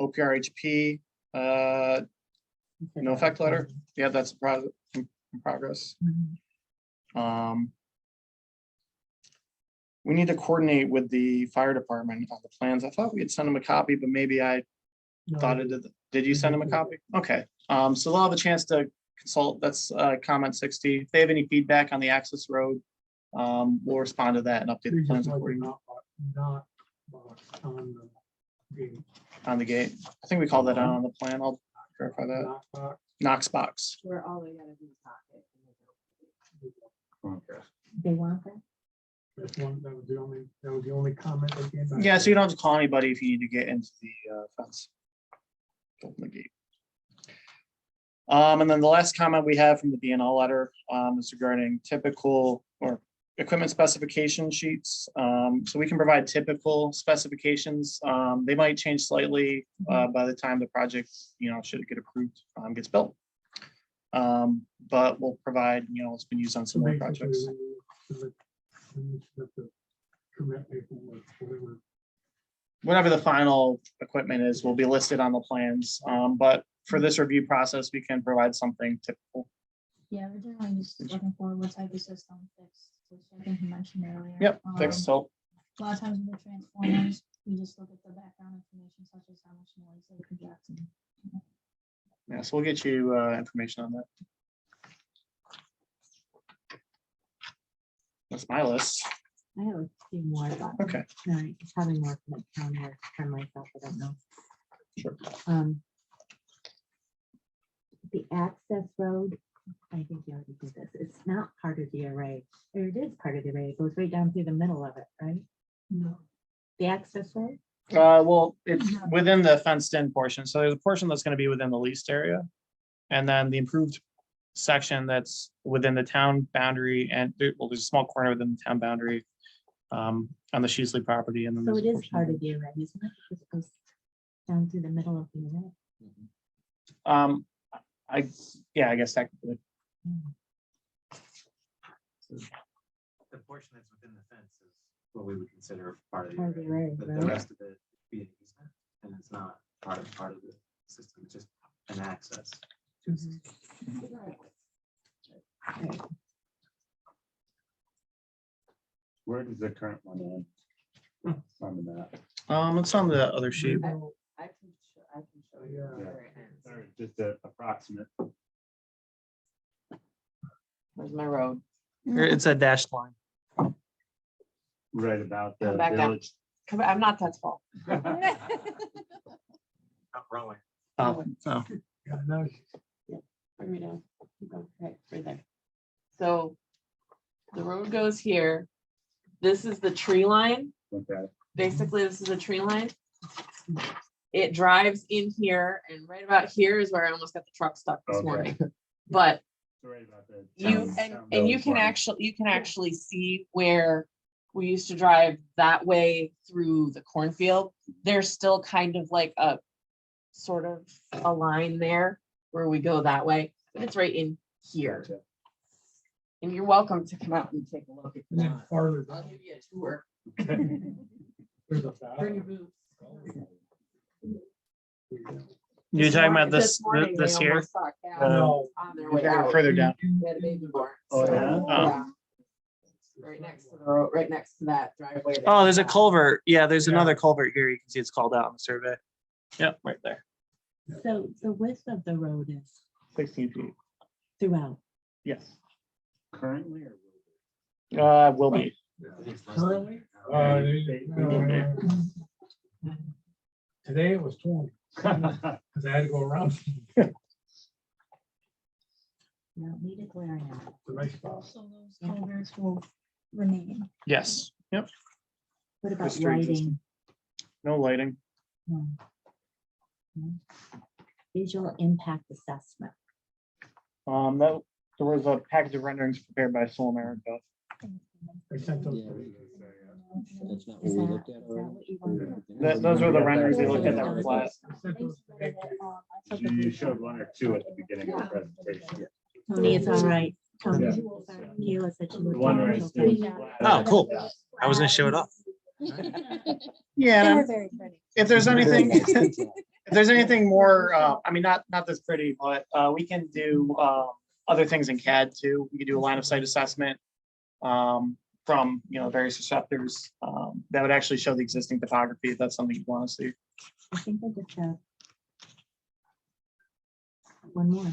Speaker 4: OPRHP no effect letter. Yeah, that's in progress. We need to coordinate with the fire department on the plans. I thought we had sent them a copy, but maybe I thought it did. Did you send them a copy? Okay, so they'll have a chance to consult. That's comment 60. If they have any feedback on the access road, we'll respond to that and update the plans accordingly.
Speaker 9: Not on the gate.
Speaker 4: On the gate. I think we called that out on the plan. I'll verify that.
Speaker 9: Not box.
Speaker 4: Knox box.
Speaker 10: Where all they gotta do is pocket.
Speaker 13: Okay.
Speaker 3: They want that?
Speaker 9: That's one, that was the only comment that came back.
Speaker 4: Yeah, so you don't have to call anybody if you need to get into the fence. Open the gate. And then the last comment we have from the BNL letter is regarding typical or equipment specification sheets. So we can provide typical specifications. They might change slightly by the time the project, should it get approved, gets built. But we'll provide, it's been used on
Speaker 9: So
Speaker 4: similar
Speaker 9: basically,
Speaker 4: projects.
Speaker 9: when you submit the permit paperwork, whatever.
Speaker 4: Whatever the final equipment is, will be listed on the plans. But for this review process, we can provide something typical
Speaker 11: Yeah, we're generally just looking for what type of system fixed, which I think you mentioned earlier.
Speaker 4: Yep, fixed tilt.
Speaker 11: A lot of times with the transformers, we just look at the background information such as how much noise they project.
Speaker 4: Yeah, so we'll get you information on that. That's my list.
Speaker 3: I have a few more, but
Speaker 4: Okay.
Speaker 3: it's probably more from the town work from myself, I don't know.
Speaker 4: Sure.
Speaker 3: The access road, I think you already did this, it's not part of the array, or it is part of the array, it goes right down through the middle of it, right?
Speaker 8: No.
Speaker 3: The access road?
Speaker 4: Well, it's within the fenced in portion. So there's a portion that's going to be within the leased area. And then the improved section that's within the town boundary and well, there's a small corner within the town boundary on the Sheasley property. And then
Speaker 3: So
Speaker 4: there's
Speaker 3: it
Speaker 4: a
Speaker 3: is
Speaker 4: portion
Speaker 3: part of the array, isn't it? Because it goes down through the middle of the array.
Speaker 4: I guess technically.
Speaker 6: The portion that's within the fence is what we would consider part of the
Speaker 3: Part of the
Speaker 6: array,
Speaker 3: array,
Speaker 6: but the
Speaker 3: right?
Speaker 6: rest of it be an easement, and it's not part of the system, it's just an access.
Speaker 13: Where does the current one end? On the map.
Speaker 4: It's on the other sheet.
Speaker 10: I can show you.
Speaker 13: Yeah.
Speaker 10: where it ends.
Speaker 13: Or just an approximate.
Speaker 10: Where's my road?
Speaker 4: It's a dashed line.
Speaker 13: Right about the
Speaker 10: Come back down.
Speaker 13: village.
Speaker 10: Come, I'm not that tall.
Speaker 6: Not growing.
Speaker 4: Oh.
Speaker 9: Yeah, no,
Speaker 10: Bring me down. Keep going. Right there. So the road goes here. This is the tree line.
Speaker 13: Okay.
Speaker 10: Basically, this is a tree line. It drives in here, and right about here is where I almost got the truck stuck this
Speaker 13: Okay.
Speaker 10: morning. But
Speaker 13: Right about the
Speaker 10: you
Speaker 13: town
Speaker 10: and you
Speaker 13: village
Speaker 10: can
Speaker 13: line.
Speaker 10: actually see where we used to drive that way through the cornfield. There's still kind of like a sort of a line there where we go that way, but it's right in here.
Speaker 13: Gotcha.
Speaker 10: And you're welcome to come out and take a look if you
Speaker 9: and then
Speaker 10: want.
Speaker 9: farther
Speaker 10: I'll
Speaker 9: down.
Speaker 10: give you a tour.
Speaker 9: There's a valley.
Speaker 10: Bring your boots.
Speaker 4: You're talking about this
Speaker 10: morning, they
Speaker 4: this here?
Speaker 10: almost saw a cow
Speaker 9: No.
Speaker 10: on their way out.
Speaker 4: Further down.
Speaker 10: We had a baby born.
Speaker 13: Oh,
Speaker 10: so,
Speaker 13: yeah?
Speaker 10: yeah. Right next to the road, right next to that driveway. that
Speaker 4: Oh, there's a
Speaker 10: comes out.
Speaker 4: culvert. Yeah, there's
Speaker 9: Yeah.
Speaker 4: another culvert here. You can see it's called out on the survey. Yep, right there.
Speaker 3: So the width of the road is
Speaker 4: 16 feet.
Speaker 3: throughout.
Speaker 4: Yes.
Speaker 13: Currently or?
Speaker 4: Will be.
Speaker 9: Currently? Today it was 20, because I had to go around.
Speaker 3: No, need it glaring out.
Speaker 9: It's a nice spot.
Speaker 11: So those culverts will remain.
Speaker 4: Yes. Yep.
Speaker 3: What about
Speaker 4: street
Speaker 3: lighting?
Speaker 4: system. No lighting.
Speaker 3: No. No. Visual impact assessment.
Speaker 4: That there was a package of renderings prepared by Soul America.
Speaker 9: I sent those. to you.
Speaker 11: That's
Speaker 3: Is that what you want?
Speaker 4: Those were the renderings they looked at that were flat.
Speaker 9: I sent those to Nick.
Speaker 13: You showed one or two at the beginning of the presentation.
Speaker 3: Tony, it's all right. Tony,
Speaker 13: Yeah.
Speaker 3: Kayla said she
Speaker 13: The
Speaker 3: would.
Speaker 13: one where it's still
Speaker 5: Oh, cool. I was gonna show it off.
Speaker 4: Yeah.
Speaker 11: They
Speaker 4: and
Speaker 11: were very pretty.
Speaker 4: If there's anything, if there's anything more, I mean, not this pretty, but we can do other things in CAD too. We could do a line of sight assessment from various receptors that would actually show the existing topography if that's something you want to see.
Speaker 3: I think I just have one more.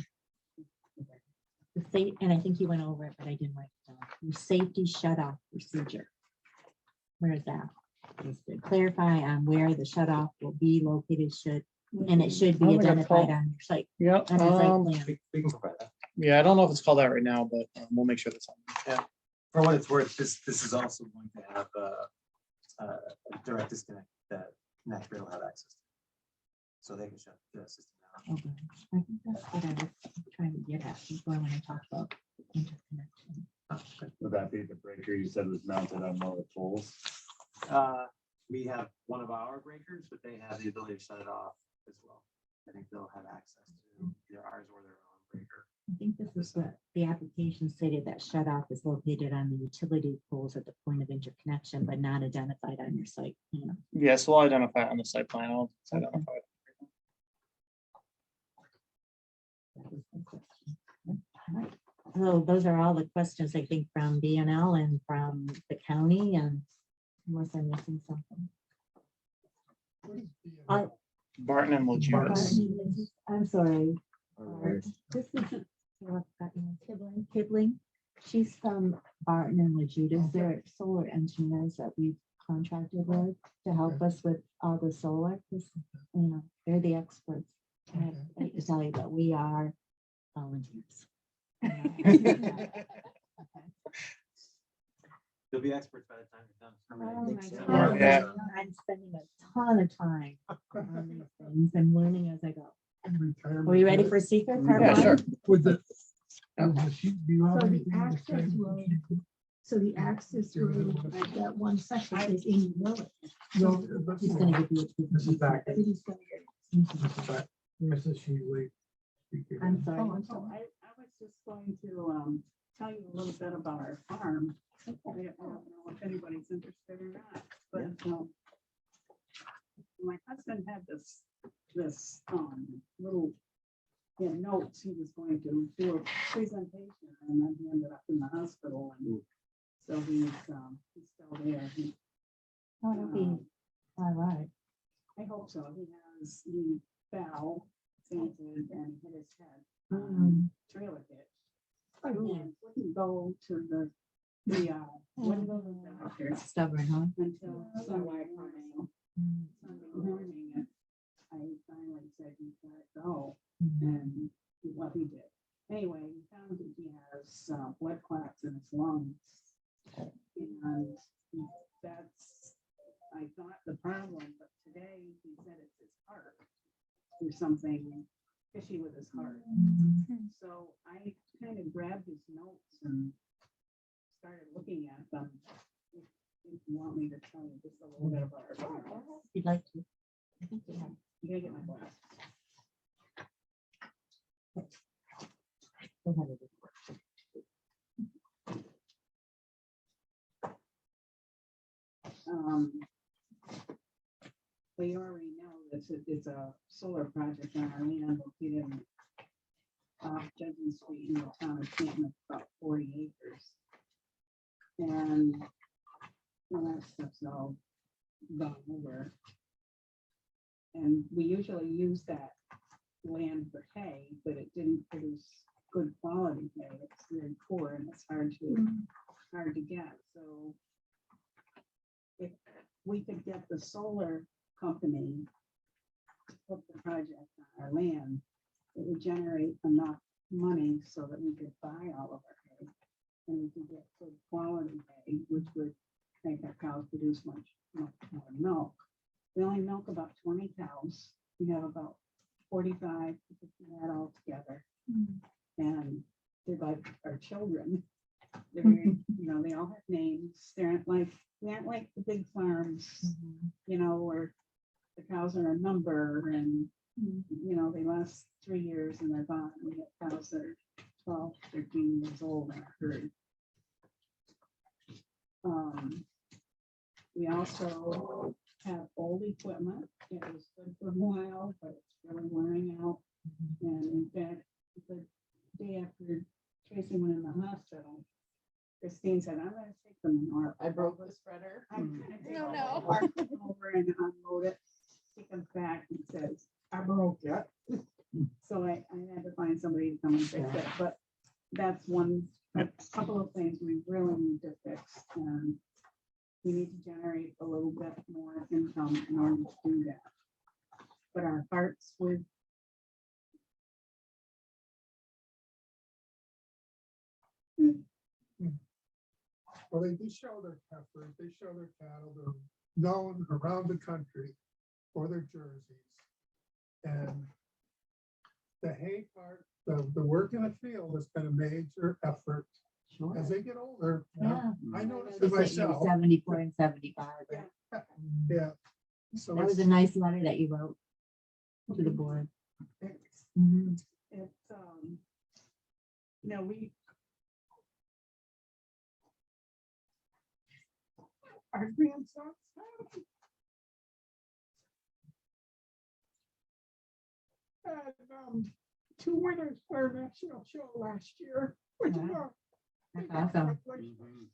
Speaker 3: The safe, and I think you went over it, but I didn't write it down. Your safety shut off procedure. Where is that? Just to clarify on where the shut off will be located and it should
Speaker 4: I
Speaker 3: be
Speaker 4: don't think it's
Speaker 3: identified
Speaker 4: called-
Speaker 3: on your site.
Speaker 4: Yep.
Speaker 3: On your site plan.
Speaker 6: We can provide that.
Speaker 4: Yeah, I don't know if it's called that right now, but we'll make sure that's on.
Speaker 6: For what it's worth, this is also going to have a direct disconnect that Nash will have access to. So they can shut the system down.
Speaker 3: Okay. I think that's what I was trying to get at before when I talked about interconnection.
Speaker 13: Would that be the breaker you said was mounted on one of the poles?
Speaker 6: We have one of our breakers, but they have the ability to shut it off as well. I think they'll have access to either ours or their own breaker.
Speaker 3: I think this is what the application stated, that shut off is located on the utility poles at the point of interconnection, but not identified on your site plan.
Speaker 4: Yes, we'll identify it on the site plan. I'll identify it.
Speaker 3: That was my question. All right. So those are all the questions, I think, from BNL and from the county, and unless I'm missing something.
Speaker 4: Barton and Lejudas.
Speaker 3: I'm sorry.
Speaker 13: Alright.
Speaker 3: This is Kibling. Kibling. She's from Barton and Lejudas. They're solar engineers that we've contracted with to help us with all the solar. 'Cause, you know, they're the experts. And I hate to tell you that we are volunteers.
Speaker 6: You'll be experts by the time you're done.
Speaker 3: Oh my
Speaker 6: So-
Speaker 3: God.
Speaker 4: Yeah.
Speaker 3: I'm spending a ton of time on these things and learning as I go. Are we ready for secret? part
Speaker 4: Yeah,
Speaker 3: one?
Speaker 4: sure.
Speaker 9: Would the,
Speaker 8: So the access road, like that one section is in the village.
Speaker 9: no, but
Speaker 3: He's gonna give you.
Speaker 9: this is back,
Speaker 8: City's gonna get-
Speaker 9: Mrs. Shealy.
Speaker 3: I'm sorry.
Speaker 8: Oh, I'm
Speaker 12: So
Speaker 8: sorry.
Speaker 12: I was just going to tell you a little bit about our farm. I don't know if anybody's interested or not, but my husband had this little notes. He was going to do a presentation and then he ended up in the hospital, and so he's still there.
Speaker 3: Oh, it'll be all right.
Speaker 12: I hope so. He fell, fainted, and hit his head.
Speaker 3: Mm.
Speaker 12: Trailer hitch. And wouldn't go to the wouldn't go to the doctor
Speaker 3: Stubborn, huh?
Speaker 12: until Sunday morning.
Speaker 3: Mm.
Speaker 12: Sunday morning, and I finally said, "You gotta go,"
Speaker 3: Mm.
Speaker 12: and what he did. Anyway, he found that he has blood clots in his lungs, and that's, I thought, the problem, but today he said it's his heart. There's something fishy with his heart.
Speaker 3: Mhm.
Speaker 12: So I kind of grabbed his notes and started looking at them. If you want me to tell you just a little bit about our farm.
Speaker 3: If you'd like to. I think we have.
Speaker 12: You gotta get my glasses.
Speaker 3: Go ahead.
Speaker 12: Well, you already know it's a solar project on our land located off Judson Street in the town of Canton, about 40 acres. And that stuff's all gone over. And we usually use that land for hay, but it didn't produce good quality hay. It's very poor and it's hard to get. So if we could get the solar company to put the project on our land, it would generate enough money so that we could buy all of our hay and we could get good quality hay, which would make our cows produce much more milk. We only milk about 20 cows. We have about 45 to 50 head all together. And they're like our children. They're very, they all have names. They aren't like the big farms, where the cows are a number and, they last 3 years and they're gone. We get cows that are 12, 13 years old in a herd. We also have old equipment. It was good for a while, but it's really wearing out. And in fact, the day after Tracy went in the hospital, Christine said, "I'm gonna take them in." I broke the spreader. I'm gonna take
Speaker 1: Oh,
Speaker 12: them
Speaker 1: no.
Speaker 12: over and unload it. She comes back and says, "I broke it." So I had to find somebody to come and fix it, but that's a couple of things we really need to fix. And we need to generate a little bit more income in order to do that. But our hearts with
Speaker 9: Well, they do show their heifers, they show their cattle, they're known around the country for their jerseys. And the hay part, the work in the field has been a major effort.
Speaker 3: Sure.
Speaker 9: As they get older,
Speaker 3: Yeah.
Speaker 9: I noticed it
Speaker 3: Noticed that you were
Speaker 9: myself.
Speaker 3: 74 and 75. Right?
Speaker 9: Yeah. So
Speaker 3: That was a nice letter that you wrote to the board. Mhm.
Speaker 12: it's, we our grandsons. And, two winners for our national show last year, which is
Speaker 3: Wow.
Speaker 12: big
Speaker 3: That's awesome.
Speaker 12: congratulations.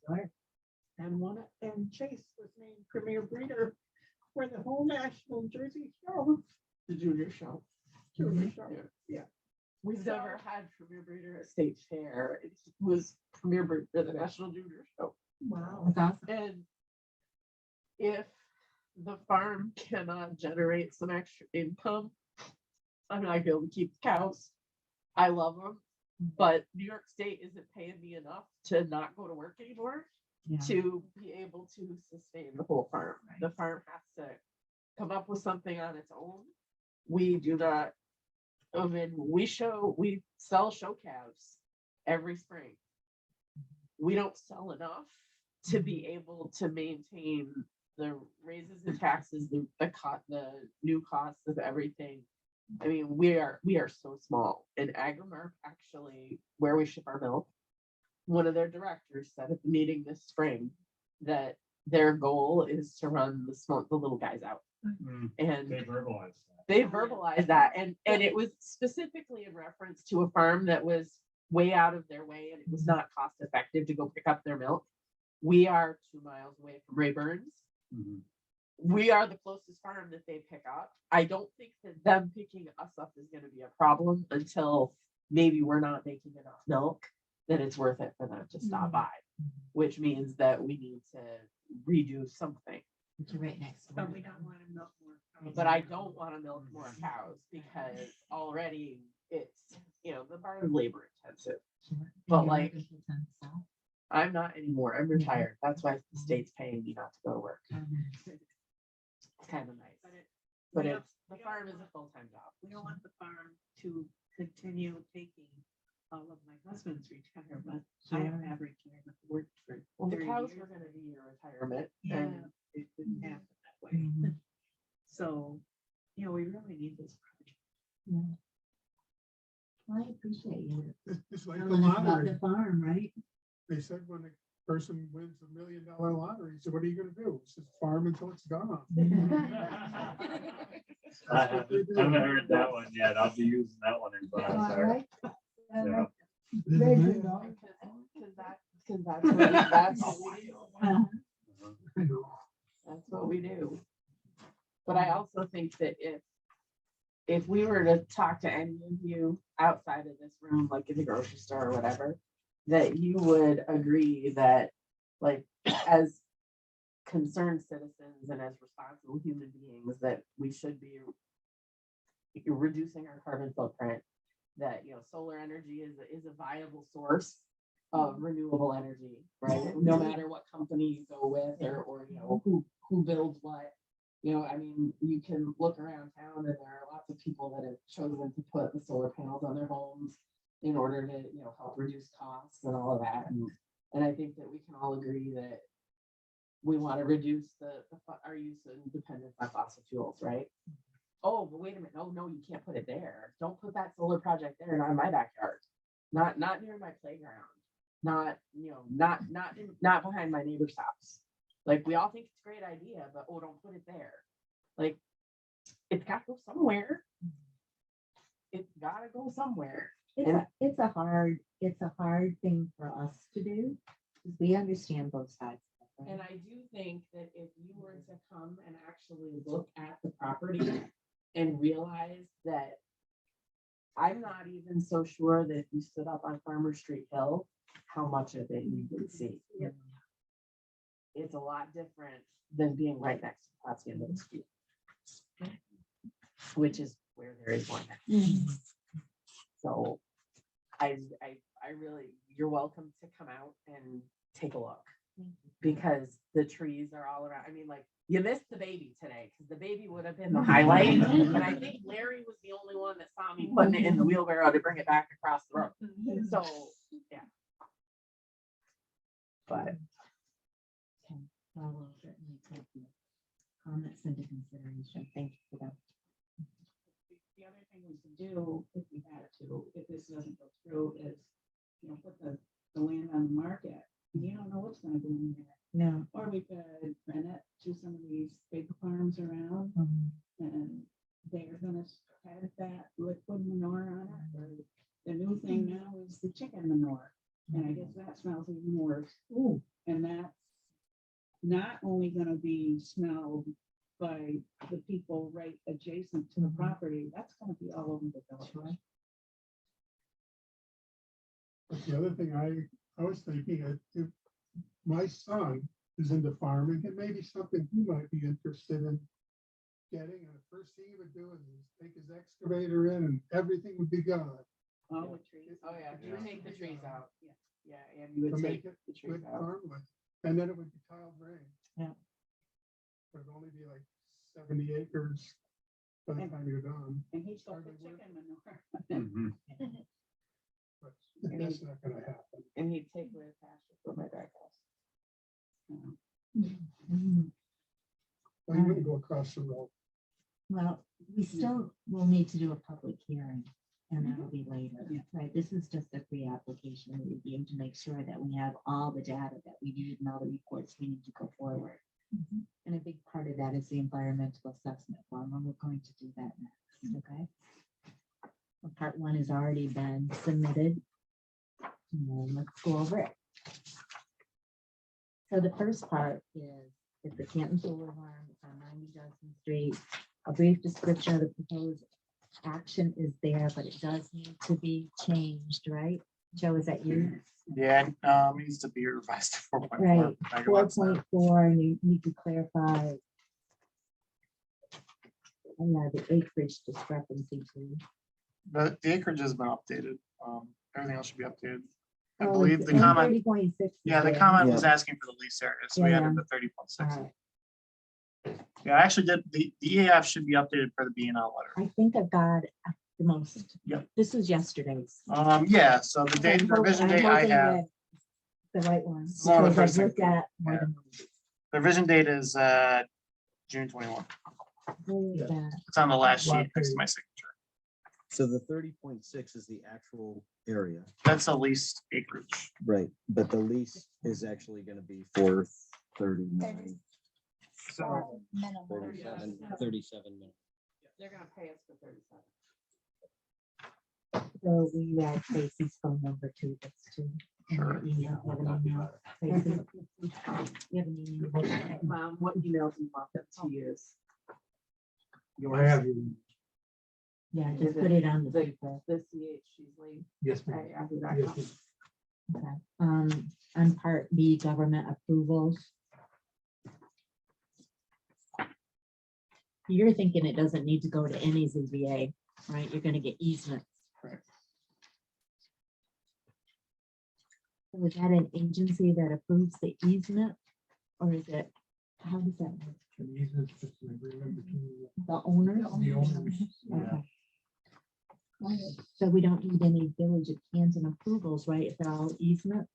Speaker 12: And and Chase was named premier breeder for the whole national Jersey show.
Speaker 10: The junior show.
Speaker 12: Junior show, yeah.
Speaker 10: We've never had Premier Breeder at State Fair. It was Premier Breeder for the National Junior Show.
Speaker 3: Wow. That's awesome.
Speaker 10: And if the farm cannot generate some extra income, I'm not gonna be able to keep the cows. I love them, but New York State isn't paying me enough to not go to work anymore
Speaker 3: Yeah.
Speaker 10: to be able to sustain the whole farm. The farm has to come up with something on its own. We do not, I mean, we sell show calves every spring. We don't sell enough to be able to maintain the raises and taxes, the new costs of everything. I mean, we are so small. And Agrimark, actually, where we ship our milk, one of their directors said at the meeting this spring that their goal is to run the little guys out. And
Speaker 13: They verbalized that.
Speaker 10: they verbalized that, and it was specifically in reference to a farm that was way out of their way and it was not cost effective to go pick up their milk. We are 2 miles away from Rayburn's.
Speaker 13: Mhm.
Speaker 10: We are the closest farm that they pick up. I don't think that them picking us up is going to be a problem until maybe we're not making enough milk that it's worth it for them to stop by, which means that we need to redo something.
Speaker 3: It's right next to
Speaker 12: But we don't want to milk more. cows.
Speaker 10: But I don't want to milk more cows because already it's, the barn is labor intensive. But like, I'm not anymore. I'm retired. That's why the state's paying me not to go to work. It's kind of nice. But
Speaker 12: we
Speaker 10: it's, the
Speaker 12: we don't
Speaker 10: farm is a
Speaker 12: want-
Speaker 10: full-time job.
Speaker 12: We don't want the farm to continue taking all of my husband's retirement. I don't have retirement, worked for
Speaker 10: Well, the
Speaker 12: 30
Speaker 10: cows
Speaker 12: years.
Speaker 10: were gonna be your retirement.
Speaker 12: Yeah,
Speaker 10: And
Speaker 12: it didn't happen that way. So, we really need this project.
Speaker 3: Well, I appreciate you.
Speaker 9: It's like the
Speaker 3: telling us about
Speaker 9: lottery.
Speaker 3: the farm, right?
Speaker 9: They said when a person wins $1 million lottery, so what are you gonna do? It's just farm until it's gone.
Speaker 13: I haven't heard that one yet. I'll be using that one in
Speaker 8: I
Speaker 13: class.
Speaker 8: like that. I
Speaker 13: Yeah.
Speaker 8: like Reggie, though.
Speaker 10: Because that's what we do.
Speaker 3: Uh-huh.
Speaker 10: That's what we do. But I also think that if we were to talk to any of you outside of this room, like in the grocery store or whatever, that you would agree that, like, as concerned citizens and as responsible human beings, that we should be reducing our carbon footprint, that, solar energy is a viable source of renewable energy, right? No matter what company you go with or who builds what. I mean, you can look around town and there are lots of people that have chosen to put the solar panels on their homes in order to, help reduce costs and all of that. And I think that we can all agree that we want to reduce our use and dependence on fossil fuels, right? Oh, but wait a minute. Oh, no, you can't put it there. Don't put that solar project there, not in my backyard. Not near my playground. Not behind my neighbor's house. Like, we all think it's a great idea, but don't put it there. Like, it's got to go somewhere. It's got to go somewhere.
Speaker 3: It's a hard thing for us to do, because we understand both sides. of it.
Speaker 10: And I do think that if you were to come and actually look at the property and realize that I'm not even so sure that if you stood up on Farmer Street Hill, how much of it you would see. It's a lot different than being right next to Plattsburgh Middle School, which is where there is one. So I really, you're welcome to come out and take a look, because the trees are all around. I mean, like, you missed the baby today because the baby would have been the highlight. And I think Larry was the only one that saw me putting it in the wheelbarrow to bring it back across the road. So, yeah. But
Speaker 3: I will certainly take the comments into consideration. Thank you for that.
Speaker 12: The other thing we could do, if we had to, if this doesn't go through, is, put the land on the market. You don't know what's gonna go in there.
Speaker 3: No.
Speaker 12: Or we could rent it to some of these big farms around, and they're gonna spread that liquid manure on it, or thing now is the chicken manure, and I guess that smells even worse. Ooh. And that's not only gonna be smelled by the people right adjacent to the property, that's gonna be all over the village.
Speaker 9: But the other thing I was thinking, if my son is into farming, it may be something he might be interested in getting, and the first thing he would do is take his excavator in and everything would be gone.
Speaker 12: All the trees.
Speaker 10: Oh, yeah, you take the trees out.
Speaker 12: Yeah, and you
Speaker 9: To
Speaker 12: would
Speaker 9: make
Speaker 12: take
Speaker 9: it
Speaker 12: the trees
Speaker 9: good
Speaker 12: out.
Speaker 9: farmland, and then it would be tile drain.
Speaker 3: Yeah.
Speaker 9: But it'd only be like 70 acres by the time you're done,
Speaker 12: And he's got the
Speaker 9: Hardly worth
Speaker 12: chicken manure.
Speaker 9: but that's not gonna happen.
Speaker 10: And he'd take away the pasture from my back house.
Speaker 9: Well, you wouldn't go across the road.
Speaker 3: Well, we still will need to do a public hearing, and that'll be later, right? This is just a pre-application review to make sure that we have all the data that we need and all the reports we need to go forward. And a big part of that is the environmental assessment form, and we're going to do that next, okay? Well, part one has already been submitted. And let's go over it. So the first part is the Canton Solar Farm, it's on 90 Judson Street. A brief description of the proposed action is there, but it does need to be changed, right? Joe, is that you?
Speaker 4: Yeah, it needs to be revised to 4.4
Speaker 3: Right,
Speaker 4: megawatts.
Speaker 3: 4.4, and you need to clarify. Oh, yeah, the acreage discrepancy too.
Speaker 4: The acreage has been updated. Everything else should be updated. I
Speaker 3: Oh,
Speaker 4: believe
Speaker 3: it's
Speaker 4: the
Speaker 3: in
Speaker 4: comment,
Speaker 3: 30.6
Speaker 4: yeah, the
Speaker 3: there.
Speaker 4: comment was asking for the lease area, so we
Speaker 3: Yeah,
Speaker 4: added
Speaker 3: yeah.
Speaker 4: the 30.6.
Speaker 3: All right.
Speaker 4: Yeah, I actually did, the EAF should be updated for the B and L letter.
Speaker 3: I think I've got the most.
Speaker 4: Yep.
Speaker 3: This was yesterday's.
Speaker 4: Yeah, so the date,
Speaker 3: I'm
Speaker 4: the revision
Speaker 3: hoping
Speaker 4: date I have,
Speaker 3: that The right one.
Speaker 4: This is one of the
Speaker 3: because I've
Speaker 4: first things
Speaker 3: looked at more
Speaker 4: yeah.
Speaker 3: than one.
Speaker 4: the revision date is June 21.
Speaker 3: Where is that?
Speaker 4: It's on the last
Speaker 9: Last
Speaker 4: sheet next to
Speaker 9: page.
Speaker 4: my signature.
Speaker 14: So the 30.6 is the actual area,
Speaker 4: That's a leased acreage.
Speaker 14: right? But the lease is actually going to be for 39,
Speaker 4: So,
Speaker 11: Minimum.
Speaker 14: 37 minutes.
Speaker 10: They're gonna pay us for 37.
Speaker 3: So we add Tracy's phone number to this too. And your
Speaker 4: Sure.
Speaker 3: email, you have an email, Tracy? You have an email?
Speaker 10: What email do you want them to use?
Speaker 3: Yeah, just put it on the
Speaker 10: The
Speaker 3: paper.
Speaker 10: CH Sheasley.
Speaker 9: Yes,
Speaker 10: at yahoo.com.
Speaker 3: Okay. On part B, government approvals. You're thinking it doesn't need to go to any ZBA, right? You're gonna get easement.
Speaker 4: Correct.
Speaker 3: So is that an agency that approves the easement? Or is it, how does that work? The owners?
Speaker 9: The owners,
Speaker 3: Okay. So we don't need any Village of Canton approvals, right? If they're all easements?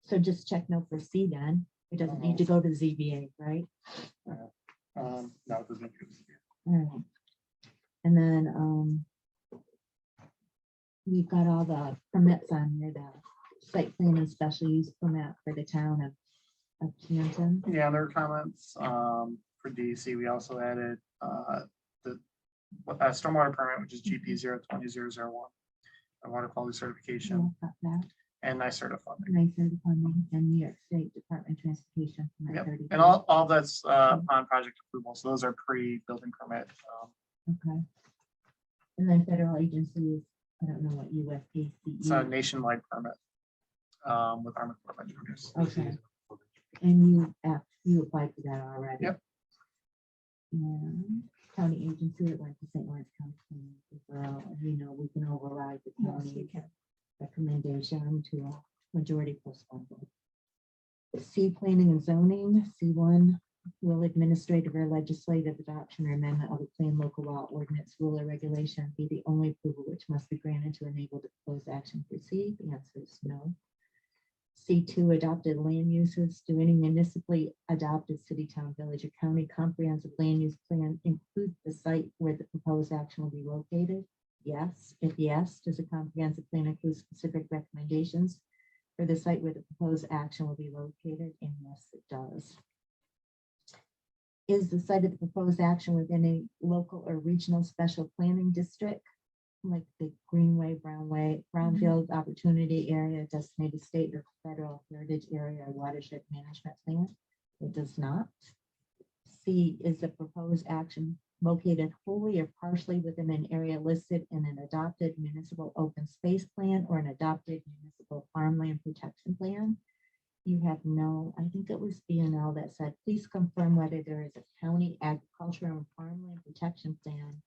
Speaker 3: So just check no for C then. It doesn't need to go to ZBA, right?
Speaker 4: no, it doesn't.
Speaker 3: All right. And then, we've got all the permits on here, the site plan and special use permit for the town of Canton.
Speaker 4: Yeah, there were comments for DEC. We also added the stormwater permit, which is GP 020-001, a water quality certification,
Speaker 3: Yeah, got that.
Speaker 4: and NYSERDA funding.
Speaker 3: NYSERDA funding and New York State Department of Transportation. permit
Speaker 4: Yep,
Speaker 3: 30.
Speaker 4: and all that's on project approval. So those are pre-building permit.
Speaker 3: Okay. And then federal agencies, I don't know what
Speaker 4: It's a
Speaker 3: USACE.
Speaker 4: nationwide permit with Army Corps of Engineers.
Speaker 3: Okay. And you applied for that already?
Speaker 4: Yep.
Speaker 3: And county agency, it went to St. Lawrence County. And we know we can override the county recommendation to a majority plus one vote. C, planning and zoning, C1, will administrative or legislative adoption or amendment of a plan, local law, ordinance, rule, or regulation be the only approval which must be granted to enable the proposed action to proceed? The answer is no. C2, adopted land uses. Do any municipally adopted city, town, village, or county comprehensive land use plan include the site where the proposed action will be located? Yes. If yes, does the comprehensive plan include specific recommendations for the site where the proposed action will be located? And yes, it does. Is the site of the proposed action within a local or regional special planning district? like the Greenway, Brownfield Opportunity Area, designated state or federal heritage area, or watershed management plan. It does not. C is the proposed action located wholly or partially within an area listed in an adopted municipal open space plan or an adopted municipal farmland protection plan. You have no, I think it was BNL that said, please confirm whether there is a county agricultural and farmland protection plan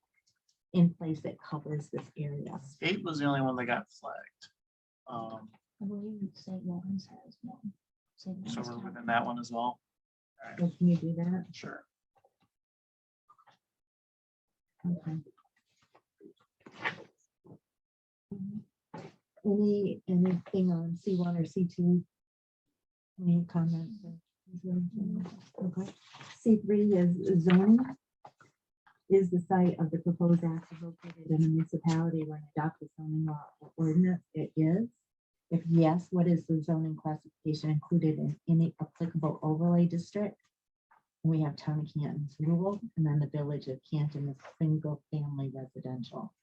Speaker 3: in place that covers this area.
Speaker 4: 8 was the only one that got flagged.
Speaker 11: I believe St. Lawrence has one. St.
Speaker 4: So
Speaker 11: Lawrence
Speaker 4: we're
Speaker 11: County.
Speaker 4: within that one as well.
Speaker 3: So can you do that?
Speaker 4: Sure.
Speaker 3: Okay. Anything on C1 or C2? Any comments? Okay. C3 is zoning. Is the site of the proposed action located in a municipality where an adopted zoning law or ordinance? It is. If yes, what is the zoning classification included in any applicable overlay district? We have town of Canton's rural, and then the village of Canton is single family residential.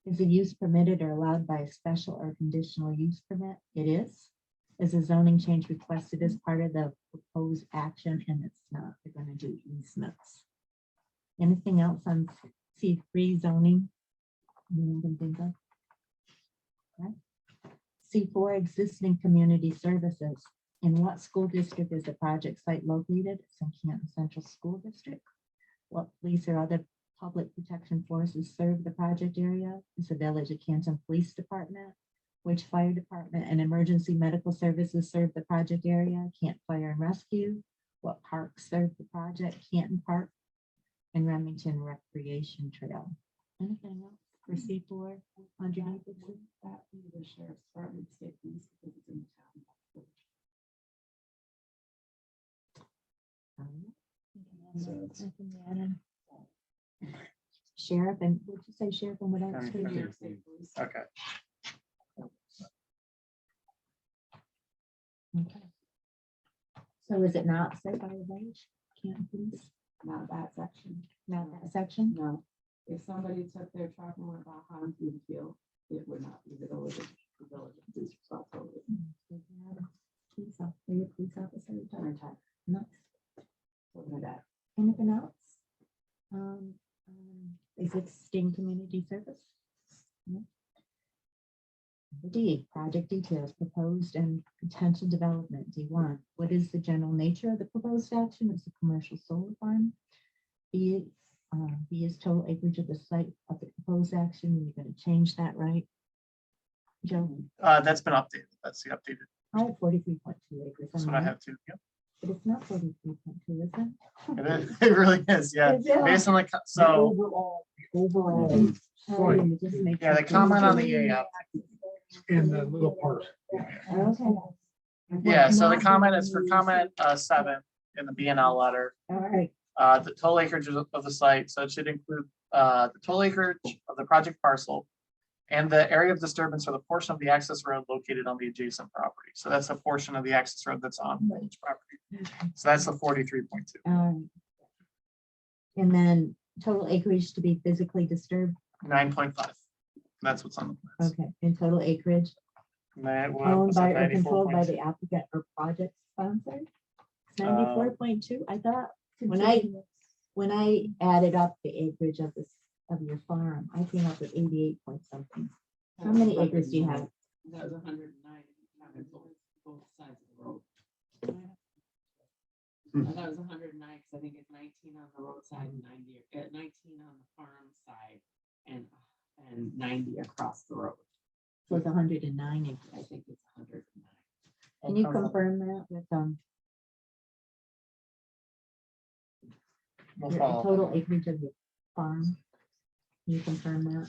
Speaker 3: Is the use permitted or allowed by a special or conditional use permit? It is. Is a zoning change requested as part of the proposed action? And it's not. They're going to do easements. Anything else on C3 zoning? You can think of? Okay. C4 existing community services. In what school district is the project site located? It's in Canton Central School District. What police or other public protection forces serve the project area? It's the Village of Canton Police Department. Which fire department and emergency medical services serve the project area? Canton Fire and Rescue. What parks serve the project? Canton Park and Remington Recreation Trail. Anything else for C4 underneath it?
Speaker 10: That be the sheriff's department state police because it's in town.
Speaker 3: Sheriff and would you say sheriff and what else?
Speaker 4: County
Speaker 10: New York State Police.
Speaker 4: Okay.
Speaker 3: Okay. So is it not said by the village? Can't please,
Speaker 10: Not that section.
Speaker 3: not that section?
Speaker 10: No, if somebody took their truck and went about harm through the field, it would not be the village police responsibility.
Speaker 3: Police officer, your police officer retired.
Speaker 10: Retired.
Speaker 3: Nice.
Speaker 10: Something like that.
Speaker 3: Anything else? Existing community service? No. D, project details, proposed and potential development. D1, what is the general nature of the proposed action? It's a commercial solar farm. B is total acreage of the site of the proposed action. You're going to change that, right? Joe,
Speaker 4: That's been updated. That's the updated.
Speaker 3: I have 43.2 acres.
Speaker 4: That's
Speaker 3: on
Speaker 4: what I
Speaker 3: mine,
Speaker 4: have too. Yep.
Speaker 3: But it's not 43.2, is it?
Speaker 4: It is. It really is. Yeah.
Speaker 3: Is it?
Speaker 4: Based on the, so,
Speaker 9: Overall,
Speaker 3: Oh, let me just make
Speaker 4: yeah, the
Speaker 3: sure.
Speaker 4: comment on the EAF.
Speaker 9: in the little parcel.
Speaker 3: Okay.
Speaker 4: Yeah, so the comment is for comment 7 in the BNL letter.
Speaker 3: All right.
Speaker 4: The total acreage of the site, so it should include the total acreage of the project parcel and the area of disturbance or the portion of the access road located on the adjacent property. So that's a portion of the access road that's on village property. So that's the 43.2.
Speaker 3: And then total acreage to be physically disturbed.
Speaker 4: 9.5. That's what's on the plans.
Speaker 3: Okay, and total acreage owned by or controlled by the applicant or project sponsor. 94.2. I thought when I added up the acreage of this of your farm, I came up with 88 point something. How many acres do you have?
Speaker 10: That was 109, having both sides of the road. That was 109, because I think it's 19 on the roadside and 19 on the farm side and 90 across the road.
Speaker 3: So it's 109 acres.
Speaker 10: I think it's 109.
Speaker 3: Can you confirm that with
Speaker 4: We'll
Speaker 3: your
Speaker 4: follow.
Speaker 3: total acreage of your farm? Can you confirm that?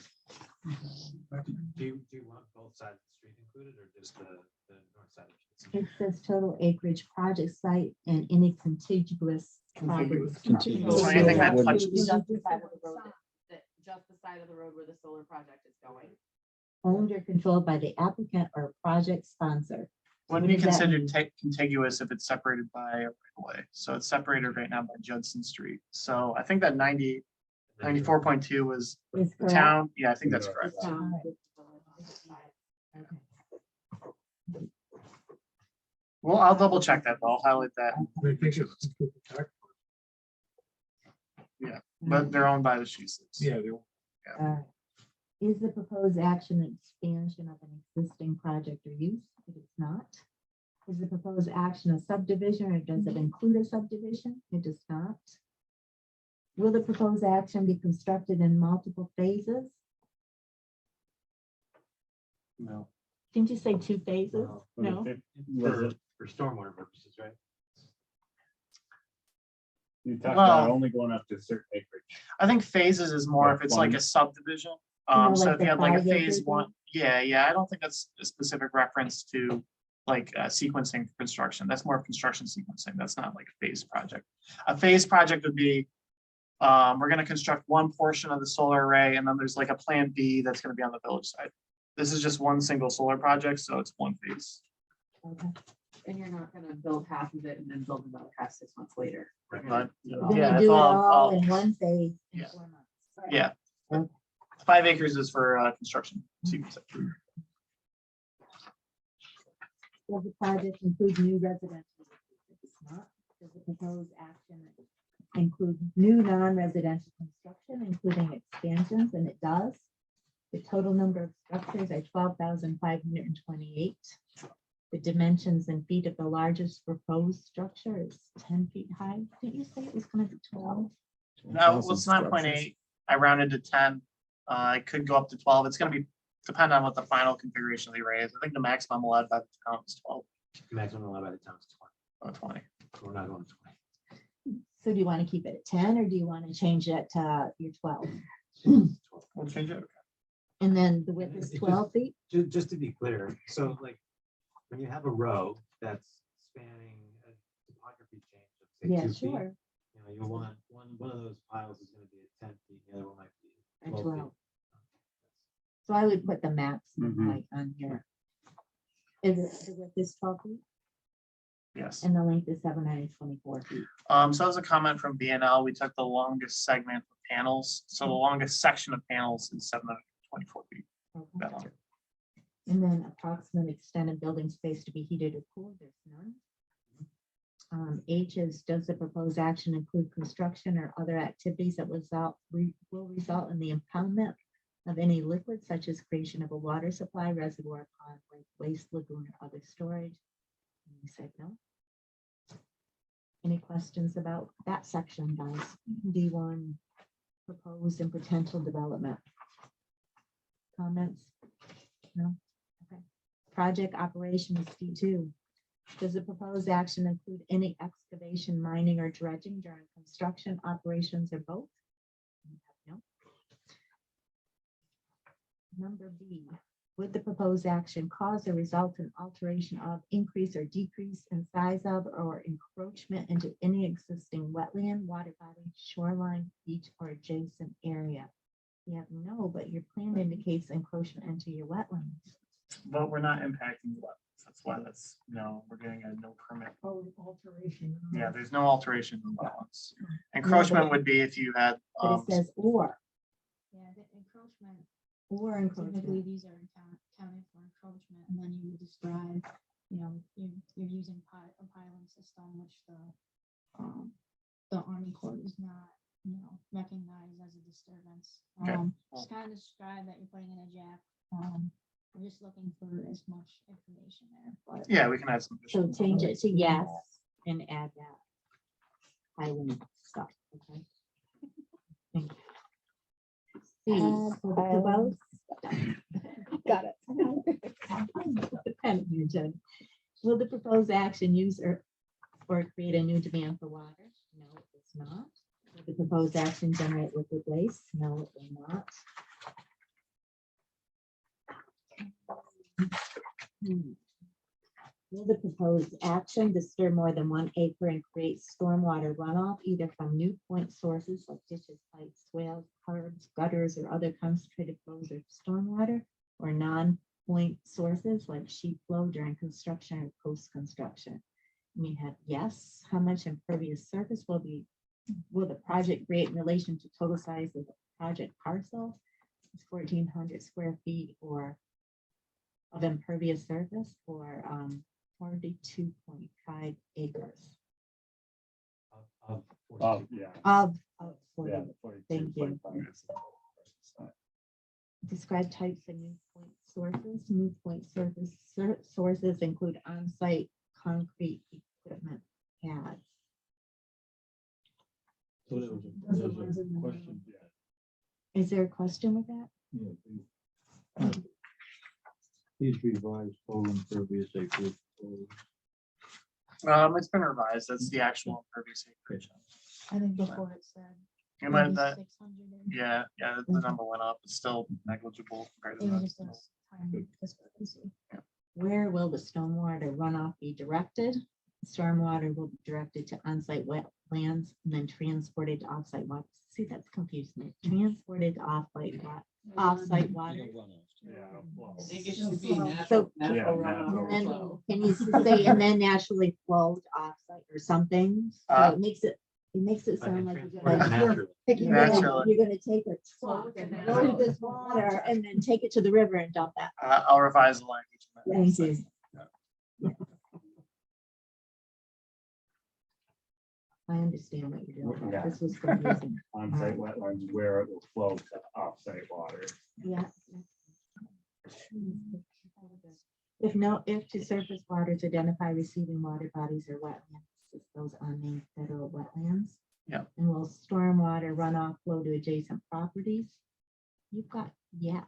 Speaker 6: Do you want both sides of the street included or just the north side? of the
Speaker 3: It says total acreage project site and any contiguous property.
Speaker 4: So anything that touches.
Speaker 10: Just the side of the road just the side of the road where the solar project is going.
Speaker 3: Owned or controlled by the applicant or project sponsor.
Speaker 4: Wouldn't
Speaker 3: What
Speaker 4: be
Speaker 3: does that
Speaker 4: considered
Speaker 3: mean?
Speaker 4: contiguous if it's separated by a right of way. So it's separated right now by Judson Street. So I think that 90, 94.2 was
Speaker 3: Is
Speaker 4: the
Speaker 3: correct?
Speaker 4: town. Yeah, I think that's correct.
Speaker 3: Town.
Speaker 4: Well, I'll double check that, though. I'll highlight that.
Speaker 9: They think it's protect.
Speaker 4: But they're owned by the Sheasley's.
Speaker 9: Yeah, they
Speaker 3: Is the proposed action an expansion of an existing project or use? If it's not. Is the proposed action a subdivision or does it include a subdivision? It does not. Will the proposed action be constructed in multiple phases?
Speaker 6: No.
Speaker 3: Didn't you say 2 phases? No.
Speaker 6: For stormwater purposes, right?
Speaker 13: You talked
Speaker 4: Well-
Speaker 13: about only going up to a certain acreage.
Speaker 4: I think phases is more if
Speaker 13: Like
Speaker 4: it's like a
Speaker 13: one.
Speaker 4: subdivision.
Speaker 3: know,
Speaker 4: So
Speaker 3: like
Speaker 4: if
Speaker 3: the
Speaker 4: you have like a
Speaker 3: 5 acre
Speaker 4: phase
Speaker 3: thing?
Speaker 4: one, yeah, I don't think that's a specific reference to like sequencing for construction. That's more of construction sequencing. That's not like a phase project. A phase project would be, we're gonna construct one portion of the solar array and then there's like a plan B that's gonna be on the village side. This is just one single solar project, so it's one phase.
Speaker 3: Okay.
Speaker 10: And you're not gonna build half of it and then build another half 6 months later.
Speaker 4: But,
Speaker 3: Then
Speaker 4: yeah,
Speaker 3: you
Speaker 4: it's
Speaker 3: do it
Speaker 4: all-
Speaker 3: all in one phase in
Speaker 4: Yeah.
Speaker 3: 4 months.
Speaker 4: Yeah.
Speaker 3: Okay.
Speaker 4: 5 acres is for construction sequencing.
Speaker 3: Does the project include new residential? It does not. Does the proposed action include new non-residential construction, including expansions? And it does. The total number of structures are 12,528. The dimensions in feet of the largest proposed structure is 10 feet high. Didn't you say it was gonna be 12?
Speaker 4: No, well, it's 9.8. I rounded to 10. It could go up to 12. It's gonna be depend on what the final configuration of the array is. I think the maximum allowed by the town is 12
Speaker 6: Maximum allowed by the town is 20.
Speaker 4: or 20.
Speaker 6: We're not going to 20.
Speaker 3: So do you want to keep it at 10 or do you want to change it to your 12?
Speaker 4: We'll change it.
Speaker 3: And then the width is
Speaker 6: It just-
Speaker 3: 12 feet?
Speaker 6: Just to be clear, so like, when you have a row that's spanning a topography change of say
Speaker 3: Yeah,
Speaker 6: 2 feet,
Speaker 3: sure.
Speaker 6: you know, you want, one of those piles is gonna be at 10 feet, the other one might be
Speaker 3: At
Speaker 6: 12
Speaker 3: 12.
Speaker 6: feet.
Speaker 3: So I would put the maximum
Speaker 13: Mhm.
Speaker 3: height on here. Is it, the width is 12 feet
Speaker 4: Yes.
Speaker 3: and the length is 724 feet?
Speaker 4: So that was a comment from BNL. We took the longest segment of panels. So the longest section of panels is 724 feet.
Speaker 3: Okay.
Speaker 4: That long.
Speaker 3: And then approximate extended building space to be heated or cooled, there's none. H is, does the proposed action include construction or other activities that will result in the impoundment of any liquid such as creation of a water supply, reservoir, pond, lake, waste lagoon, or other storage? And we said no. Any questions about that section, guys? D1, proposed and potential development. Comments? No? Okay. Project operations, D2. Does the proposed action include any excavation, mining, or dredging during construction operations or both? No. Number B, would the proposed action cause or result in alteration of, increase or decrease in size of, or encroachment into any existing wetland, water body, shoreline, beach, or adjacent area? Yeah, no, but your plan indicates encroachment into your wetlands.
Speaker 4: But we're not impacting the wetlands. That's why that's, no, we're getting a no permit.
Speaker 8: Alteration.
Speaker 4: Yeah, there's no alteration in the wetlands. Encroachment would be if you had,
Speaker 3: But it says or. Yeah, the encroachment. Or
Speaker 11: Typically,
Speaker 3: encroachment.
Speaker 11: these are counted for encroachment, and then you would describe, you know, you're using a piling system, which the Army Corps does not, you know, recognize as a disturbance.
Speaker 4: Okay.
Speaker 11: Just kind of describe that you're putting in a jack. We're just looking for as much information there, but.
Speaker 4: yeah, we can add some.
Speaker 3: So
Speaker 4: additional-
Speaker 3: change it to yes and add that. Piling stuff, okay? Thank you. C, for the proposed. Got it. The pen here, Jen. Will the proposed action use or create a new demand for water? No, it's not. Will the proposed action generate liquid waste? No, it will not. Will the proposed action disturb more than 1 acre and create stormwater runoff either from new point sources like ditches, pipes, swales, curbs, gutters, or other concentrated flows of stormwater, or non-point sources like sheet flow during construction or post-construction? We have yes. How much impervious surface will be will the project create in relation to total size of the project parcel? It's 1,400 square feet or of impervious surface or 42.5 acres
Speaker 13: Yeah.
Speaker 3: of
Speaker 13: Yeah.
Speaker 3: 40. Thank you.
Speaker 13: 42.5.
Speaker 3: Describe types of new point sources. New point sources include on-site concrete equipment pads.
Speaker 7: So there was a question.
Speaker 3: Is there a question with that?
Speaker 7: Yeah, These revised total impervious acreage.
Speaker 4: It's been revised. That's the actual impervious acreage.
Speaker 11: I think before it said.
Speaker 4: And when
Speaker 11: maybe
Speaker 4: that,
Speaker 11: 600
Speaker 4: yeah, the number went up. It's still negligible compared to
Speaker 11: It was
Speaker 4: that.
Speaker 11: just a tiny discrepancy.
Speaker 3: Where will the stormwater runoff be directed? Stormwater will be directed to on-site wetlands and then transported to off-site water. See, that's confusing me. Transported to off-site water.
Speaker 13: Yeah. well,
Speaker 10: I think it should be
Speaker 3: So-
Speaker 10: natural.
Speaker 13: Yeah,
Speaker 10: natural
Speaker 13: natural.
Speaker 10: runoff
Speaker 3: And
Speaker 10: flow.
Speaker 3: then, can you say, and then naturally flowed off-site or something? So it makes it sound like you're gonna,
Speaker 6: Naturally.
Speaker 4: Naturally.
Speaker 3: you're gonna take a truck and load this water and then take it to the river and dump that.
Speaker 4: I'll revise the language.
Speaker 3: Thank you. I understand what you're doing.
Speaker 13: Yeah.
Speaker 3: This was confusing.
Speaker 13: On-site wetlands where it will flow to off-site water.
Speaker 3: Yeah. If to surface waters identify receiving water bodies or wetlands, it's those unnamed federal wetlands.
Speaker 4: Yeah.
Speaker 3: And will stormwater runoff flow to adjacent properties? You've got, yes.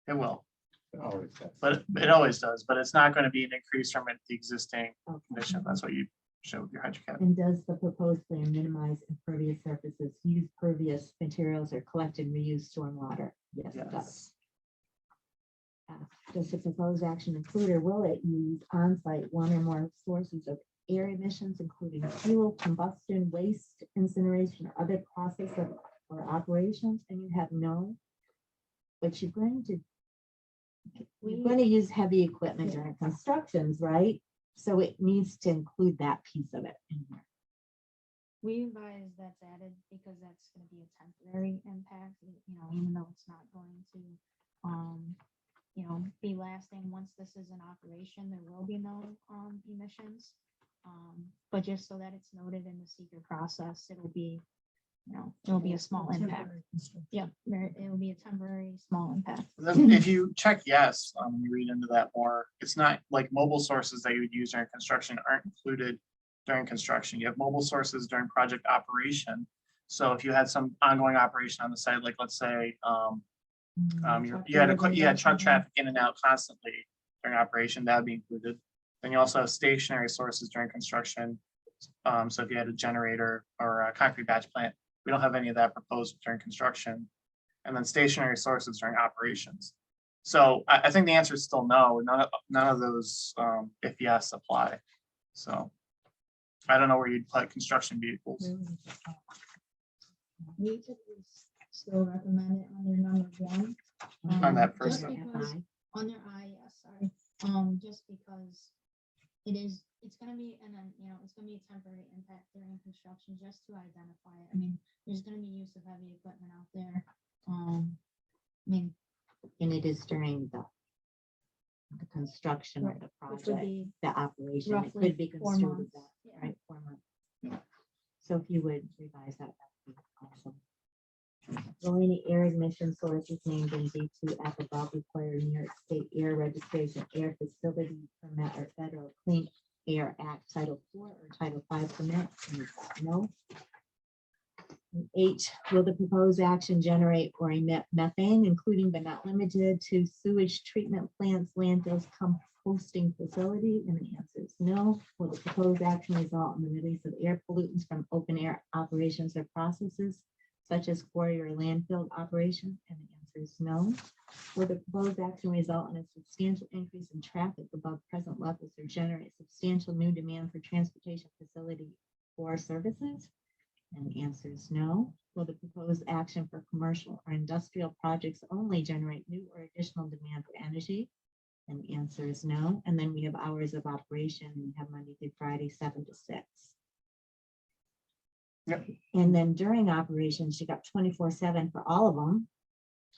Speaker 4: It will,
Speaker 13: It always does.
Speaker 4: but it always does, but it's not going to be an increase from the existing
Speaker 3: Okay.
Speaker 4: condition. That's what you showed with your hydrocarbon.
Speaker 3: And does the proposed plan minimize impervious surfaces, use pervious materials, or collect and reuse stormwater? Yes, it does. Does the proposed action include or will it use on-site one or more sources of air emissions, including fuel, combustion, waste, incineration, or other process of or operations? And you have no, but you're going to use heavy equipment during constructions, right? So it needs to include that piece of it in here.
Speaker 11: We advise that's added because that's gonna be a temporary impact, even though it's not going to, be lasting. Once this is in operation, there will be no, emissions. But just so that it's noted in the seeker process, it'll be a small impact. Yeah, it will be a temporary, small impact.
Speaker 4: Then if you check yes, when you read into that more, it's not like mobile sources that you would use during construction aren't included during construction. You have mobile sources during project operation. So if you had some ongoing operation on the site, like let's say you had truck traffic in and out constantly during operation, that would be included. Then you also have stationary sources during construction. So if you had a generator or a concrete batch plant, we don't have any of that proposed during construction. And then stationary sources during operations. So I think the answer is still no. None of those, if yes, apply. So I don't know where you'd put construction vehicles.
Speaker 11: We typically still recommend it under number 1.
Speaker 4: On that first
Speaker 11: just
Speaker 4: one.
Speaker 11: because- Under I, yes, sorry. Just because it's gonna be, it's gonna be a temporary impact during construction, just to identify it. I mean, there's gonna be use of heavy equipment out there.
Speaker 3: And it is during the construction of the
Speaker 11: Which would
Speaker 3: project,
Speaker 11: be
Speaker 3: the operation. It
Speaker 11: roughly
Speaker 3: could be
Speaker 11: 4
Speaker 3: construed as
Speaker 11: months.
Speaker 3: that,
Speaker 11: Yeah.
Speaker 3: right? 4 months. Yeah. So if you would revise that, that would be awesome. Will any air ignition sources named in D2 F above require New York State air registration, air facility permit, or federal Clean Air Act Title 4 or Title 5 permit? And no. And 8, will the proposed action generate or emit methane, including but not limited to sewage treatment plants, landfills, composting facility? And the answer is no. Will the proposed action result in the release of air pollutants from open air operations or processes, such as quarry or landfill operation? And the answer is no. Will the proposed action result in a substantial increase in traffic above present levels or generate substantial new demand for transportation facility or services? And the answer is no. Will the proposed action for commercial or industrial projects only generate new or additional demand for energy? And the answer is no. And then we have hours of operation. We have Monday through Friday, 7 to 6.
Speaker 4: Yep.
Speaker 3: And then during operations, you got 24/7 for all of them.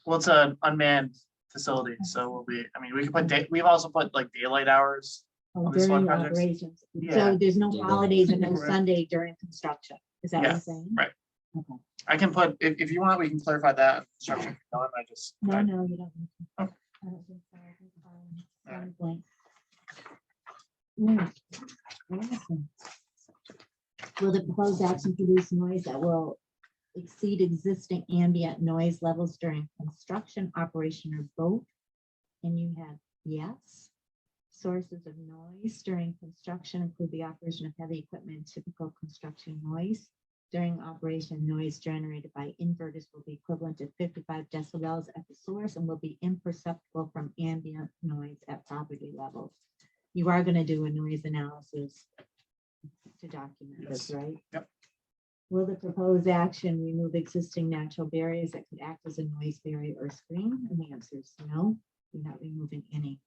Speaker 4: Well, it's an unmanned facility, so we'll be, I mean, we can put we've also put like daylight hours. On these
Speaker 3: During
Speaker 4: solar projects?
Speaker 3: operations.
Speaker 4: Yeah.
Speaker 3: So there's no holidays and no
Speaker 4: Right.
Speaker 3: Sunday during construction. Is that what
Speaker 4: Yeah,
Speaker 3: you're saying?
Speaker 4: right.
Speaker 3: Okay.
Speaker 4: I can put, if you want, we can clarify that. in construction. No, I just.
Speaker 3: No,
Speaker 4: I-
Speaker 3: no, you don't. need to.
Speaker 4: Okay.
Speaker 3: I don't think so. I think,
Speaker 4: All right.
Speaker 3: sound blank. Awesome. Will the proposed action produce noise that will exceed existing ambient noise levels during construction, operation, or both? And you have yes. Sources of noise during construction include the operation of heavy equipment and typical construction noise. During operation, noise generated by inverters will be equivalent to 55 decibels at the source and will be imperceptible from ambient noise at property levels. You are going to do a noise analysis to document this,
Speaker 4: Yes.
Speaker 3: right?
Speaker 4: Yep.
Speaker 3: Will the proposed action remove existing natural barriers that could act as a noise barrier or screen? And the answer is no, you're not removing any.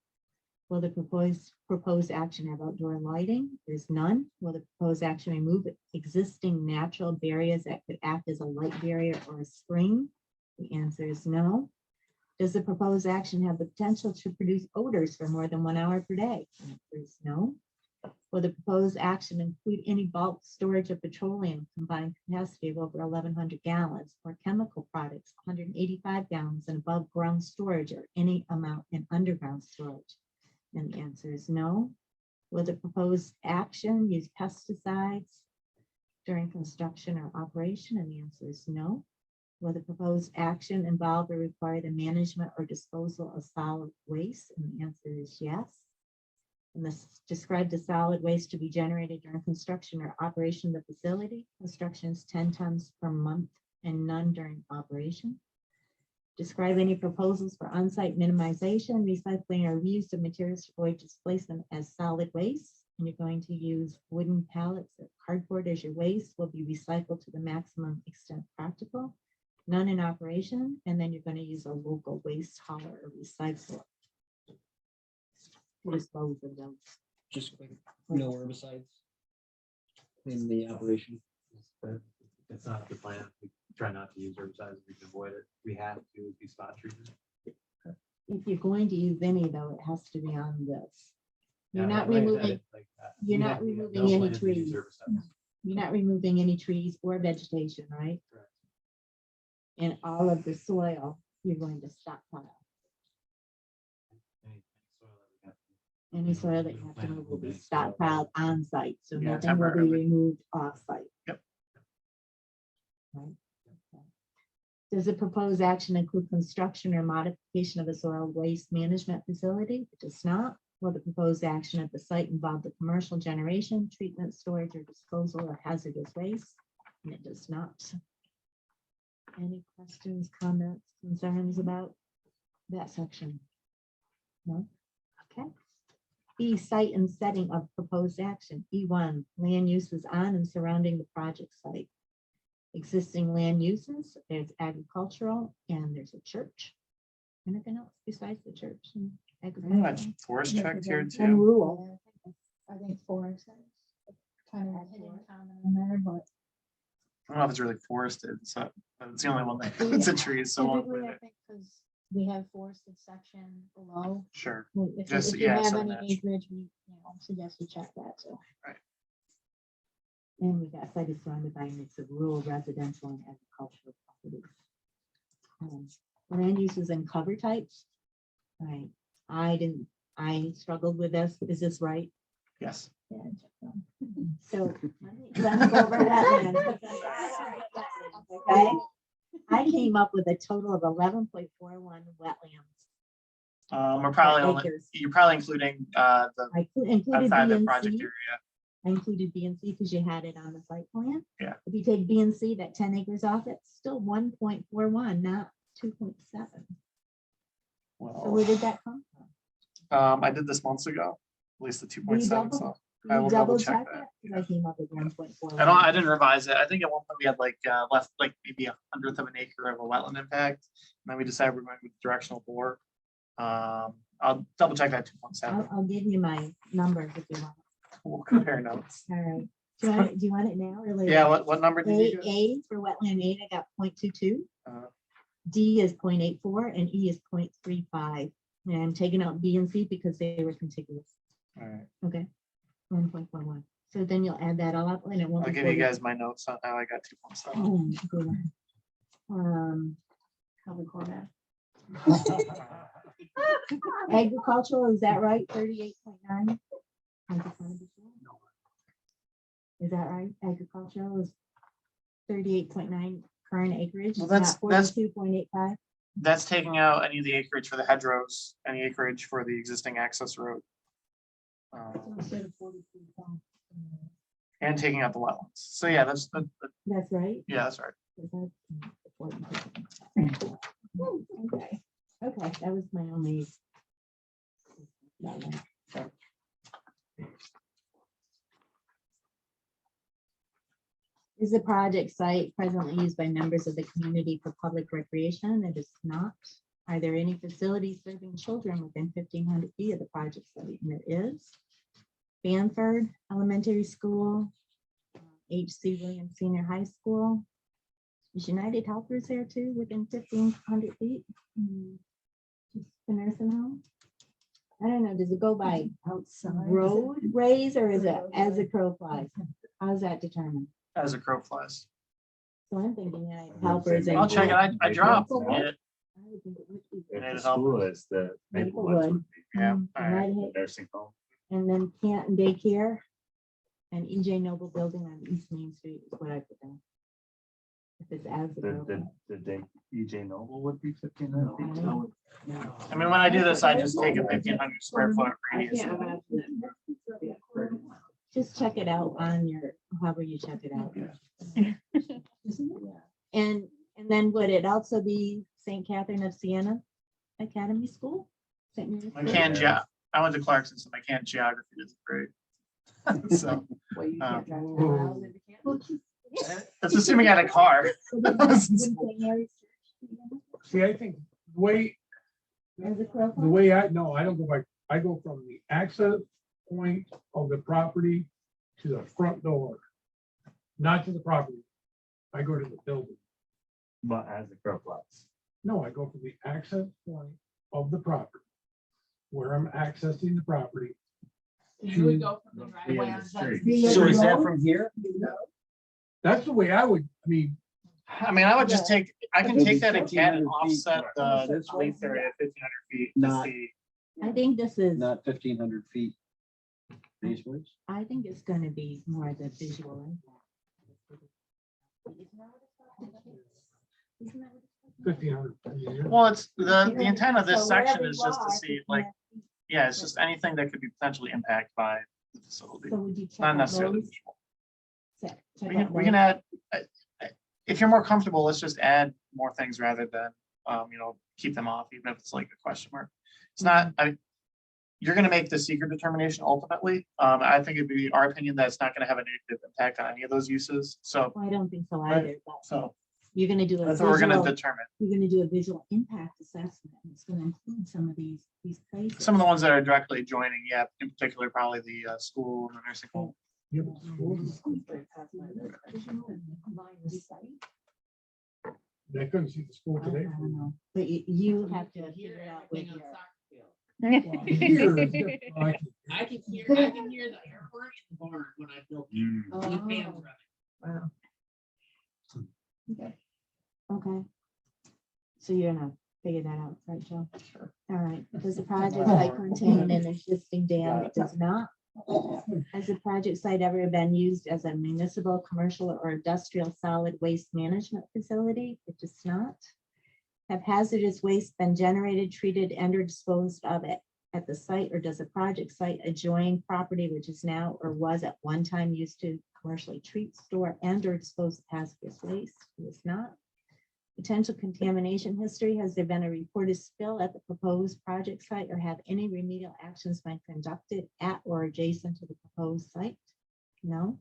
Speaker 3: Will the proposed action have outdoor lighting? There's none. Will the proposed action remove existing natural barriers that could act as a light barrier or a screen? The answer is no. Does the proposed action have the potential to produce odors for more than 1 hour per day? The answer is no. Will the proposed action include any bulk storage of petroleum combined capacity of over 1,100 gallons or chemical products, 185 gallons and above ground storage or any amount in underground storage? And the answer is no. Will the proposed action use pesticides during construction or operation? And the answer is no. Will the proposed action involve or require the management or disposal of solid waste? And the answer is yes. And this describe the solid waste to be generated during construction or operation of the facility. Construction is 10 tons per month and none during operation. Describe any proposals for on-site minimization, recycling, or reuse of materials to avoid displacement as solid waste. And you're going to use wooden pallets or cardboard as your waste will be recycled to the maximum extent practical. None in operation, and then you're going to use a local waste hauler or recycler to dispose of those.
Speaker 14: Just quick, no herbicides in the operation.
Speaker 6: But it's not the plan. We try not to use herbicides. We can avoid it. We have to be spot treatment.
Speaker 3: If you're going to use any, though, it has to be on this. You're
Speaker 6: Yeah,
Speaker 3: not
Speaker 6: like I said,
Speaker 3: removing,
Speaker 6: it's like that.
Speaker 3: you're
Speaker 6: We
Speaker 3: not
Speaker 6: have- we have
Speaker 3: removing
Speaker 6: no
Speaker 3: any
Speaker 6: plan to use
Speaker 3: trees.
Speaker 6: herbicides.
Speaker 3: You're not removing any trees or vegetation, right?
Speaker 6: Correct.
Speaker 3: And all of the soil, you're going to stockpile.
Speaker 6: Any soil that we have to
Speaker 3: Any soil that you have to
Speaker 6: Plan
Speaker 3: move will be
Speaker 6: any soil.
Speaker 3: stockpiled on site, so
Speaker 4: Yeah,
Speaker 3: nothing will be
Speaker 4: temporarily.
Speaker 3: removed off site.
Speaker 4: Yep.
Speaker 3: Right. Okay. Does the proposed action include construction or modification of a soil waste management facility? It does not. Will the proposed action at the site involve the commercial generation, treatment, storage, or disposal of hazardous waste? And it does not. Any questions, comments, concerns about that section? No? Okay. E, site and setting of proposed action. E1, land uses on and surrounding the project site. Existing land uses, there's agricultural and there's a church. Anything else besides the church and agricultural?
Speaker 4: Forest checked here
Speaker 11: And
Speaker 4: too.
Speaker 11: rural. I think forest is kind of a hidden comment in there, but
Speaker 4: I don't know if it's really forested, so but it's the only one that it's a tree, so I'll
Speaker 11: typically
Speaker 4: include
Speaker 11: I
Speaker 4: it.
Speaker 11: think because we have forested section below.
Speaker 4: Sure.
Speaker 11: If
Speaker 4: Just-
Speaker 11: if you
Speaker 4: yeah,
Speaker 11: have
Speaker 4: some
Speaker 11: any
Speaker 4: natural.
Speaker 11: acreage, we suggest you check that too.
Speaker 3: And we got site is surrounded by a mix of rural, residential, and agricultural properties. Land uses and cover types. Right, I struggled with this. Is this right?
Speaker 4: Yes.
Speaker 11: Yeah, check them.
Speaker 3: So let's go over wetlands. Okay, I came up with a total of 11.41 wetlands.
Speaker 4: We're probably only,
Speaker 3: acres.
Speaker 4: you're probably including the
Speaker 3: I included
Speaker 4: outside
Speaker 3: B
Speaker 4: the
Speaker 3: and
Speaker 4: project
Speaker 3: C.
Speaker 4: area.
Speaker 3: I included B and C because you had it on the site plan.
Speaker 4: Yeah.
Speaker 3: If you take B and C, that 10 acres off, it's still 1.41, not 2.7. So where
Speaker 4: Well,
Speaker 3: did that come from?
Speaker 4: I did this months ago, at least the
Speaker 3: Will you
Speaker 4: 2.7,
Speaker 3: double-
Speaker 4: so I
Speaker 3: You
Speaker 4: will double check that.
Speaker 3: it? I came up with 1.41.
Speaker 4: I didn't revise it. I think at one point we had like left like maybe 1/100th of an acre of a wetland impact. And then we decided we're going with directional bore. I'll double check that 2.7.
Speaker 3: I'll give you my numbers if you want.
Speaker 4: We'll compare notes.
Speaker 3: All right. Do you want it now or later?
Speaker 4: Yeah, what number did you get?
Speaker 3: A for wetland aid, I got 0.22.
Speaker 4: Uh,
Speaker 3: D is 0.84 and E is 0.35. And I'm taking out B and C because they were contiguous.
Speaker 4: All right,
Speaker 3: Okay. 1.11. So then you'll add that all up and it won't
Speaker 4: I'll
Speaker 3: be
Speaker 4: give you
Speaker 3: 40.
Speaker 4: guys my notes on how I got 2.7.
Speaker 3: Oh, good.
Speaker 10: Public comment.
Speaker 3: Agricultural, is that right? 38.9? Is that right? Agricultural is 38.9 current acreage.
Speaker 4: Well,
Speaker 3: It's not
Speaker 4: that's
Speaker 3: 42.85.
Speaker 4: That's taking out any of the acreage for the hedgerows, any acreage for the existing access road. And taking out the wetlands. So yeah, that's
Speaker 3: That's right.
Speaker 4: yeah, that's right.
Speaker 3: Okay, okay, that was my only. Is the project site presently used by members of the community for public recreation? It is not. Are there any facilities serving children within 1,500 feet of the project site? And there is. Banford Elementary School, H.C. Williams Senior High School. Is United Helpers there too, within 1,500 feet? Just the nursing home? I don't know, does it go by
Speaker 8: Outside.
Speaker 3: roadways or is it as a crow flies? How's that determined?
Speaker 4: As a crow flies.
Speaker 3: So I'm thinking United Helpers.
Speaker 4: I'll check it. I dropped it.
Speaker 3: I would think it would be.
Speaker 4: United
Speaker 13: The school
Speaker 4: Helpers.
Speaker 13: is the
Speaker 3: Maplewood.
Speaker 13: Maplewood would be
Speaker 4: Yeah.
Speaker 3: Mm,
Speaker 4: All right.
Speaker 3: United-
Speaker 13: the nursing home.
Speaker 3: And then Canton Daycare and EJ Noble Building on East Main Street is what I put down. If it's as a crow flies.
Speaker 13: The EJ Noble would be 1,500 feet tall.
Speaker 4: I mean, when I do this, I just take a 1,500 square foot radius.
Speaker 3: Just check it out on your, however you check it out. And then would it also be St. Catherine of Siena Academy School? St. Mary's
Speaker 4: My
Speaker 3: School?
Speaker 4: can I went to Clarkson, so my can geography is great. So
Speaker 10: Well, you
Speaker 4: Um,
Speaker 10: can't drive around into Canton.
Speaker 4: that's assuming I had a car.
Speaker 3: Wouldn't St. Mary's
Speaker 9: See, I think the way,
Speaker 3: as a crow
Speaker 9: the
Speaker 3: flies?
Speaker 9: way I don't go by, I go from the access point of the property to the front door, not to the property. I go to the building.
Speaker 13: But as the crow flies.
Speaker 9: No, I go from the access point of the property, where I'm accessing the property.
Speaker 10: You would go from the
Speaker 13: The
Speaker 10: driveway
Speaker 13: end
Speaker 10: on
Speaker 13: of the
Speaker 10: Judson
Speaker 13: street.
Speaker 10: Street.
Speaker 8: So is that
Speaker 14: from here?
Speaker 9: That's the way I would, I mean,
Speaker 4: I mean, I would just take, I can take that in Canton and
Speaker 14: 1,500 feet.
Speaker 4: offset the
Speaker 14: This way?
Speaker 4: lease area at 1,500 feet to
Speaker 14: Not-
Speaker 4: see.
Speaker 3: I think this is,
Speaker 14: Not 1,500 feet. These ways?
Speaker 3: I think it's gonna be more the visual impact. Isn't that what it's called?
Speaker 9: 1,500.
Speaker 4: Well, it's the intent of this
Speaker 3: So
Speaker 4: section
Speaker 3: wherever
Speaker 4: is
Speaker 3: you
Speaker 4: just to
Speaker 3: are,
Speaker 4: see,
Speaker 3: 15
Speaker 4: like, yeah, it's just anything that could be potentially impacted by the facility.
Speaker 3: So would you check
Speaker 4: Not
Speaker 3: out
Speaker 4: necessarily
Speaker 3: those?
Speaker 4: visual.
Speaker 3: Check
Speaker 4: We
Speaker 3: out
Speaker 4: can
Speaker 3: those.
Speaker 4: add, if you're more comfortable, let's just add more things rather than, keep them off, even if it's like a question mark. It's not, you're gonna make the secret determination ultimately. I think it'd be our opinion that it's not gonna have a negative impact on any of those uses. So,
Speaker 3: Well, I don't think so
Speaker 4: Right.
Speaker 3: either, but
Speaker 4: so
Speaker 3: you're gonna do a
Speaker 4: that's what we're gonna
Speaker 3: visual,
Speaker 4: determine.
Speaker 3: you're gonna do a visual impact assessment. and It's gonna include some of these places.
Speaker 4: Some of the ones that are directly adjoining, yeah, in particular, probably the school, the nursing home.
Speaker 9: Yeah, but schools, they couldn't see the school
Speaker 3: I
Speaker 9: today.
Speaker 3: don't know, but you have to figure it out with
Speaker 10: Everything on
Speaker 3: your.
Speaker 10: soccer field.
Speaker 9: Well, here is different. Like,
Speaker 10: I can hear the airport in the barn when I built.
Speaker 3: Oh.
Speaker 10: With fans running.
Speaker 3: Wow. Okay. So you're gonna figure that out, right, Joe? Sure. All right, does the project site contain an existing dam? It does not. Has the project site ever been used as a municipal, commercial, or industrial solid waste management facility? It does not. Have hazardous waste been generated, treated, and or disposed of it at the site, or does the project site adjoin property which is now or was at one time used to commercially treat, store, and or dispose of hazardous waste? It is not. Potential contamination history. Has there been a reported spill at the proposed project site, or have any remedial actions been conducted at or adjacent to the proposed site? No.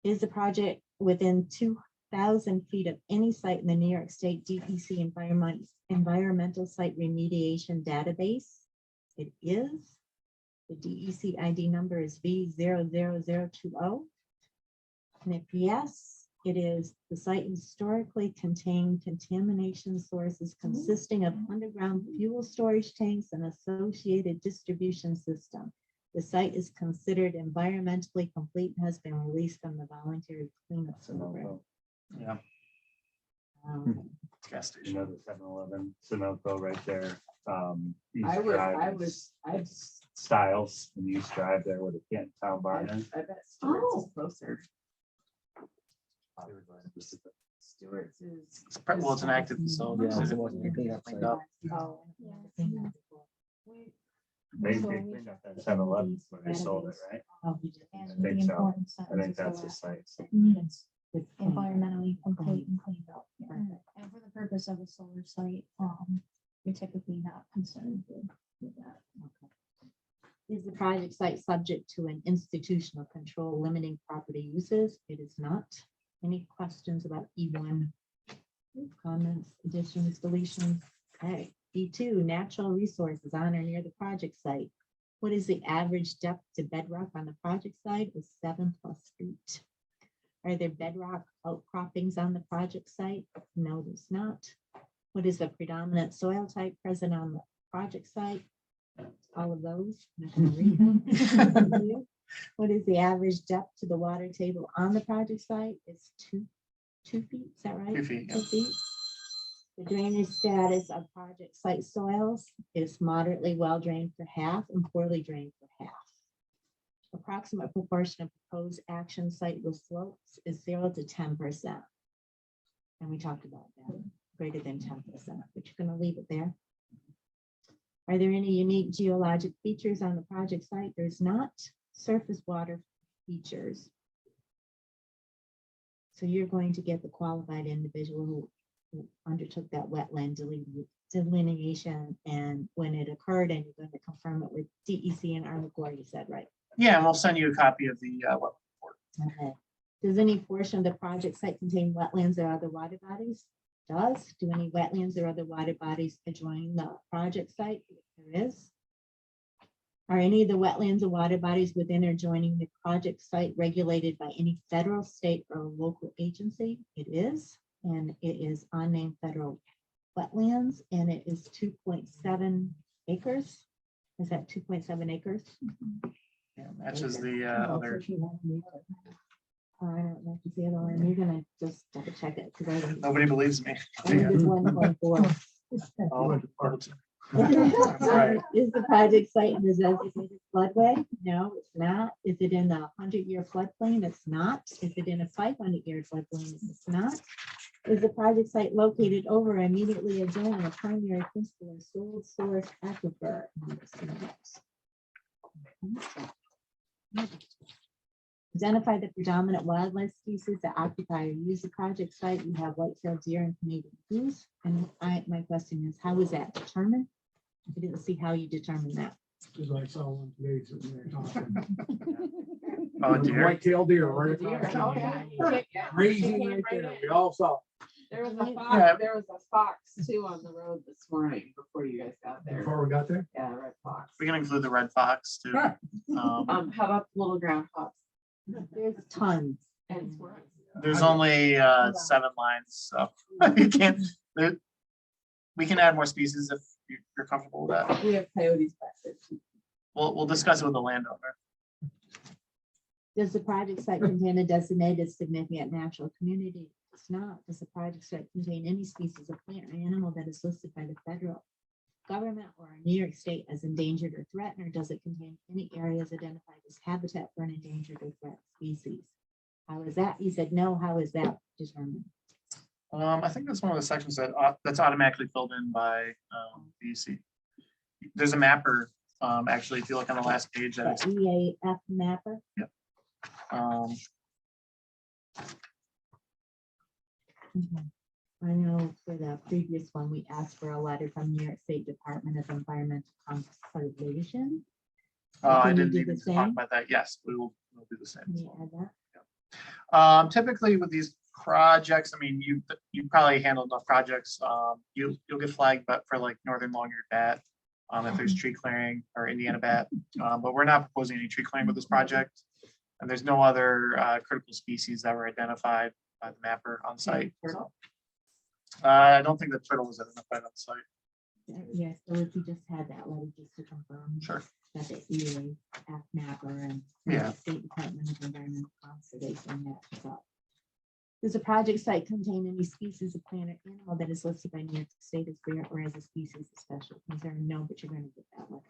Speaker 3: Is the project within 2,000 feet of any site in the New York State DEC environmental site remediation database? It is. The DEC ID number is V00020. And if yes, it is the site historically contained contamination sources consisting of underground fuel storage tanks and associated distribution system. The site is considered environmentally complete and has been released from the voluntary cleanup program.
Speaker 4: Yeah. Gas
Speaker 13: You
Speaker 4: station.
Speaker 13: know, the 7-Eleven, Sunoco right there. East
Speaker 10: I
Speaker 13: Drive
Speaker 10: was,
Speaker 13: is
Speaker 10: I
Speaker 13: Styles, and you East Drive there where the Canton Town Barn is.
Speaker 10: bet Stewart's
Speaker 8: Oh.
Speaker 10: is closer. Stewart's is.
Speaker 4: Well, it's an active facility.
Speaker 14: Yeah,
Speaker 4: so
Speaker 14: it's
Speaker 4: it
Speaker 14: a
Speaker 4: wasn't
Speaker 14: clean
Speaker 4: cleaned
Speaker 14: up site.
Speaker 4: up.
Speaker 3: Oh.
Speaker 13: They cleaned up that 7-Eleven where they sold it, right?
Speaker 3: Oh, we did.
Speaker 11: And
Speaker 13: I
Speaker 11: the
Speaker 13: think so.
Speaker 11: important
Speaker 13: I
Speaker 11: sentence
Speaker 13: think that's the
Speaker 11: is
Speaker 13: site.
Speaker 11: It's
Speaker 3: It's clean.
Speaker 11: environmentally complete and cleaned up. And for the purpose of a solar site, you're typically not concerned with that.
Speaker 3: Is the project site subject to an institutional control limiting property uses? It is not. Any questions about E1? Comments, additions, deletions? Okay. E2, natural resources on or near the project site. What is the average depth to bedrock on the project site? Is 7+ feet. Are there bedrock outcroppings on the project site? No, there's not. What is the predominant soil type present on the project site? All of those. I'm not gonna read them. What is the average depth to the water table on the project site? It's 2 feet, is that right?
Speaker 4: 2 feet, yeah.
Speaker 3: 2 feet. The drainage status of project site soils is moderately well drained for half and poorly drained for half. Approximate proportion of proposed action site with slopes is 0 to 10%. And we talked about that, greater than 10%, but you're gonna leave it there. Are there any unique geologic features on the project site? There's not. Surface water features. So you're going to get the qualified individual who undertook that wetland delineation, and when it occurred, and you're going to confirm it with DEC and Army Corps, you said, right?
Speaker 4: Yeah, and we'll send you a copy of the wetland report.
Speaker 3: Okay. Does any portion of the project site contain wetlands or other water bodies? Does. Do any wetlands or other water bodies adjoin the project site? There is. Are any of the wetlands or water bodies within or adjoining the project site regulated by any federal, state, or local agency? It is, and it is unnamed federal wetlands, and it is 2.7 acres. Is that 2.7 acres?
Speaker 4: Yeah, matches the other.
Speaker 3: I don't know if it's the other one. You're gonna just double check it because I don't.
Speaker 4: Nobody believes me.
Speaker 3: I think it's 1.4.
Speaker 4: Oh, right.
Speaker 3: Is the project site in the designated floodway? No, it's not. Is it in a 100-year floodplain? It's not. Is it in a 500-year floodplain? It's not. Is the project site located over or immediately adjoining a primary principal or sole source aquifer? No, it's not. Identify the predominant wildlife species that occupy or use the project site. We have white-tailed deer and Canadian goose. And my question is, how is that determined? I didn't see how you determine that.
Speaker 9: Because I saw one today sitting there talking.
Speaker 4: Oh, dear.
Speaker 9: White-tailed deer, right? Grazing right there. We all saw.
Speaker 10: There was a
Speaker 3: Yeah.
Speaker 10: fox, there was a fox too on the road this morning before you guys got there.
Speaker 9: Before we got there.
Speaker 10: Yeah, red fox.
Speaker 4: We can include the red fox too.
Speaker 10: How about the little ground fox
Speaker 3: There's tons.
Speaker 10: and squirrels?
Speaker 4: There's only 7 lines, so you can't. We can add more species if you're comfortable with that.
Speaker 10: We have coyotes back there too.
Speaker 4: We'll discuss it with the landowner.
Speaker 3: Does the project site contain a designated significant natural community? It's not. Does the project site contain any species of plant or animal that is listed by the federal government or New York State as endangered or threatened, or does it contain any areas identified as habitat for an endangered or threatened species? How is that? You said no. How is that determined?
Speaker 4: I think that's one of the sections that that's automatically filled in by DEC. There's a mapper. Actually, if you look on the last page,
Speaker 3: The
Speaker 4: that
Speaker 3: EAF mapper? I know for the previous one, we asked for a letter from New York State Department of Environmental Conservation.
Speaker 4: I
Speaker 3: Can you
Speaker 4: didn't
Speaker 3: do
Speaker 4: even
Speaker 3: the
Speaker 4: talk
Speaker 3: same?
Speaker 4: about that. Yes, we'll do the same.
Speaker 3: Can you add that?
Speaker 4: Typically with these projects, I mean, you probably handle enough projects. You'll get flagged, but for like northern long-eared bat, if there's tree clearing or Indiana bat. But we're not proposing any tree clearing with this project. And there's no other critical species that were identified by the mapper on site.
Speaker 3: Turtle?
Speaker 4: I don't think the turtle was identified on site.
Speaker 3: Yes, so if you just had that, letter just to confirm.
Speaker 4: Sure.
Speaker 3: That the EA, mapper and
Speaker 4: Yeah.
Speaker 3: the State Department of Environmental Conservation matches up. Does a project site contain any species of plant or animal that is listed by New York State as rare or as a species of special concern? No, but you're going to get that letter.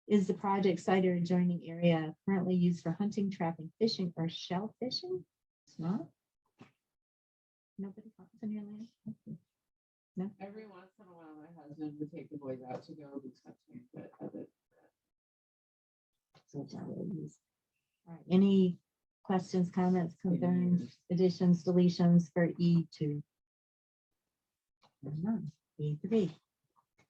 Speaker 3: Is the project site or adjoining area currently used for hunting, trapping, fishing, or shell fishing? It's not. Nobody hunts in your land? Okay. No.
Speaker 10: Every once in a while, my husband would take the boys out to go do something, but other.
Speaker 3: So it's not really used. All right, any questions, comments, concerns, additions, deletions for E2? None. E3.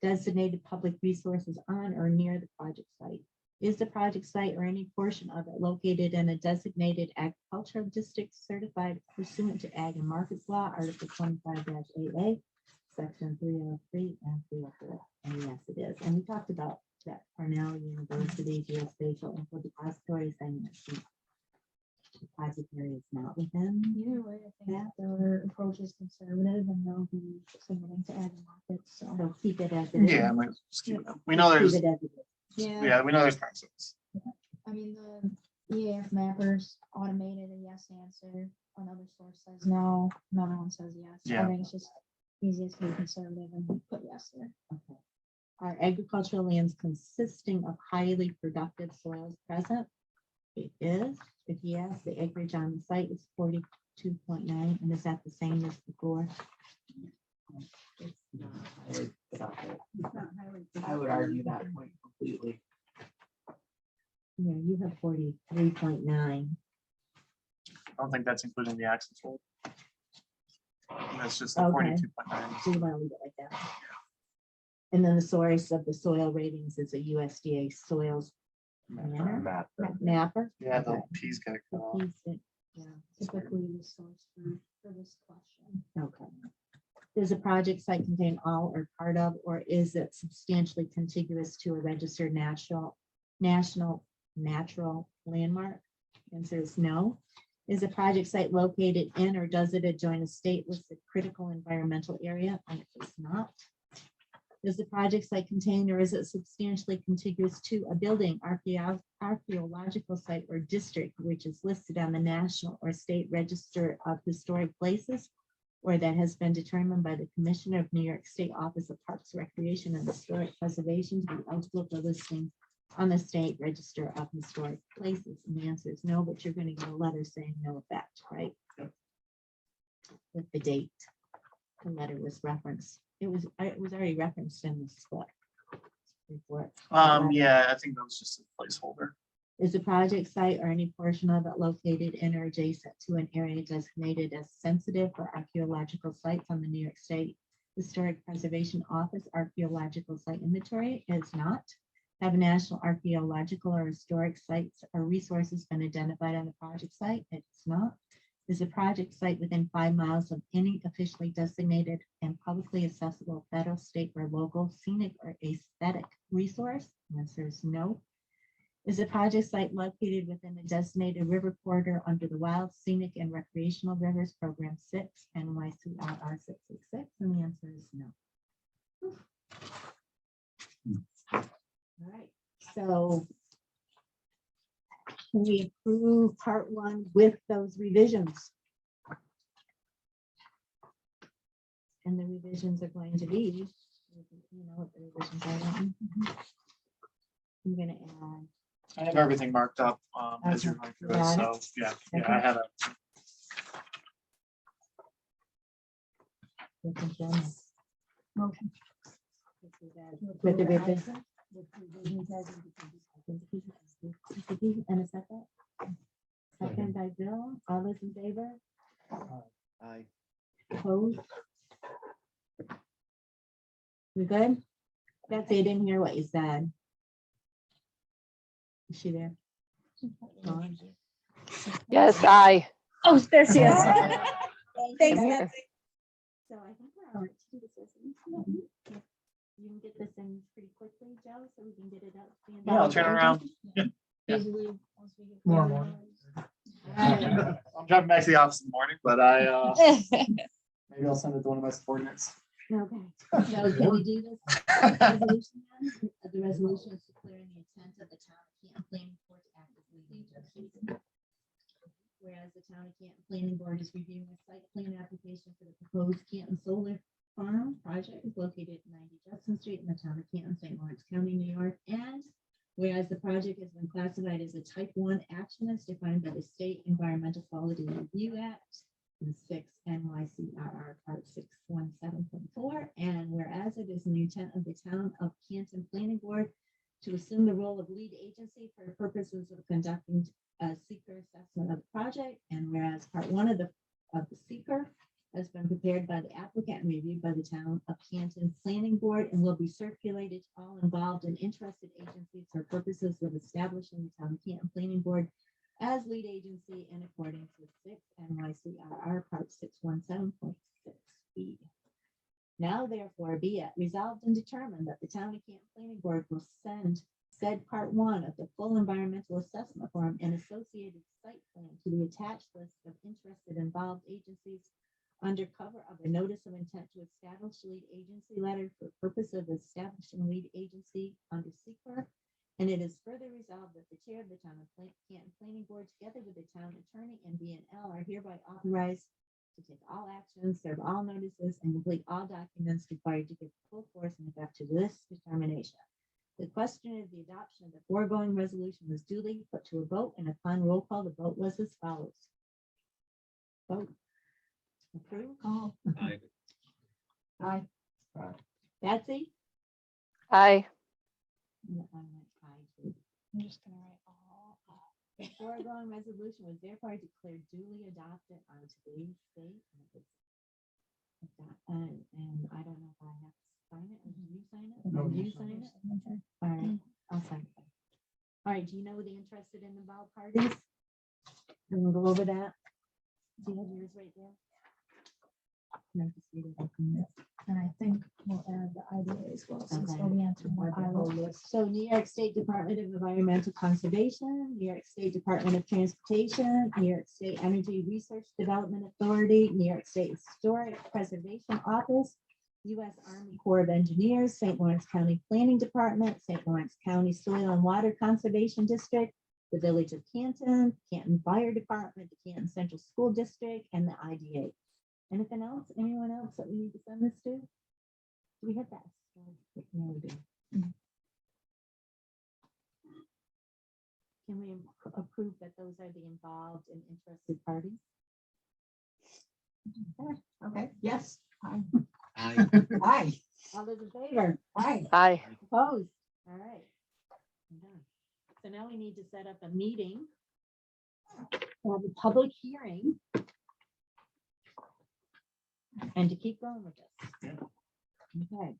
Speaker 3: Designated public resources on or near the project site. Is the project site or any portion of it located in a designated agricultural district certified pursuant to Ag and Markets Law, Article 25-AA, Section 303 and 304? And yes, it is. And we talked about that Cornell University Geospatial Info Depository saying that the project area is not within.
Speaker 11: Either way, I think their approach is conservative and they'll be submitting to ag markets, so.
Speaker 3: So keep it as it is.
Speaker 4: Yeah, might as well just keep it up. We know
Speaker 3: Keep
Speaker 4: there's,
Speaker 3: it as it is.
Speaker 4: yeah, we know there's parcels.
Speaker 11: I mean, the EAF mappers automated a yes answer. Another source says no, another one says yes. I
Speaker 4: Yeah.
Speaker 11: think it's just easiest to be conservative and put yes there.
Speaker 3: Okay. Are agricultural lands consisting of highly productive soils present? It is. If yes, the acreage on the site is 42.9, and is that the same as before?
Speaker 10: It's not highly productive.
Speaker 12: It's not highly
Speaker 10: I would argue that point completely.
Speaker 3: Yeah, you have 43.9.
Speaker 4: I don't think that's including the access road. That's just the
Speaker 3: Okay.
Speaker 4: 42.9.
Speaker 3: So you want to leave it like that. And then the source of the soil ratings is a USDA soils mapper.
Speaker 4: Yeah, the
Speaker 3: Okay.
Speaker 4: P's got cut
Speaker 3: The
Speaker 4: off.
Speaker 3: piece that- yeah,
Speaker 11: Typically the source for this question.
Speaker 3: okay. Does a project site contain all or part of, or is it substantially contiguous to a registered national natural landmark? Answer is no. Is a project site located in or does it adjoin a state listed critical environmental area? And it does not. Does the project site contain or is it substantially contiguous to a building, archaeological site or district which is listed on the National or State Register of Historic Places, or that has been determined by the Commissioner of New York State Office of Parks, Recreation, and Historic Preservation to be eligible for listing on the State Register of Historic Places? And the answer is no, but you're going to get a letter saying no effect, right? With the date. The letter was referenced. It was already referenced in the split report.
Speaker 4: Yeah, I think that was just a placeholder.
Speaker 3: Is the project site or any portion of it located in or adjacent to an area designated as sensitive for archaeological sites on the New York State Historic Preservation Office Archaeological Site Inventory? It is not. Have national archaeological or historic sites or resources been identified on the project site? It's not. Is the project site within 5 miles of any officially designated and publicly accessible federal, state, or local scenic or aesthetic resource? The answer is no. Is the project site located within a designated river corridor under the Wild, Scenic, and Recreational Rivers Program 6 NYCRR 666? And the answer is no. All right, so can we approve part 1 with those revisions? And the revisions are going to be, you know what the revisions are. I'm gonna add.
Speaker 4: I have everything marked up as you're going through it, so yeah, I had a.
Speaker 11: Motion.
Speaker 3: With the revisions.
Speaker 11: With revisions as indicated.
Speaker 3: And a second? Second by Bill, all those in favor?
Speaker 14: Aye.
Speaker 3: Opposed? We good? That's it, didn't hear what you said. Is she there? Dawn?
Speaker 2: Yes, aye.
Speaker 11: Oh, there she is.
Speaker 3: Thanks,
Speaker 2: Yeah.
Speaker 3: Betsy. So I think we're all right to do this. Isn't it? You can get this in pretty quickly, though, so we can get it up?
Speaker 4: Yeah, I'll turn around. Yeah.
Speaker 11: Usually, once we get
Speaker 9: Tomorrow
Speaker 11: $40,
Speaker 9: morning.
Speaker 4: I'm driving back to the office in the morning, but maybe I'll send it to one of my subordinates.
Speaker 3: Okay, so can we do this resolution then? The resolution is declaring the intent of the town of Canton Planning Board to act as lead agency. Whereas the town of Canton Planning Board is reviewing a site plan application for the proposed Canton Solar Farm project is located at 90 Judson Street in the town of Canton, St. Lawrence County, New York. And whereas the project has been classified as a type 1 action as defined by the State Environmental Quality Review Act in 6 NYCRR Part 617.4, and whereas it is in the intent of the town of Canton Planning Board to assume the role of lead agency for purposes of conducting a seeker assessment of the project, and whereas Part 1 of the seeker has been prepared by the applicant and reviewed by the town of Canton Planning Board and will be circulated to all involved and interested agencies for purposes of establishing the town of Canton Planning Board as lead agency in accordance with 6 NYCRR Part 617.6B. Now therefore be it resolved and determined that the town of Canton Planning Board will send said Part 1 of the full environmental assessment form and associated site plan to the attached list of interested involved agencies under cover of a notice of intent to establish lead agency letter for purpose of establishing lead agency under SEQR. And it is further resolved that the chair of the town of Canton Planning Board, together with the town attorney and BNL, are hereby authorized to take all actions, serve all notices, and complete all documents required to give full force and effect to this determination. The question of the adoption of the foregoing resolution was duly put to a vote, and upon roll call, the vote was as follows. Vote. Approved.
Speaker 8: Aye.
Speaker 3: Betsy?
Speaker 2: Aye.
Speaker 3: No, I'm like, aye, too.
Speaker 11: I'm just gonna write all.
Speaker 3: The foregoing resolution was therefore declared duly adopted on today's date. And I don't know if I have to sign it, or do you sign it?
Speaker 9: No,
Speaker 3: Do
Speaker 9: you
Speaker 3: you
Speaker 9: sign
Speaker 3: sign it? All right, I'll sign it. All right, do you know the interested in the involved parties? We can go over that. Do you have yours right there? No, just read it, I'll come here.
Speaker 11: And I think we'll add the IDA as well, since
Speaker 3: Okay.
Speaker 11: we'll be answering what I will.
Speaker 3: So New York State Department of Environmental Conservation, New York State Department of Transportation, New York State Energy Research Development Authority, New York State Historic Preservation Office, U.S. Army Corps of Engineers, St. Lawrence County Planning Department, St. Lawrence County Soil and Water Conservation District, the Village of Canton, Canton Fire Department, the Canton Central School District, and the IDA. Anything else? Anyone else that we need to send this to? Do we have that? No, we do. Can we approve that those are the involved and interested parties?
Speaker 8: Okay, yes. Aye.
Speaker 14: Aye.
Speaker 8: Aye.
Speaker 3: All those in favor?
Speaker 8: Aye.
Speaker 2: Aye.
Speaker 3: Opposed? All right. I'm done. So now we need to set up a meeting for the public hearing and to keep going with this. Okay,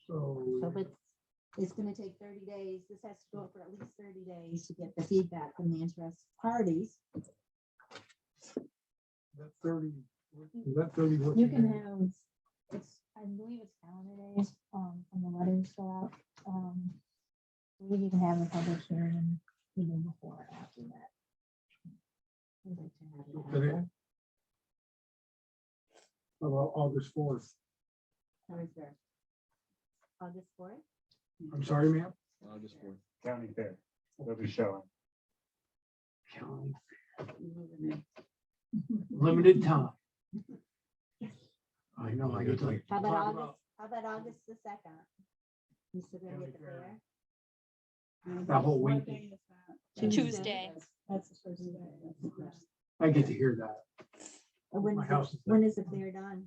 Speaker 9: So,
Speaker 3: so it's gonna take 30 days. This has to go for at least 30 days to get the feedback from the interested parties.
Speaker 9: that 30, is that 30
Speaker 11: You
Speaker 9: working
Speaker 11: can
Speaker 9: days?
Speaker 11: have, it's, I believe it's calendar days, from the letters go out. We can have a public hearing even before or after that.
Speaker 3: I'd like to have it
Speaker 9: Okay.
Speaker 3: after.
Speaker 9: How about August 4th?
Speaker 3: How is there? August 4th?
Speaker 9: I'm sorry, ma'am?
Speaker 14: August 4th.
Speaker 13: County Fair. They'll be showing.
Speaker 9: Limited time. I know, I get to
Speaker 3: How about
Speaker 9: talk
Speaker 3: August, how about August the 2nd? You still gonna get the fair?
Speaker 9: the whole week.
Speaker 12: What day is that?
Speaker 1: Tuesday.
Speaker 11: That's the first day. That's the first.
Speaker 9: I get to hear that.
Speaker 3: When
Speaker 9: My
Speaker 3: is
Speaker 9: house
Speaker 3: it-
Speaker 9: is
Speaker 3: when is the fair done?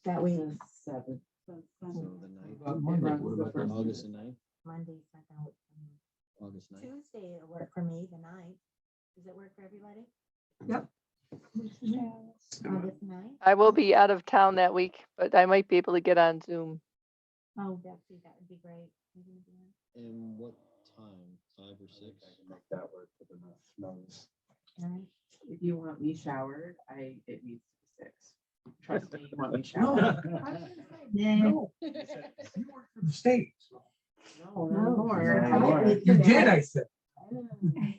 Speaker 3: That week,
Speaker 10: Seven.
Speaker 14: So the ninth,
Speaker 9: About Monday,
Speaker 10: runs
Speaker 9: what
Speaker 10: the
Speaker 9: about
Speaker 10: first
Speaker 9: that?
Speaker 14: August the 9th,
Speaker 3: Monday, 2nd.
Speaker 14: August 9th.
Speaker 3: Tuesday it'll work for me, the 9th. Does it work for everybody?
Speaker 11: Yeah.
Speaker 3: August 9th?
Speaker 2: I will be out of town that week, but I might be able to get on Zoom.
Speaker 3: Oh, Betsy, that would be great. You gonna be on?
Speaker 14: And what time? 5 or 6?
Speaker 13: I can make that work with enough notice.
Speaker 3: All right.
Speaker 10: If you want me showered, it needs to be 6. Trust me, you want me
Speaker 9: No,
Speaker 10: showered.
Speaker 8: I was gonna say,
Speaker 9: No, you work for the state. so.
Speaker 3: No,
Speaker 12: No.
Speaker 3: no more.
Speaker 13: more.
Speaker 9: You did, I said,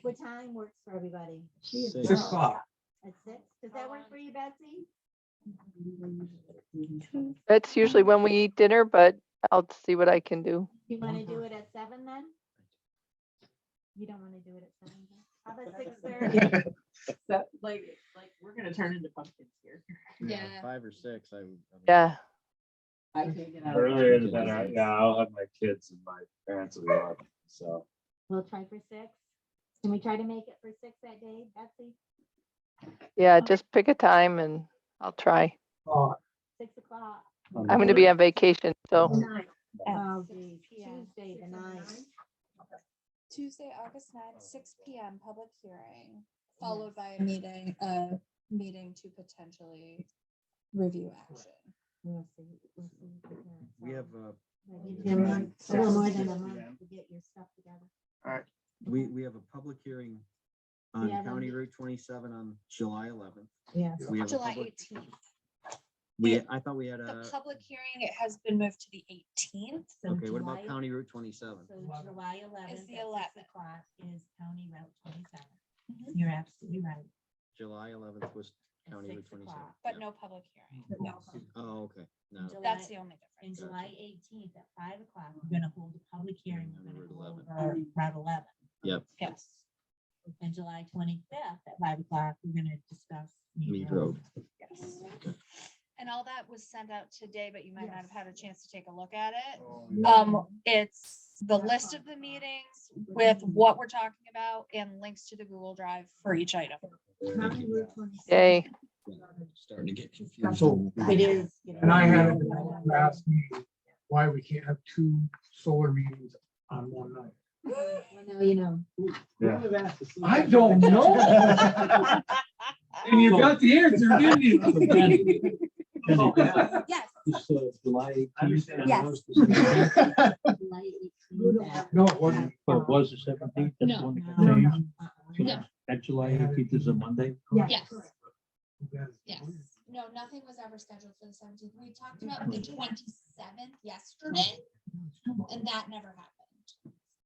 Speaker 3: What time works for everybody?
Speaker 9: 6 o'clock.
Speaker 3: At 6? Does that work for you, Betsy?
Speaker 2: That's usually when we eat dinner, but I'll see what I can do.
Speaker 3: You want to do it at 7 then? You don't want to do it at 7? How about 6:30?
Speaker 10: So like, we're gonna turn into pumpkins here.
Speaker 1: Yeah.
Speaker 14: 5 or 6, I would.
Speaker 2: Yeah.
Speaker 10: I can't get out.
Speaker 13: Earlier the better. Yeah, I'll have my kids and my parents will be up, so.
Speaker 3: We'll try for 6. Can we try to make it for 6 that day, Betsy?
Speaker 2: Yeah, just pick a time and I'll try.
Speaker 3: 6 o'clock.
Speaker 2: I'm going to be on vacation, so
Speaker 3: Oh, geez, Tuesday, the 9th.
Speaker 1: Tuesday, August 9th, 6 PM, public hearing, followed by a meeting to potentially review action.
Speaker 3: We'll see.
Speaker 14: We have,
Speaker 3: A little more than a month to get your stuff together.
Speaker 14: we have a public hearing on
Speaker 3: Yeah,
Speaker 14: County
Speaker 3: then-
Speaker 14: Route 27 on July 11th.
Speaker 3: Yes.
Speaker 14: We have a
Speaker 1: July
Speaker 14: public,
Speaker 1: 18th.
Speaker 14: I thought we had
Speaker 1: The
Speaker 14: a,
Speaker 1: public hearing, it has been moved to the 18th.
Speaker 3: So
Speaker 14: okay, what about
Speaker 3: July-
Speaker 14: County Route 27?
Speaker 3: So July 11th
Speaker 1: Is
Speaker 3: at
Speaker 1: the
Speaker 3: 6
Speaker 1: 11th.
Speaker 3: o'clock is County Route 27.
Speaker 1: Mhm.
Speaker 3: You're absolutely right.
Speaker 14: July 11th was
Speaker 3: At
Speaker 14: County Route
Speaker 3: 6
Speaker 14: 27.
Speaker 3: o'clock.
Speaker 1: But
Speaker 14: Yeah.
Speaker 1: no public hearing.
Speaker 3: No.
Speaker 14: Oh, okay. No.
Speaker 3: July-
Speaker 1: That's the only
Speaker 3: And
Speaker 1: difference.
Speaker 3: July 18th at 5 o'clock, we're gonna hold a public hearing. We're gonna
Speaker 14: Route
Speaker 3: go
Speaker 14: 11.
Speaker 3: over Route 11.
Speaker 14: Yep.
Speaker 1: Yes.
Speaker 3: And July 25th at 5 o'clock, we're gonna discuss.
Speaker 14: Mead Road.
Speaker 1: Yes. And all that was sent out today, but you might not have had a chance to take a look at it. It's the list of the meetings with what we're talking about and links to the Google Drive for each item.
Speaker 12: County Route 27.
Speaker 2: yay.
Speaker 14: Starting to get confused.
Speaker 9: So,
Speaker 3: It is.
Speaker 9: and I had it last meeting, why we can't have 2 solar meetings on one night.
Speaker 3: Well, now you know.
Speaker 9: I don't know. And you got the answer, didn't you?
Speaker 1: Yes.
Speaker 7: July
Speaker 1: Yes.
Speaker 7: 18th.
Speaker 3: July 18th at-
Speaker 9: No, it wasn't.
Speaker 7: But it was the 17th. That's
Speaker 1: No.
Speaker 7: the one that got
Speaker 3: No,
Speaker 7: changed.
Speaker 1: No.
Speaker 7: That July 18th is a Monday.
Speaker 1: Yes. Yes. No, nothing was ever scheduled for the 17th. We talked about the 27th yesterday, and that never happened.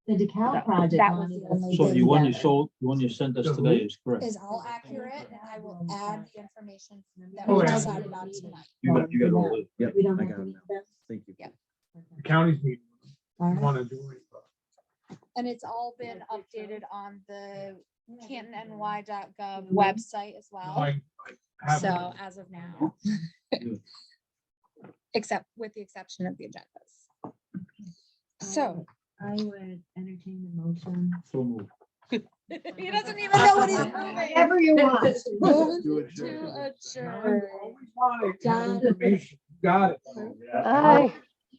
Speaker 3: The DeKalb project.
Speaker 1: That was
Speaker 3: Lonnie,
Speaker 1: the only
Speaker 7: So
Speaker 1: thing
Speaker 7: the one you
Speaker 1: that
Speaker 7: sold, the one you sent us today is correct.
Speaker 1: is all accurate, and I will add the information that
Speaker 9: Oh,
Speaker 1: we
Speaker 9: yeah.
Speaker 1: decided on tonight.
Speaker 7: You got all the.
Speaker 14: Yep,
Speaker 3: We don't
Speaker 14: I
Speaker 3: have
Speaker 14: got
Speaker 3: to
Speaker 14: it
Speaker 3: meet
Speaker 14: now.
Speaker 3: them.
Speaker 14: Thank you.
Speaker 1: Yep.
Speaker 9: The county's meeting,
Speaker 3: All
Speaker 9: you
Speaker 3: right.
Speaker 9: wanna do it.
Speaker 1: And it's all been updated on the CantonNY.gov website as well.
Speaker 9: I have-
Speaker 1: So as of now. Except with the exception of the agendas. So.
Speaker 3: I would entertain the motion.
Speaker 7: So moved.
Speaker 1: He doesn't even know what he's moving.
Speaker 8: Whatever you want.
Speaker 1: Move to adjourn.
Speaker 9: Always wanted
Speaker 3: John.
Speaker 9: information. Got it.
Speaker 2: Aye.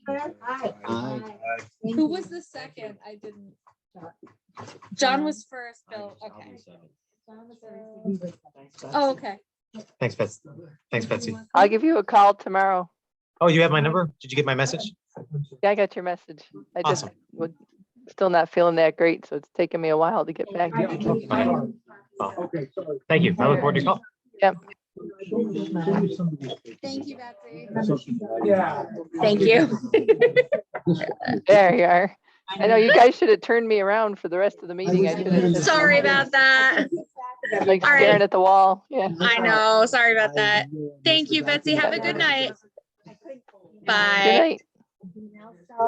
Speaker 14: Aye.
Speaker 1: Who was the second? I didn't. John was first, Bill, okay. Oh, okay.
Speaker 5: Thanks, Betsy. Thanks, Betsy.
Speaker 2: I'll give you a call tomorrow.
Speaker 5: Oh, you have my number? Did you get my message?
Speaker 2: Yeah, I got your message. I just
Speaker 5: Awesome.
Speaker 2: would still not feeling that great, so it's taken me a while to get back. to you.
Speaker 5: Oh,
Speaker 9: Okay, sorry.
Speaker 5: thank you. I look forward to your call.
Speaker 2: Yep.
Speaker 1: Thank you, Betsy.
Speaker 9: Yeah.
Speaker 1: Thank you.
Speaker 2: There you are. I know you guys should have turned me around for the rest of the meeting. I should have just
Speaker 1: Sorry about that.
Speaker 2: like
Speaker 1: All right.
Speaker 2: staring at the wall. Yeah.
Speaker 1: I know, sorry about that. Thank you, Betsy. Have a good night.
Speaker 2: Good
Speaker 1: Bye.
Speaker 2: night.